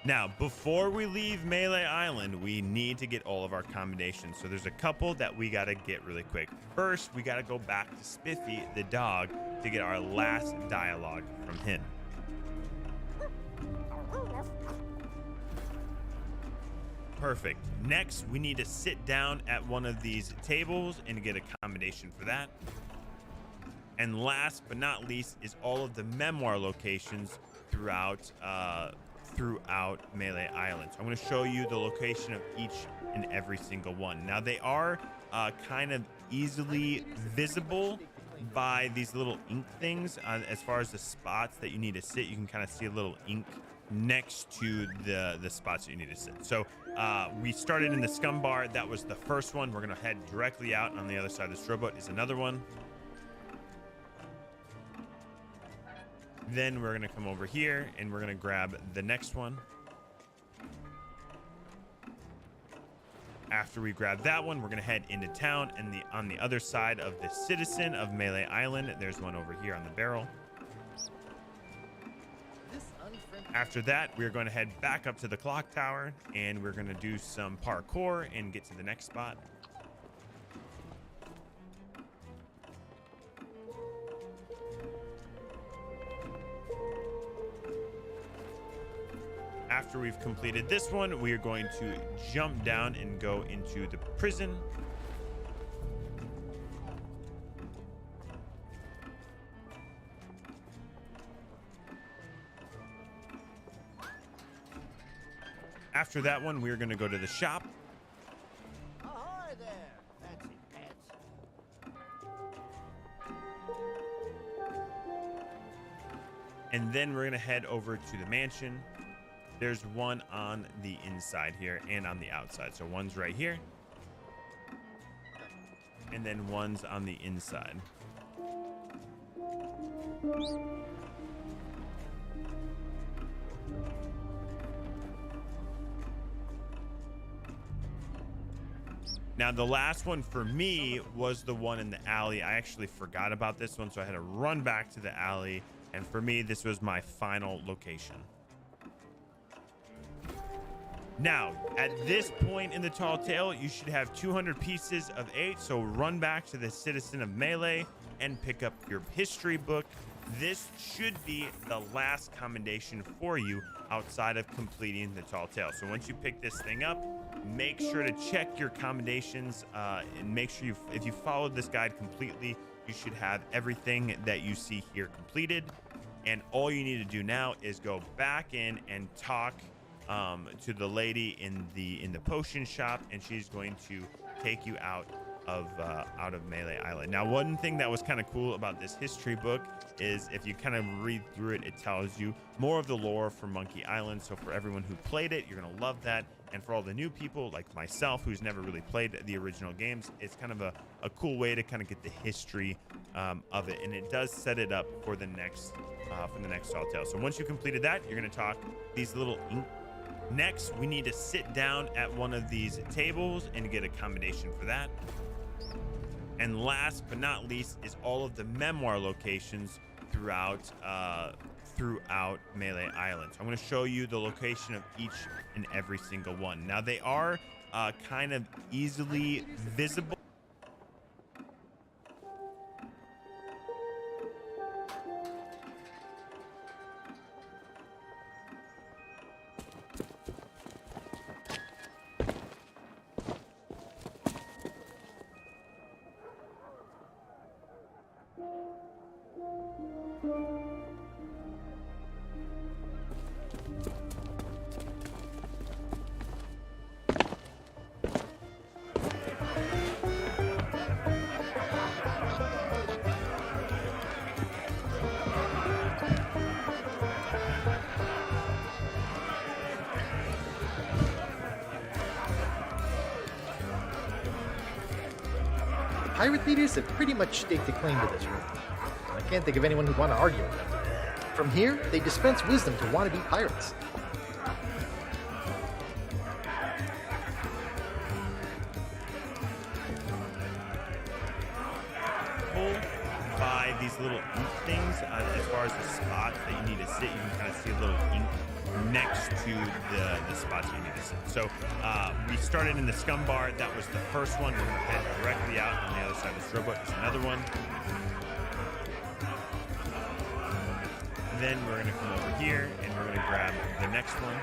Now, before we leave Melee Island, we need to get all of our commendations. So there's a couple that we got to get really quick. First, we got to go back to Spiffy, the dog, to get our last dialogue from him. Perfect. Next, we need to sit down at one of these tables and get a commendation for that. And last but not least is all of the memoir locations throughout Melee Island. So I'm going to show you the location of each and every single one. Now they are kind of easily visible by these little ink things. As far as the spots that you need to sit, you can kind of see a little ink next to the spots that you need to sit. So we started in the scum bar. That was the first one. We're going to head directly out. On the other side of this rowboat is another one. Then we're going to come over here and we're going to grab the next one. After we grab that one, we're going to head into town, and on the other side of the citizen of Melee Island, there's one over here on the barrel. After that, we're going to head back up to the clock tower, and we're going to do some parkour and get to the next spot. After we've completed this one, we are going to jump down and go into the prison. After that one, we're going to go to the shop. Ahoy there, fancy pants. And then we're going to head over to the mansion. There's one on the inside here and on the outside. So one's right here. And then one's on the inside. Now, the last one for me was the one in the alley. I actually forgot about this one, so I had to run back to the alley. And for me, this was my final location. Now, at this point in the tall tale, you should have 200 pieces of 8. So run back to the Citizen of Melee and pick up your history book. This should be the last commendation for you outside of completing the tall tale. So once you pick this thing up, make sure to check your commendations and make sure if you followed this guide completely, you should have everything that you see here completed. And all you need to do now is go back in and talk to the lady in the potion shop, and she's going to take you out of Melee Island. Now, one thing that was kind of cool about this history book is if you kind of read through it, it tells you more of the lore from Monkey Island. So for everyone who played it, you're gonna love that. And for all the new people like myself who's never really played the original games, it's kind of a cool way to kind of get the history of it, and it does set it up for the next tall tale. So once you completed that, you're gonna talk these little ink. Next, we need to sit down at one of these tables and get a commendation for that. And last but not least is all of the memoir locations throughout Melee Island. So I'm going to show you the location of each and every single one. Now, they are kind of easily visible. Pirate leaders have pretty much staked a claim to this room. I can't think of anyone who'd want to argue with them. From here, they dispense wisdom to wannabe pirates. By these little ink things as far as the spots that you need to sit. You can kind of see a little ink next to the spots you need to sit. So we started in the scum bar. That was the first one. We're going to head directly out on the other side of this rowboat. There's another one. Then we're going to come over here and we're going to grab the next one.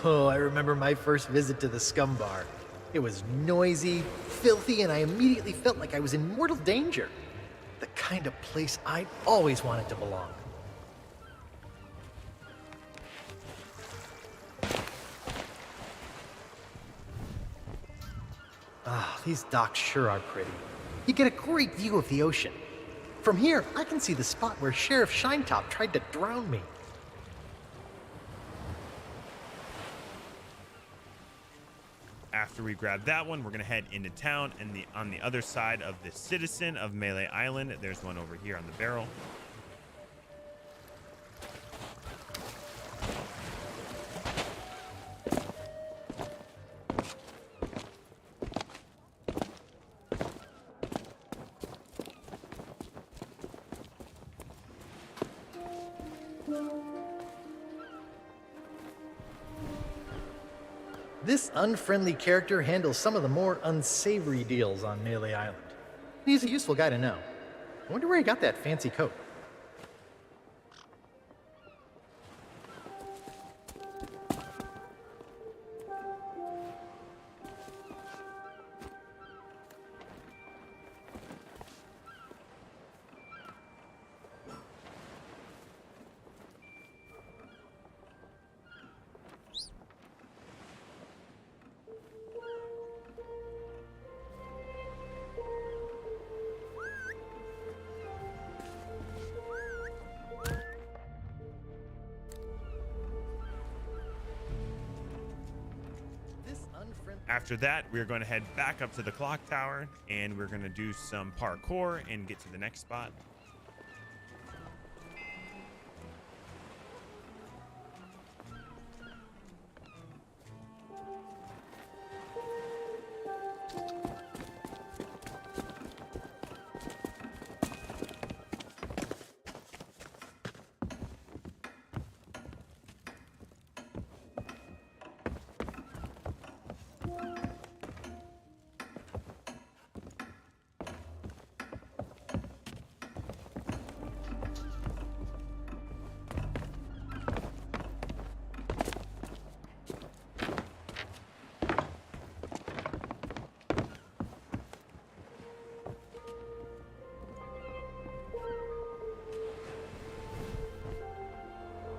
Oh, I remember my first visit to the scum bar. It was noisy, filthy, and I immediately felt like I was in mortal danger. The kind of place I always wanted to belong. Ah, these docks sure are pretty. You get a great view of the ocean. From here, I can see the spot where Sheriff Shinetop tried to drown me. After we grab that one, we're going to head into town, and on the other side of the citizen of Melee Island, there's one over here on the barrel. This unfriendly character handles some of the more unsavory deals on Melee Island. He's a useful guy to know. I wonder where he got that fancy coat. After that, we're going to head back up to the clock tower, and we're going to do some parkour and get to the next spot.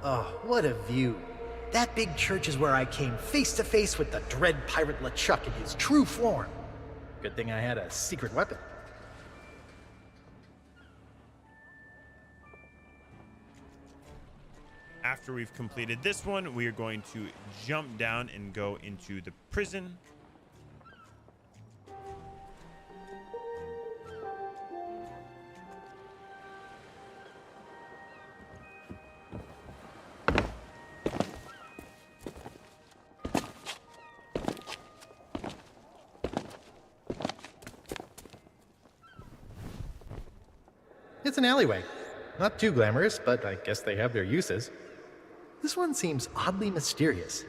Oh, what a view. That big church is where I came face to face with the dread pirate LeChuck in his true form. Good thing I had a secret weapon. After we've completed this one, we are going to jump down and go into the prison. It's an alleyway. Not too glamorous, but I guess they have their uses. This one seems oddly mysterious.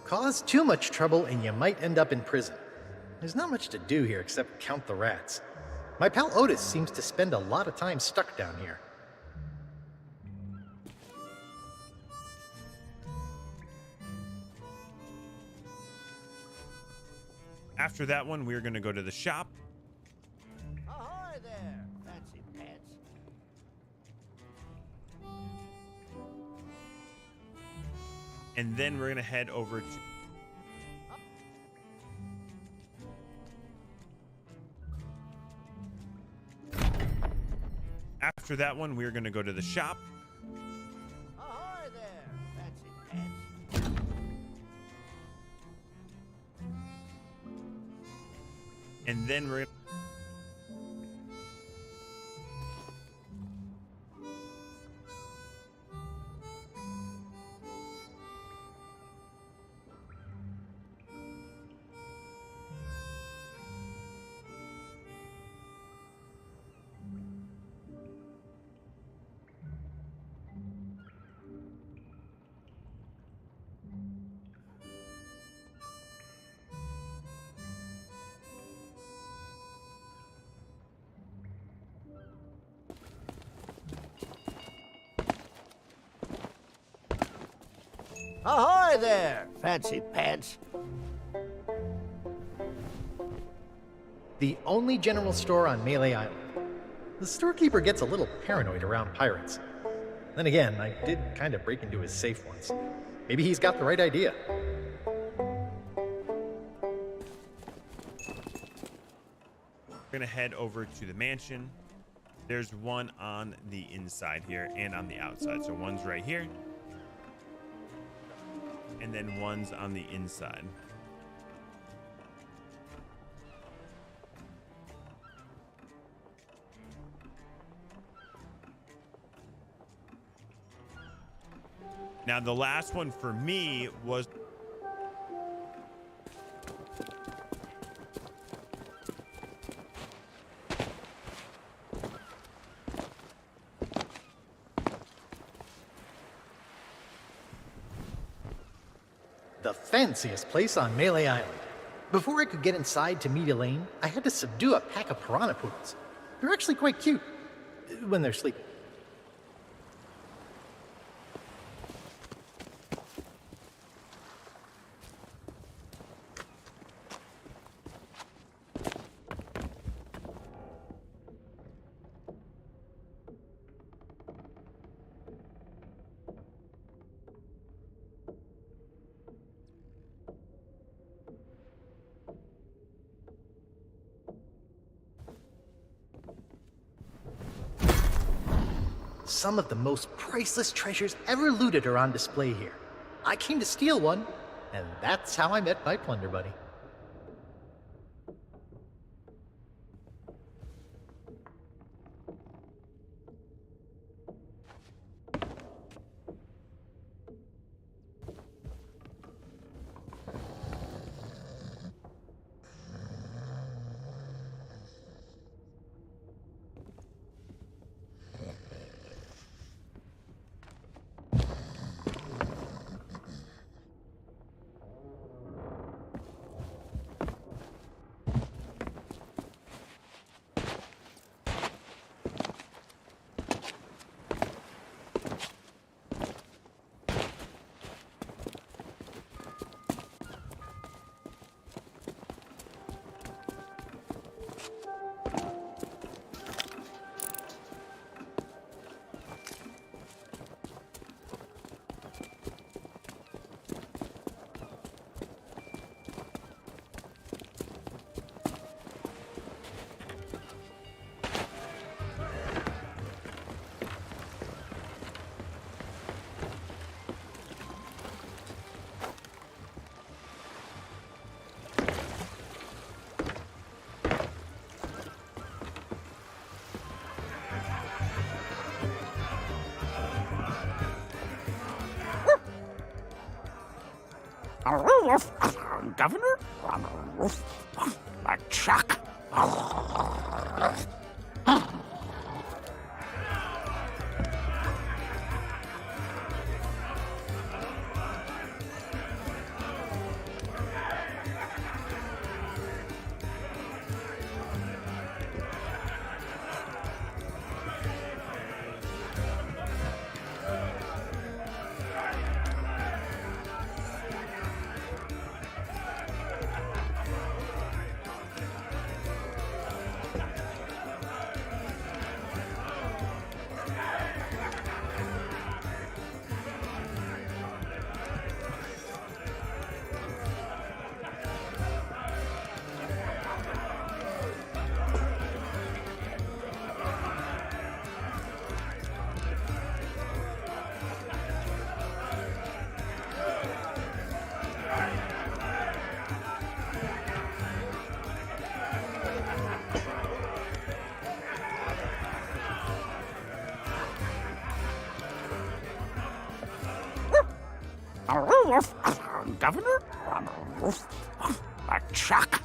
Cause too much trouble and you might end up in prison. there's not much to do here except count the rats. My pal Otis seems to spend a lot of time stuck down here. After that one, we're going to go to the shop. Ahoy there, fancy pants. And then we're going to head over to... After that one, we're going to go to the shop. Ahoy there, fancy pants. And then we're... Ahoy there, fancy pants. The only general store on Melee Island. The storekeeper gets a little paranoid around pirates. Then again, I did kind of break into his safe once. Maybe he's got the right idea. We're going to head over to the mansion. There's one on the inside here and on the outside. So one's right here. And then one's on the inside. Now, the last one for me was... The fanciest place on Melee Island. Before I could get inside to meet Elaine, I had to subdue a pack of piranha poodles. They're actually quite cute when they're sleeping. Some of the most priceless treasures ever looted are on display here. I came to steal one, and that's how I met my plunder buddy. Governor? Chuck. Governor? Chuck?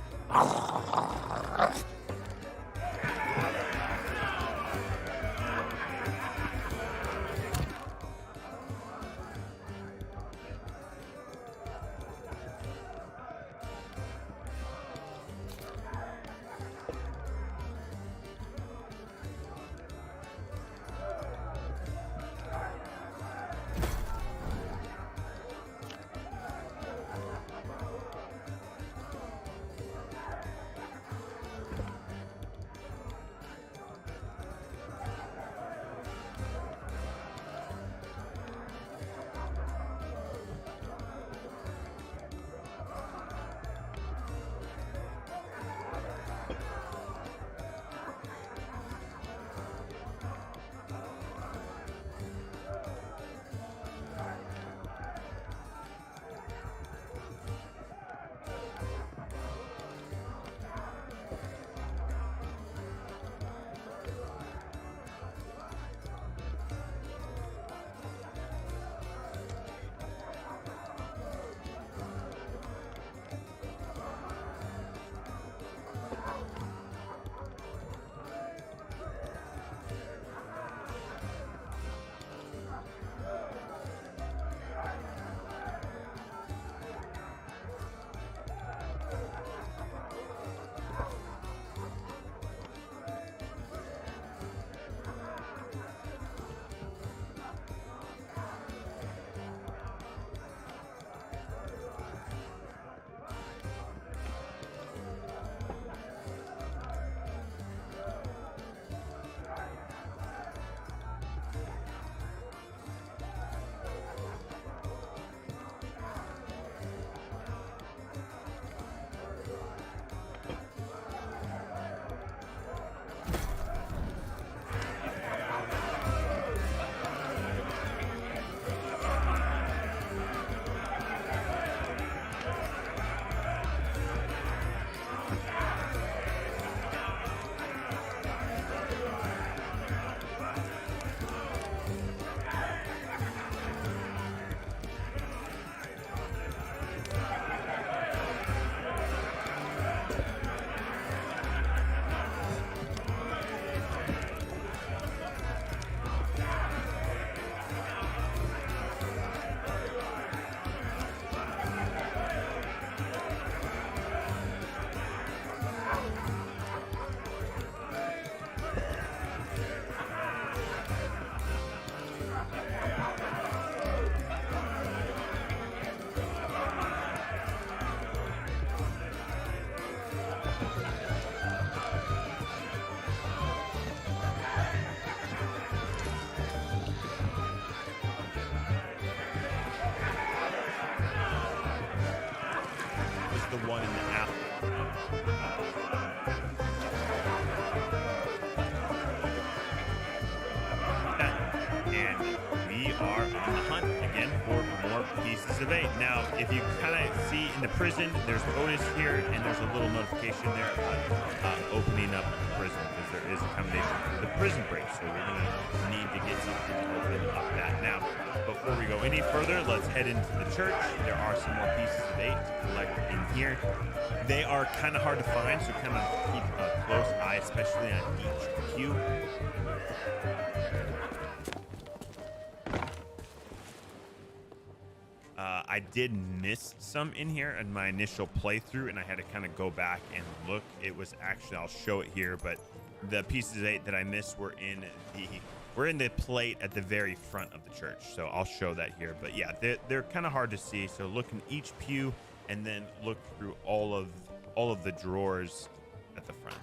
one in the app. And we are on the hunt again for more pieces of 8. Now, if you kind of see in the prison, there's bonus here, and there's a little notification there about opening up the prison, because there is a combination for the prison break. So we're going to need to get something to open up that. Now, before we go any further, let's head into the church. There are some more pieces of 8 to collect in here. They are kind of hard to find, so kind of keep a close eye, especially on each pew. I did miss some in here in my initial playthrough, and I had to kind of go back and look. It was actually, I'll show it here, but the pieces of 8 that I missed were in the plate at the very front of the church. So I'll show that here. But yeah, they're kind of hard to see. So look in each pew, and then look through all of the drawers at the front.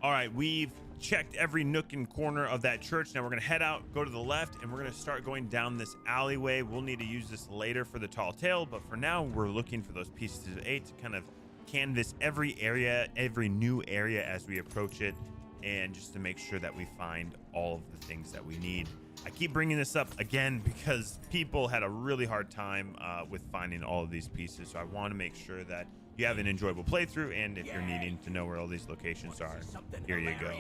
All right, we've checked every nook and corner of that church. Now we're gonna head out, go to the left, and we're gonna start going down this alleyway. We'll need to use this later for the tall tale, but for now, we're looking for those pieces of 8 to kind of canvas every area, every new area as we approach it, and just to make sure that we find all of the things that we need. I keep bringing this up again because people had a really hard time with finding all of these pieces, so I want to make sure that you have an enjoyable playthrough, and if you're needing to know where all these locations are, here you go.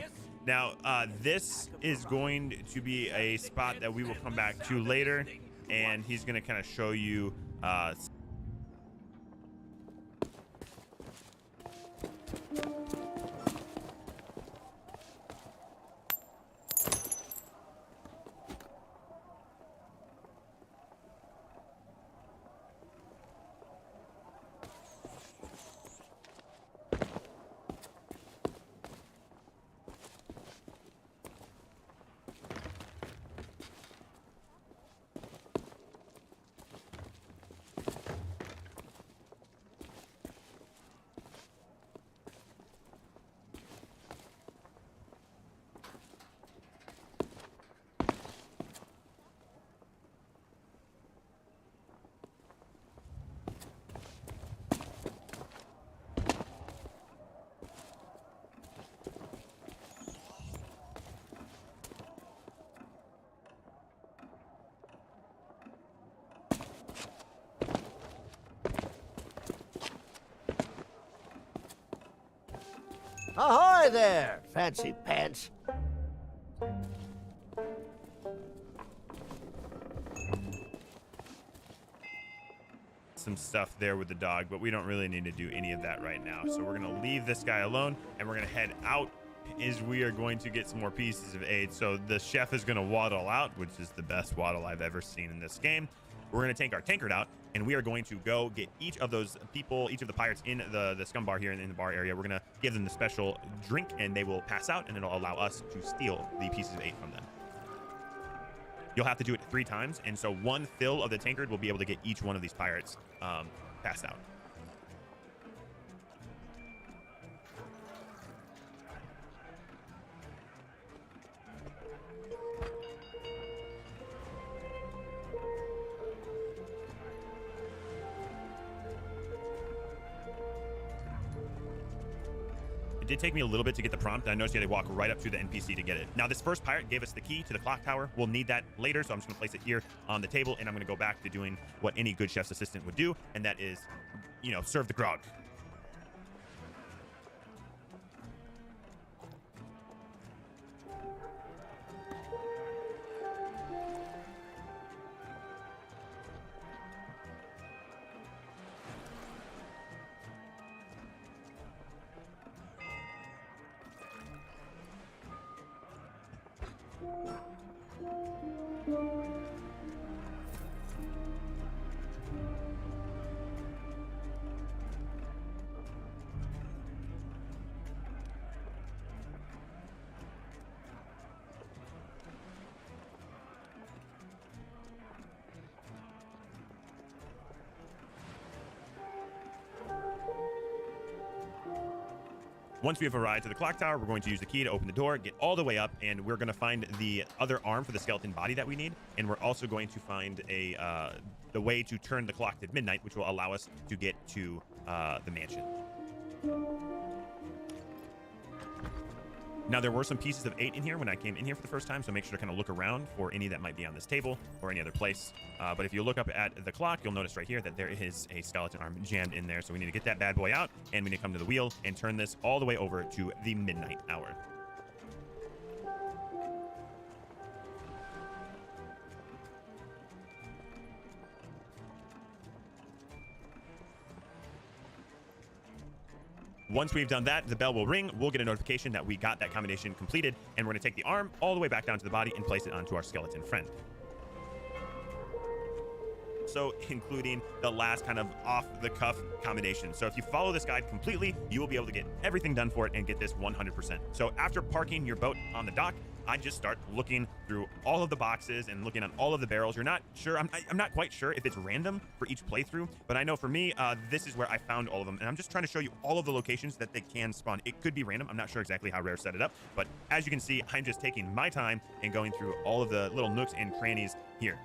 Now, this is going to be a spot that we will come back to later, and he's going to kind of show you Ahoy there, fancy pants. some stuff there with the dog, but we don't really need to do any of that right now. So we're going to leave this guy alone, and we're going to head out as we are going to get some more pieces of aid. So the chef is going to waddle out, which is the best waddle I've ever seen in this game. We're going to take our tankard out, and we are going to go get each of those people, each of the pirates in the scum bar here in the bar area. We're going to give them the special drink, and they will pass out, and it'll allow us to steal the pieces of 8 from them. You'll have to do it 3 times, and so 1 fill of the tankard will be able to get each one of these pirates passed out. It did take me a little bit to get the prompt. I noticed you had to walk right up to the NPC to get it. Now, this first pirate gave us the key to the clock tower. We'll need that later, so I'm just going to place it here on the table, and I'm going to go back to doing what any good chef's assistant would do, and that is, you know, serve the grog. Once we have arrived to the clock tower, we're going to use the key to open the door, get all the way up, and we're going to find the other arm for the skeleton body that we need. And we're also going to find the way to turn the clock to midnight, which will allow us to get to the mansion. Now, there were some pieces of 8 in here when I came in here for the first time, so make sure to kind of look around for any that might be on this table or any other place. But if you look up at the clock, you'll notice right here that there is a skeleton arm jammed in there. So we need to get that bad boy out, and we need to come to the wheel and turn this all the way over to the midnight hour. Once we've done that, the bell will ring. We'll get a notification that we got that combination completed, and we're going to take the arm all the way back down to the body and place it onto our skeleton friend. So including the last kind of off-the-cuff combination. So if you follow this guide completely, you will be able to get everything done for it and get this 100%. So after parking your boat on the dock, I just start looking through all of the boxes and looking on all of the barrels. You're not sure, I'm not quite sure if it's random for each playthrough, but I know for me, this is where I found all of them, and I'm just trying to show you all of the locations that they can spawn. It could be random. I'm not sure exactly how Rare set it up, but as you can see, I'm just taking my time and going through all of the little nooks and crannies here.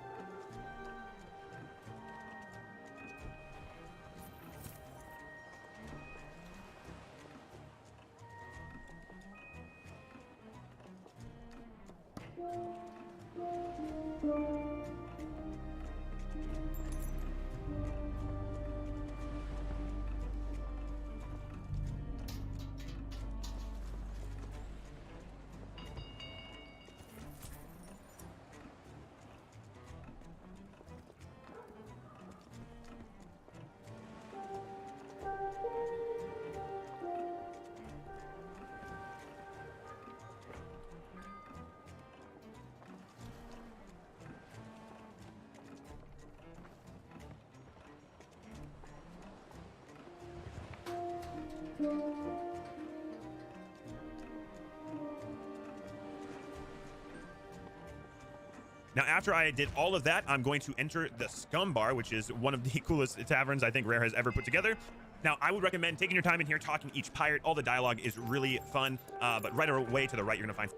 Now, after I did all of that, I'm going to enter the Scum Bar, which is one of the coolest taverns I think Rare has ever put together. Now, I would recommend taking your time in here, talking each pirate. All the dialogue is really fun, but right away to the right, you're going to find...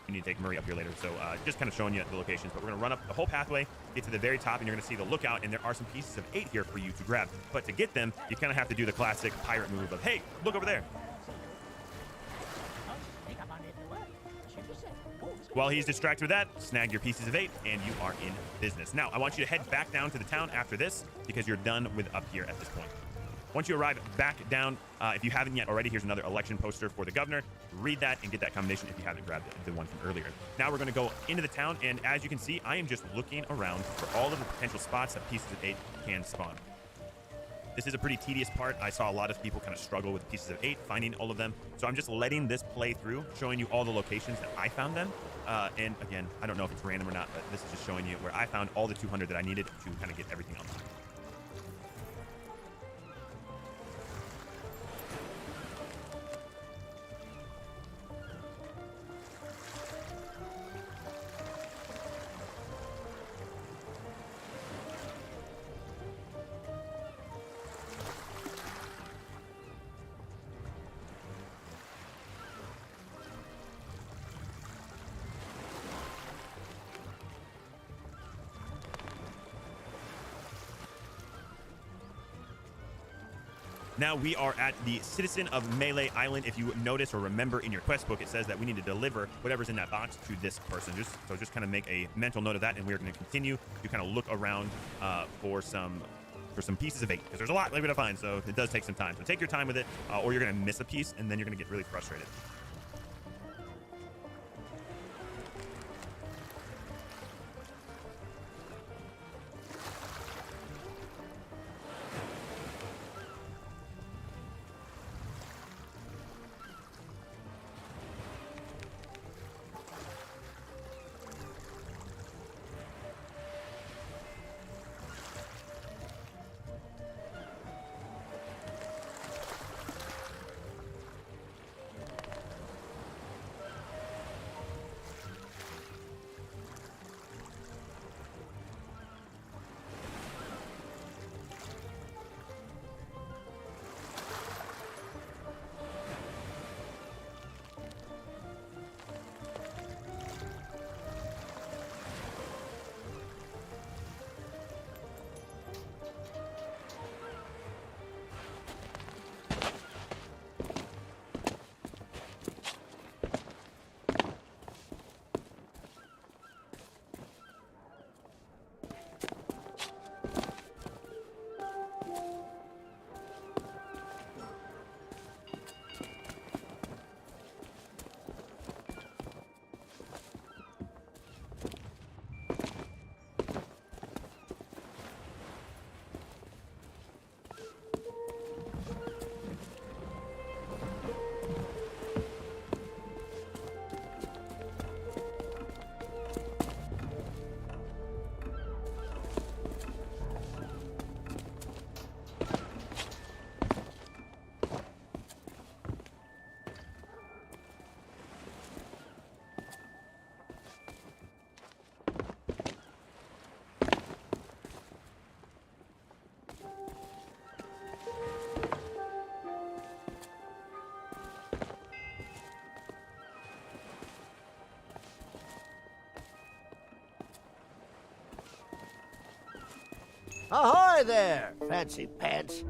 We need to take Murray up here later, so just kind of showing you the locations. But we're going to run up the whole pathway, get to the very top, and you're going to see the lookout, and there are some pieces of 8 here for you to grab. But to get them, you kind of have to do the classic pirate move of, hey, look over there. While he's distracted with that, snag your pieces of 8, and you are in business. Now, I want you to head back down to the town after this, because you're done with up here at this point. Once you arrive back down, if you haven't yet already, here's another election poster for the governor. Read that and get that combination if you haven't grabbed the one from earlier. Now we're going to go into the town, and as you can see, I am just looking around for all of the potential spots that pieces of 8 can spawn. This is a pretty tedious part. I saw a lot of people kind of struggle with pieces of 8, finding all of them. So I'm just letting this play through, showing you all the locations that I found them. And again, I don't know if it's random or not, but this is just showing you where I found all the 200 that I needed to kind of get everything unlocked. Now we are at the citizen of Melee Island. If you notice or remember in your quest book, it says that we need to deliver whatever's in that box to this person. Just kind of make a mental note of that, and we're going to continue to kind of look around for some pieces of 8, because there's a lot to find, so it does take some time. So take your time with it, or you're going to miss a piece, and then you're going to get really frustrated. Ahoy there, fancy pants.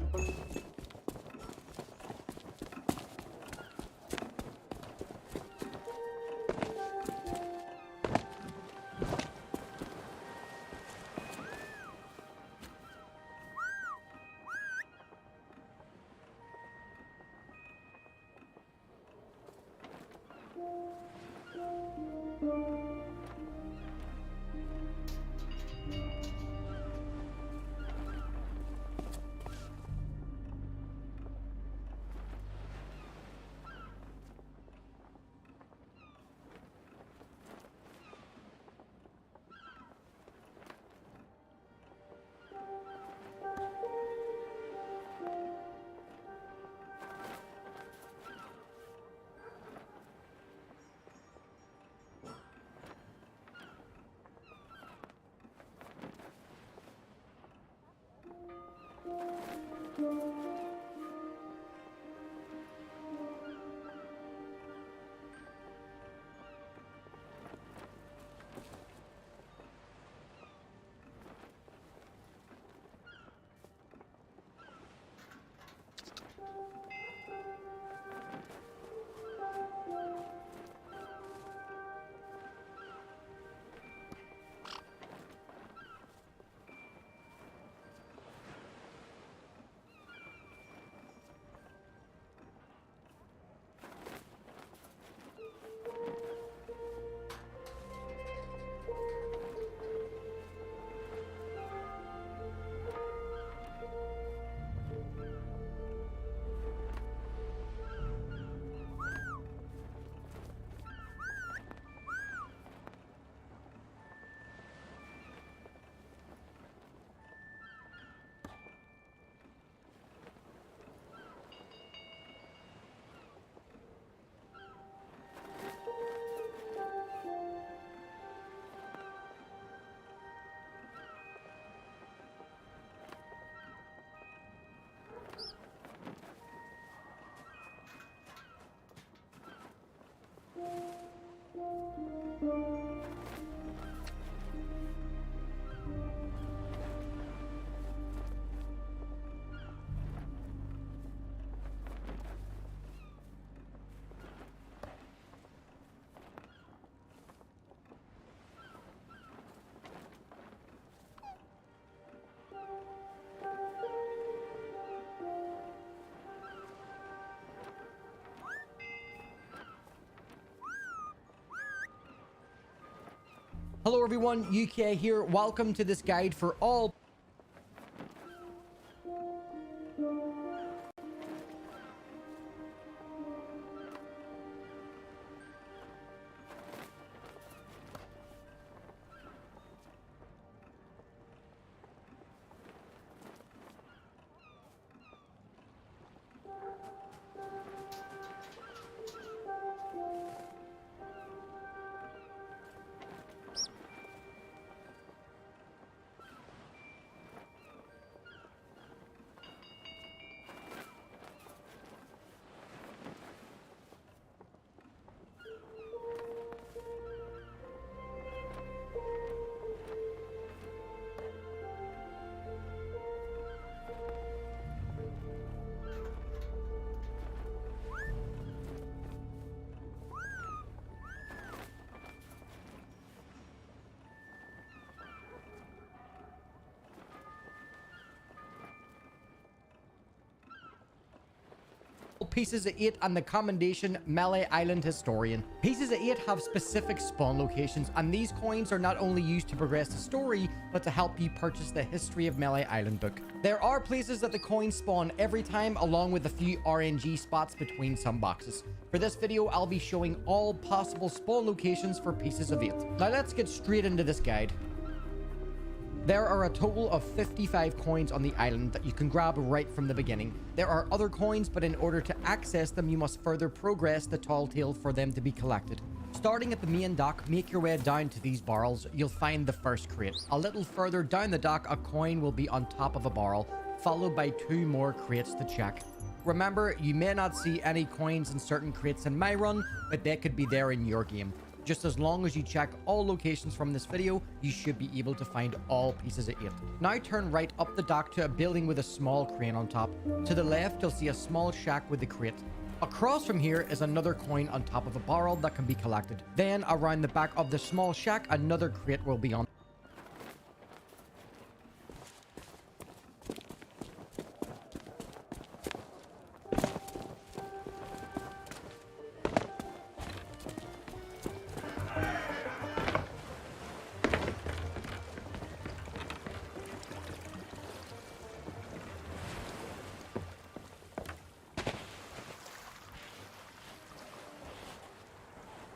Hello everyone, UK here. Welcome to this guide for all Pieces of 8 and the commendation Melee Island Historian. Pieces of 8 have specific spawn locations, and these coins are not only used to progress the story, but to help you purchase the History of Melee Island book. There are places that the coins spawn every time, along with a few RNG spots between some boxes. For this video, I'll be showing all possible spawn locations for Pieces of 8. Now let's get straight into this guide. There are a total of 55 coins on the island that you can grab right from the beginning. There are other coins, but in order to access them, you must further progress the tall tale for them to be collected. Starting at the main dock, make your way down to these barrels. You'll find the first crate. A little further down the dock, a coin will be on top of a barrel, followed by 2 more crates to check. Remember, you may not see any coins in certain crates in my run, but they could be there in your game. Just as long as you check all locations from this video, you should be able to find all Pieces of 8. Now turn right up the dock to a building with a small crane on top. To the left, you'll see a small shack with a crate. Across from here is another coin on top of a barrel that can be collected. Then around the back of the small shack, another crate will be on.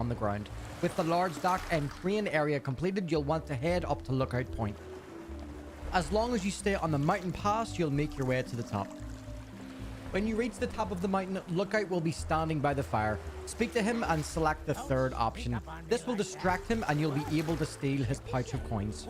On the ground. With the large dock and crane area completed, you'll want to head up to Lookout Point. As long as you stay on the mountain pass, you'll make your way to the top. When you reach the top of the mountain, Lookout will be standing by the fire. Speak to him and select the third option. This will distract him and you'll be able to steal his pouch of coins.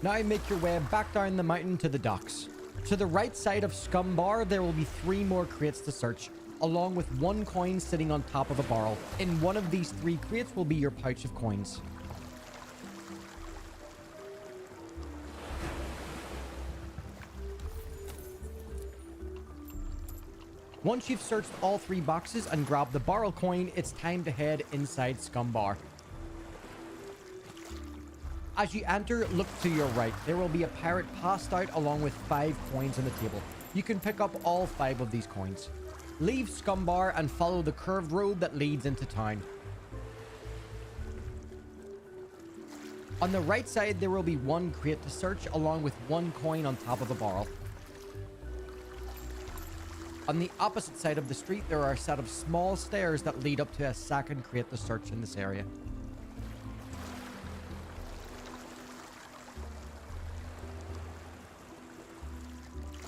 Now make your way back down the mountain to the docks. To the right side of Scum Bar, there will be 3 more crates to search, along with 1 coin sitting on top of a barrel. In one of these 3 crates will be your pouch of coins. Once you've searched all 3 boxes and grabbed the barrel coin, it's time to head inside Scum Bar. As you enter, look to your right. There will be a pirate passed out along with 5 coins on the table. You can pick up all 5 of these coins. Leave Scum Bar and follow the curved road that leads into town. On the right side, there will be 1 crate to search along with 1 coin on top of a barrel. On the opposite side of the street, there are a set of small stairs that lead up to a second crate to search in this area.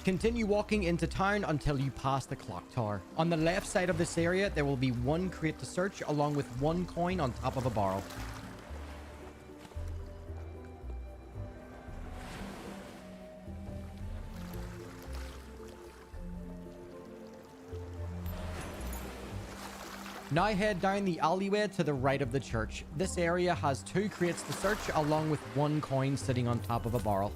Continue walking into town until you pass the clock tower. On the left side of this area, there will be 1 crate to search along with 1 coin on top of a barrel. Now head down the alleyway to the right of the church. This area has 2 crates to search along with 1 coin sitting on top of a barrel.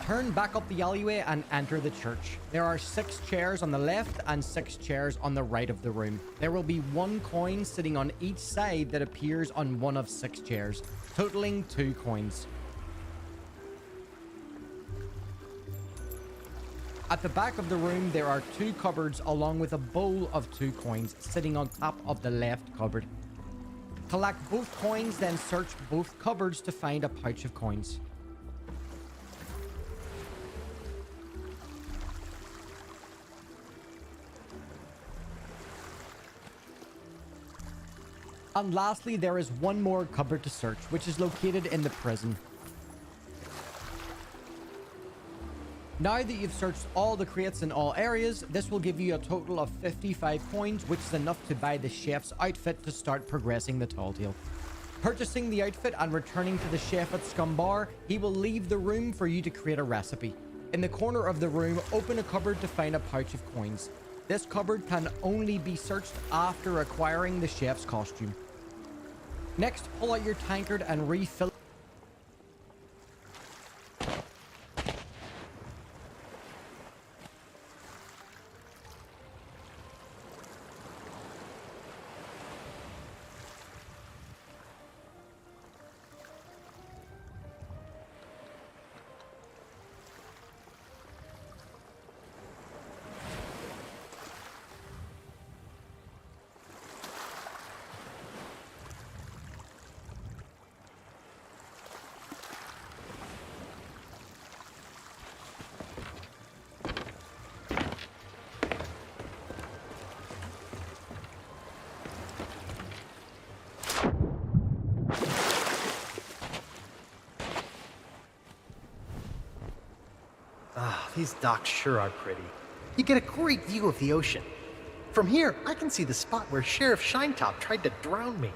Turn back up the alleyway and enter the church. There are 6 chairs on the left and 6 chairs on the right of the room. There will be 1 coin sitting on each side that appears on one of 6 chairs, totaling 2 coins. At the back of the room, there are 2 cupboards along with a bowl of 2 coins sitting on top of the left cupboard. Collect both coins, then search both cupboards to find a pouch of coins. And lastly, there is one more cupboard to search, which is located in the prison. Now that you've searched all the crates in all areas, this will give you a total of 55 coins, which is enough to buy the chef's outfit to start progressing the Tall Tale. Purchasing the outfit and returning to the chef at Scum Bar, he will leave the room for you to create a recipe. In the corner of the room, open a cupboard to find a pouch of coins. This cupboard can only be searched after acquiring the chef's costume. Next, pull out your tankard and refill. These docks sure are pretty. You get a great view of the ocean. From here, I can see the spot where Sheriff Shinetop tried to drown me.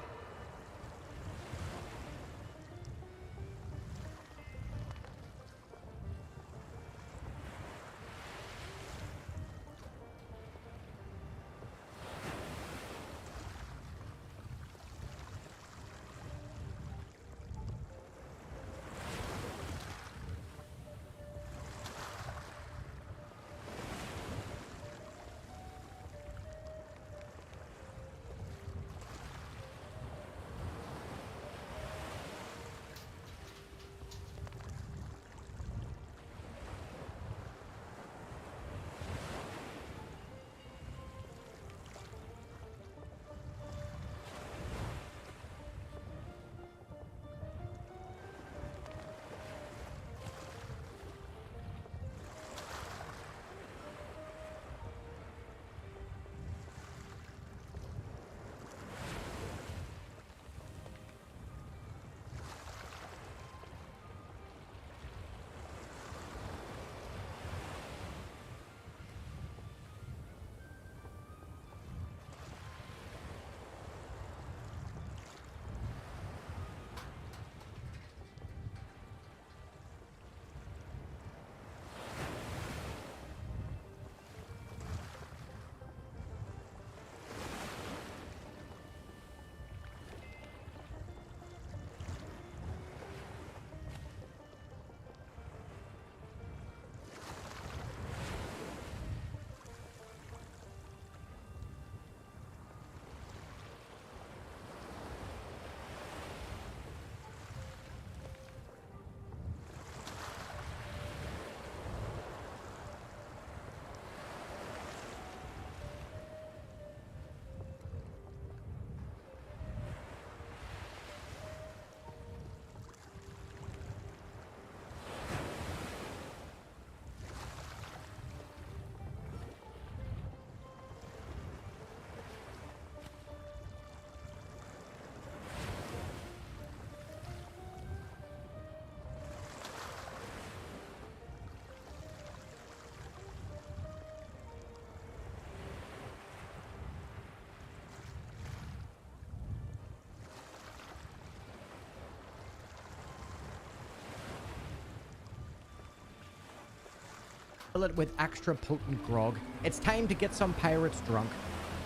Fill it with extra potent grog. It's time to get some pirates drunk.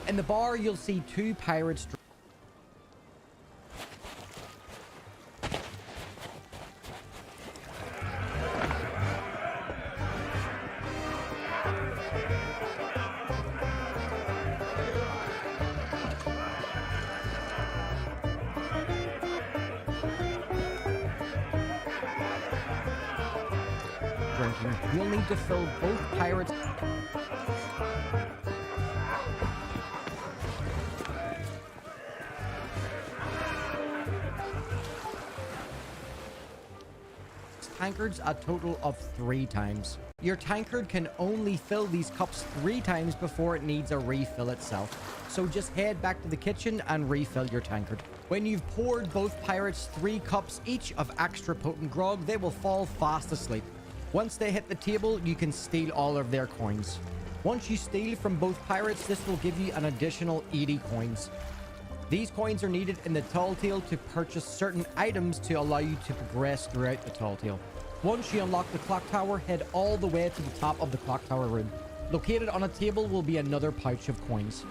In the bar, you'll see 2 pirates drunk. drinking, you'll need to fill both pirates' tankards a total of 3 times. Your tankard can only fill these cups 3 times before it needs a refill itself. So just head back to the kitchen and refill your tankard. When you've poured both pirates 3 cups each of extra potent grog, they will fall fast asleep. Once they hit the table, you can steal all of their coins. Once you steal from both pirates, this will give you an additional 80 coins. These coins are needed in the Tall Tale to purchase certain items to allow you to progress throughout the Tall Tale. Once you unlock the clock tower, head all the way to the top of the clock tower room. Located on a table will be another pouch of coins.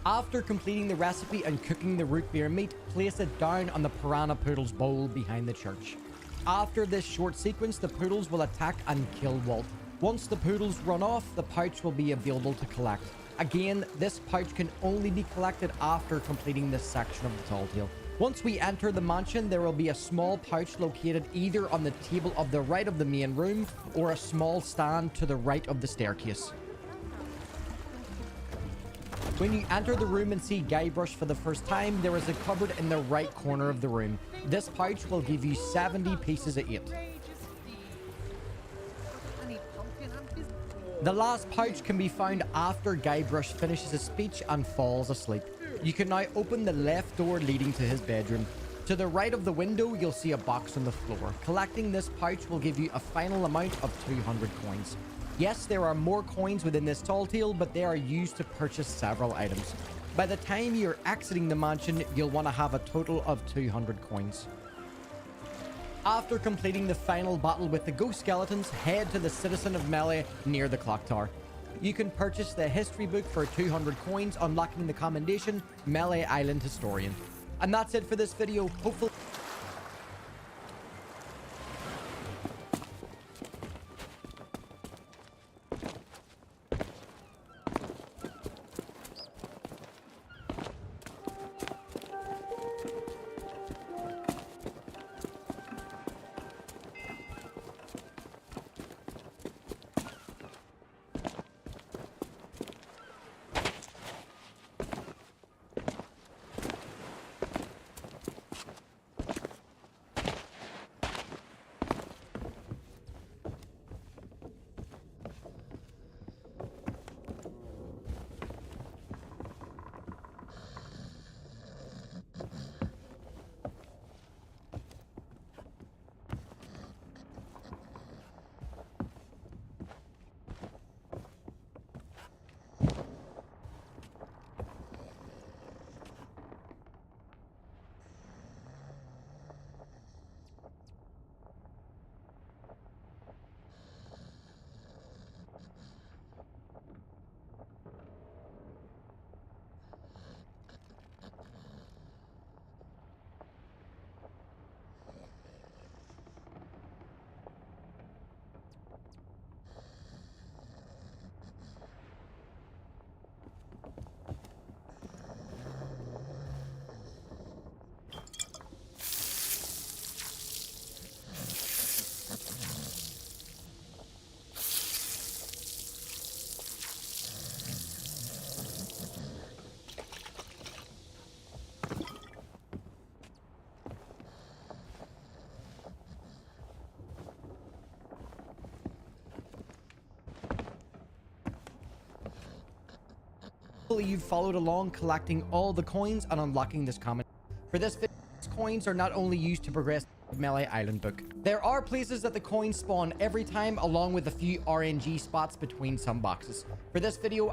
After completing the recipe and cooking the root beer meat, place it down on the piranha poodle's bowl behind the church. After this short sequence, the poodles will attack and kill Walt. Once the poodles run off, the pouch will be available to collect. Again, this pouch can only be collected after completing this section of the Tall Tale. Once we enter the mansion, there will be a small pouch located either on the table of the right of the main room or a small stand to the right of the staircase. When you enter the room and see Guybrush for the first time, there is a cupboard in the right corner of the room. This pouch will give you 70 pieces of 8. The last pouch can be found after Guybrush finishes his speech and falls asleep. You can now open the left door leading to his bedroom. To the right of the window, you'll see a box on the floor. Collecting this pouch will give you a final amount of 200 coins. Yes, there are more coins within this Tall Tale, but they are used to purchase several items. By the time you're exiting the mansion, you'll want to have a total of 200 coins. After completing the final battle with the ghost skeletons, head to the Citizen of Melee near the clock tower. You can purchase the history book for 200 coins, unlocking the commendation Melee Island Historian. And that's it for this video. Hopefully... You've followed along collecting all the coins and unlocking this comment. For this video, coins are not only used to progress the Melee Island book. There are places that the coins spawn every time, along with a few RNG spots between some boxes. For this video,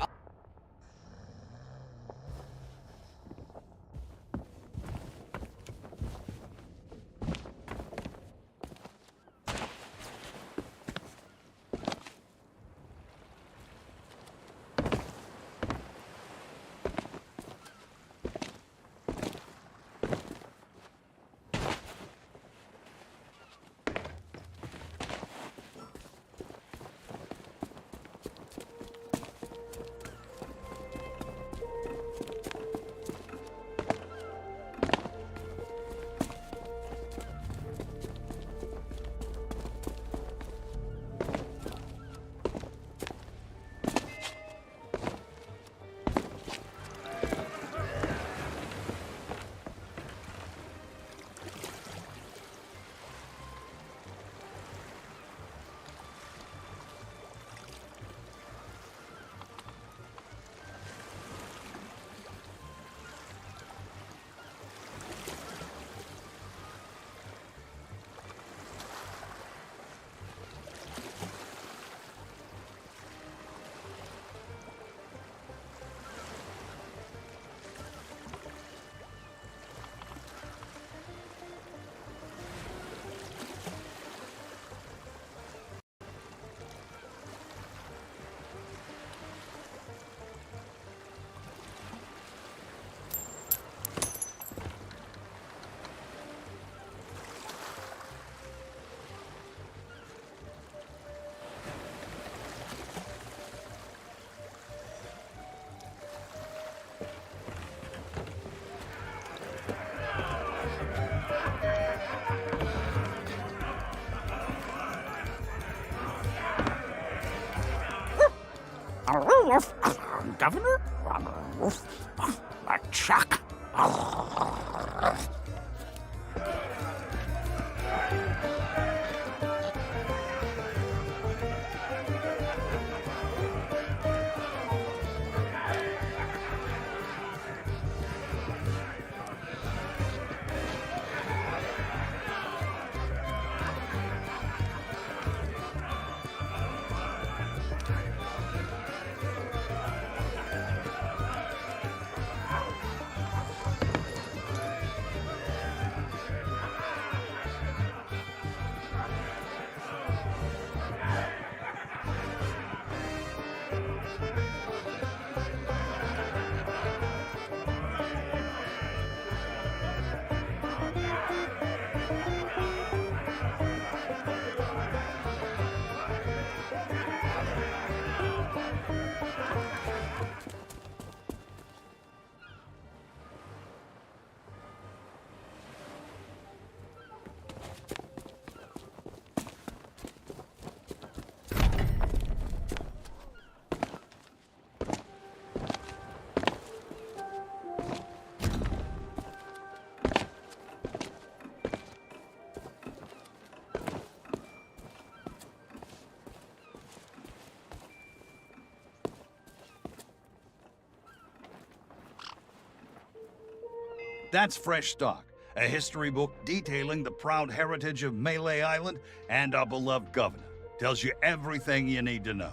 Governor? Chuck? That's Fresh Stock, a history book detailing the proud heritage of Melee Island and our beloved governor. Tells you everything you need to know.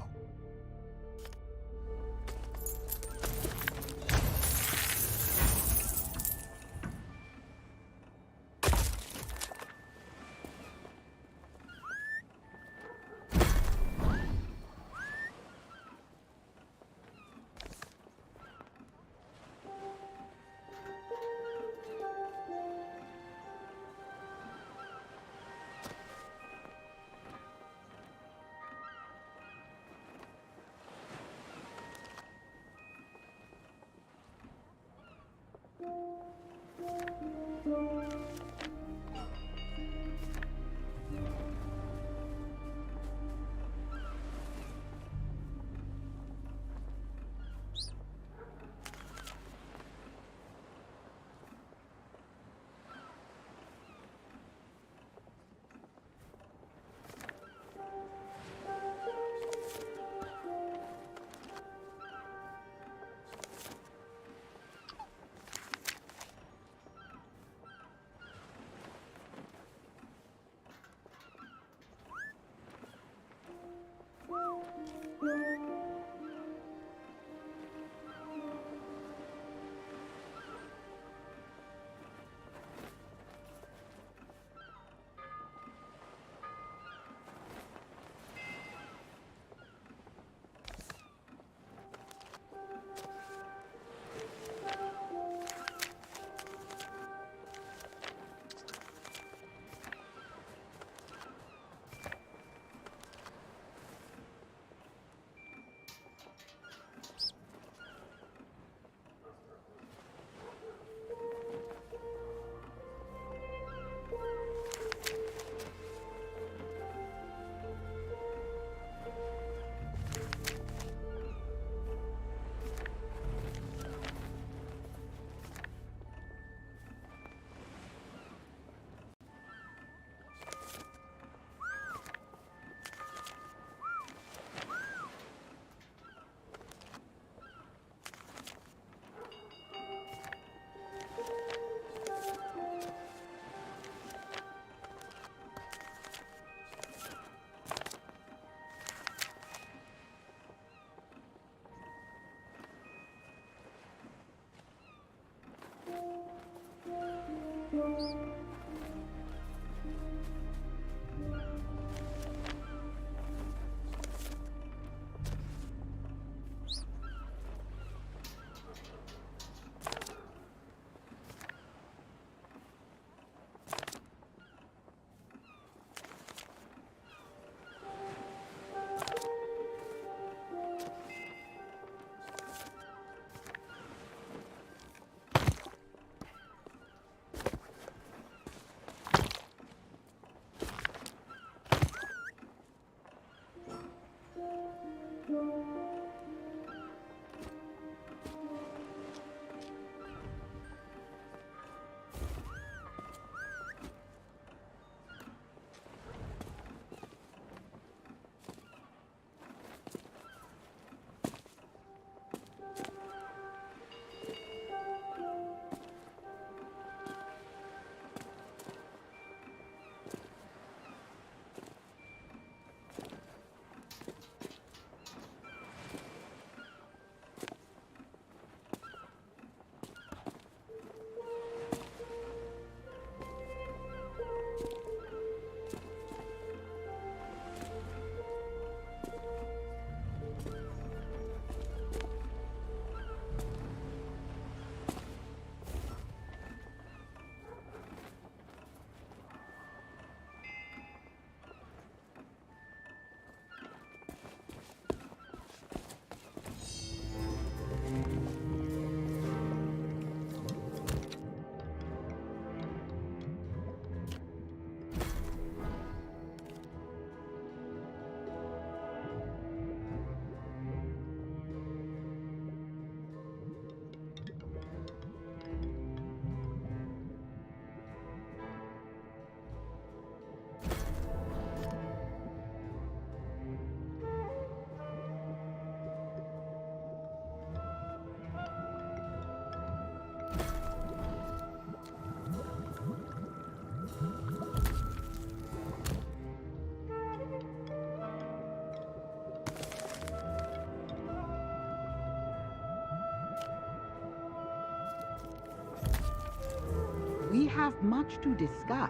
have much to discuss,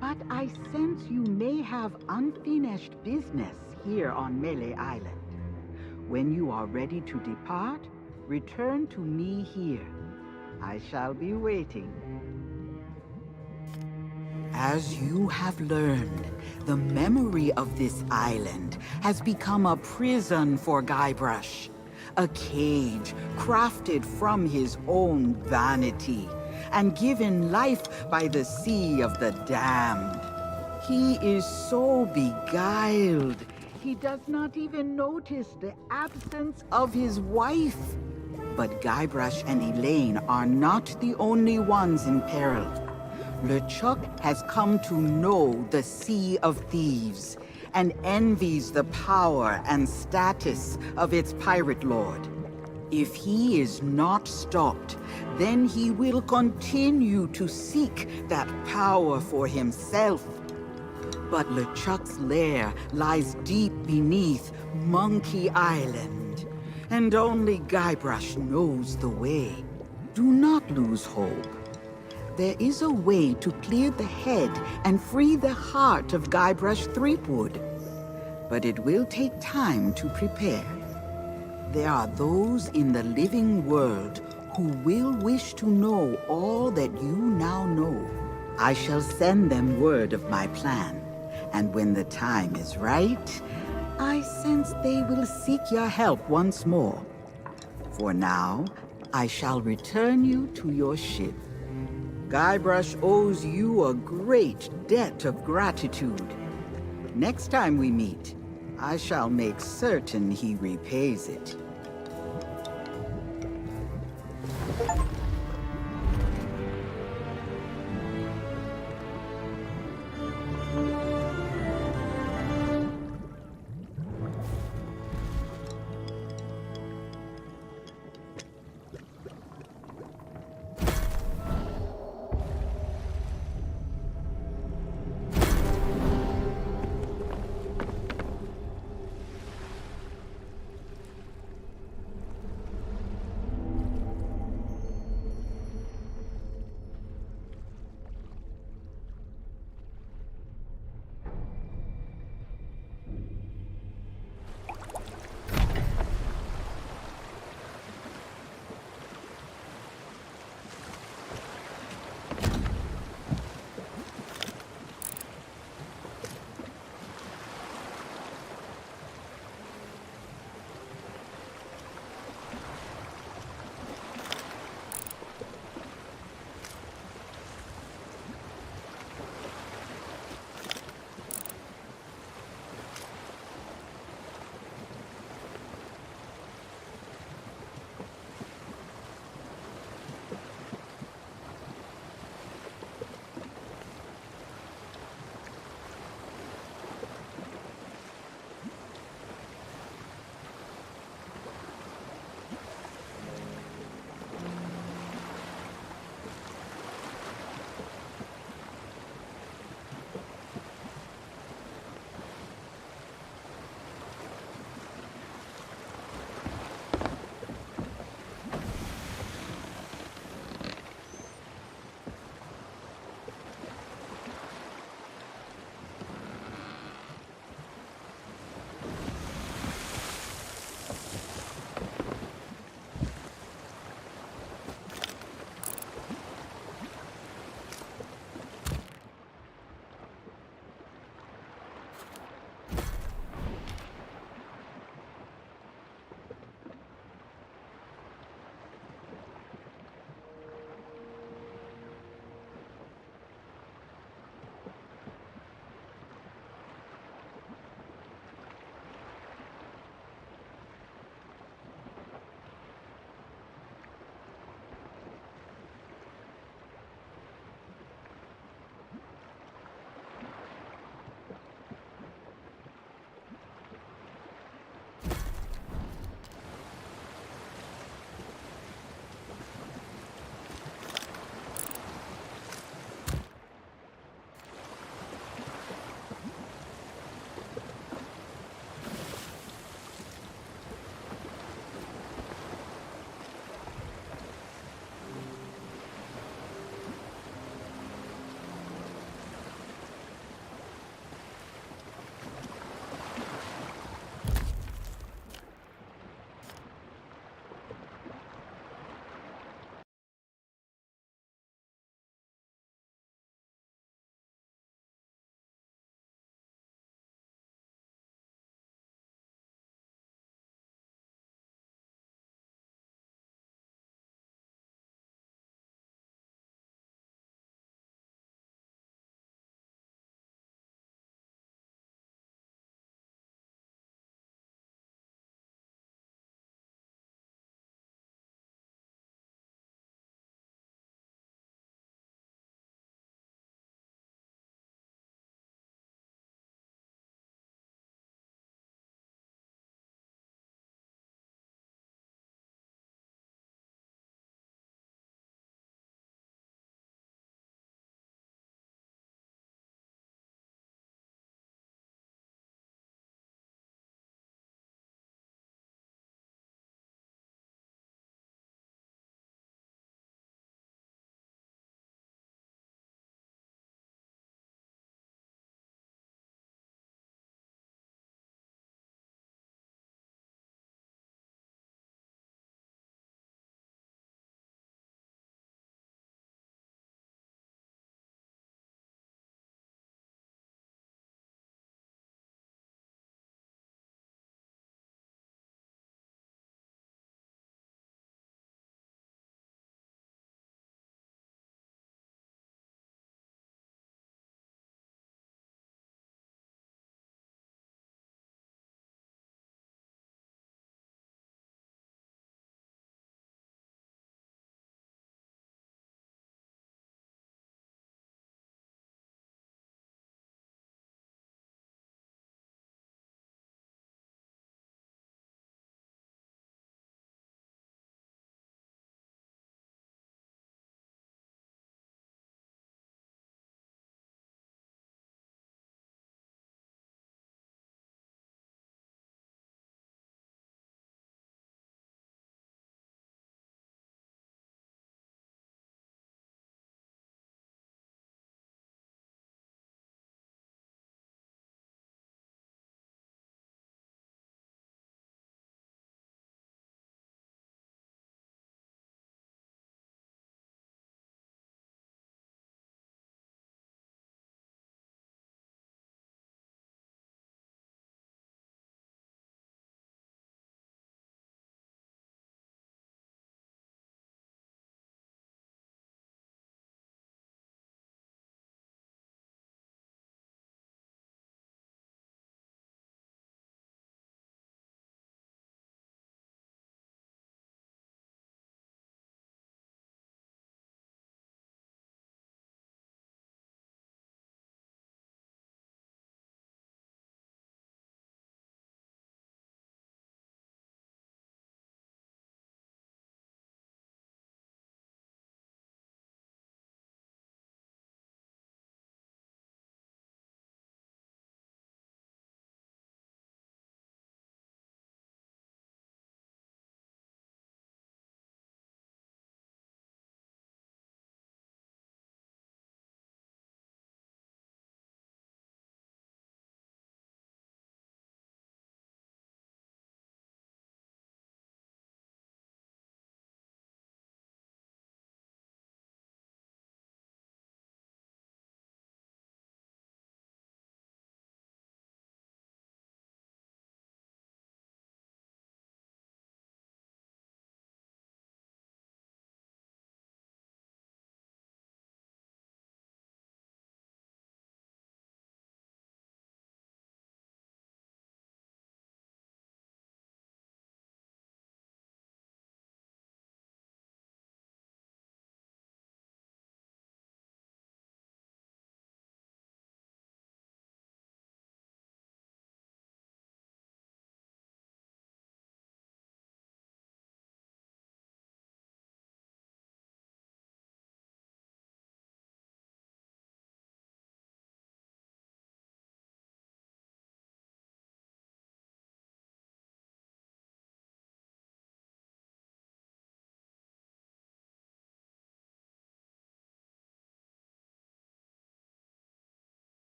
but I sense you may have unfinished business here on Melee Island. When you are ready to depart, return to me here. I shall be waiting. As you have learned, the memory of this island has become a prison for Guybrush. A cage crafted from his own vanity and given life by the Sea of the Damned. He is so beguiled, he does not even notice the absence of his wife. But Guybrush and Elaine are not the only ones in peril. LeChuck has come to know the Sea of Thieves and envies the power and status of its pirate lord. If he is not stopped, then he will continue to seek that power for himself. But LeChuck's lair lies deep beneath Monkey Island, and only Guybrush knows the way. Do not lose hope. There is a way to clear the head and free the heart of Guybrush Threepwood. But it will take time to prepare. There are those in the living world who will wish to know all that you now know. I shall send them word of my plan, and when the time is right, I sense they will seek your help once more. For now, I shall return you to your ship. Guybrush owes you a great debt of gratitude. Next time we meet, I shall make certain he repays it.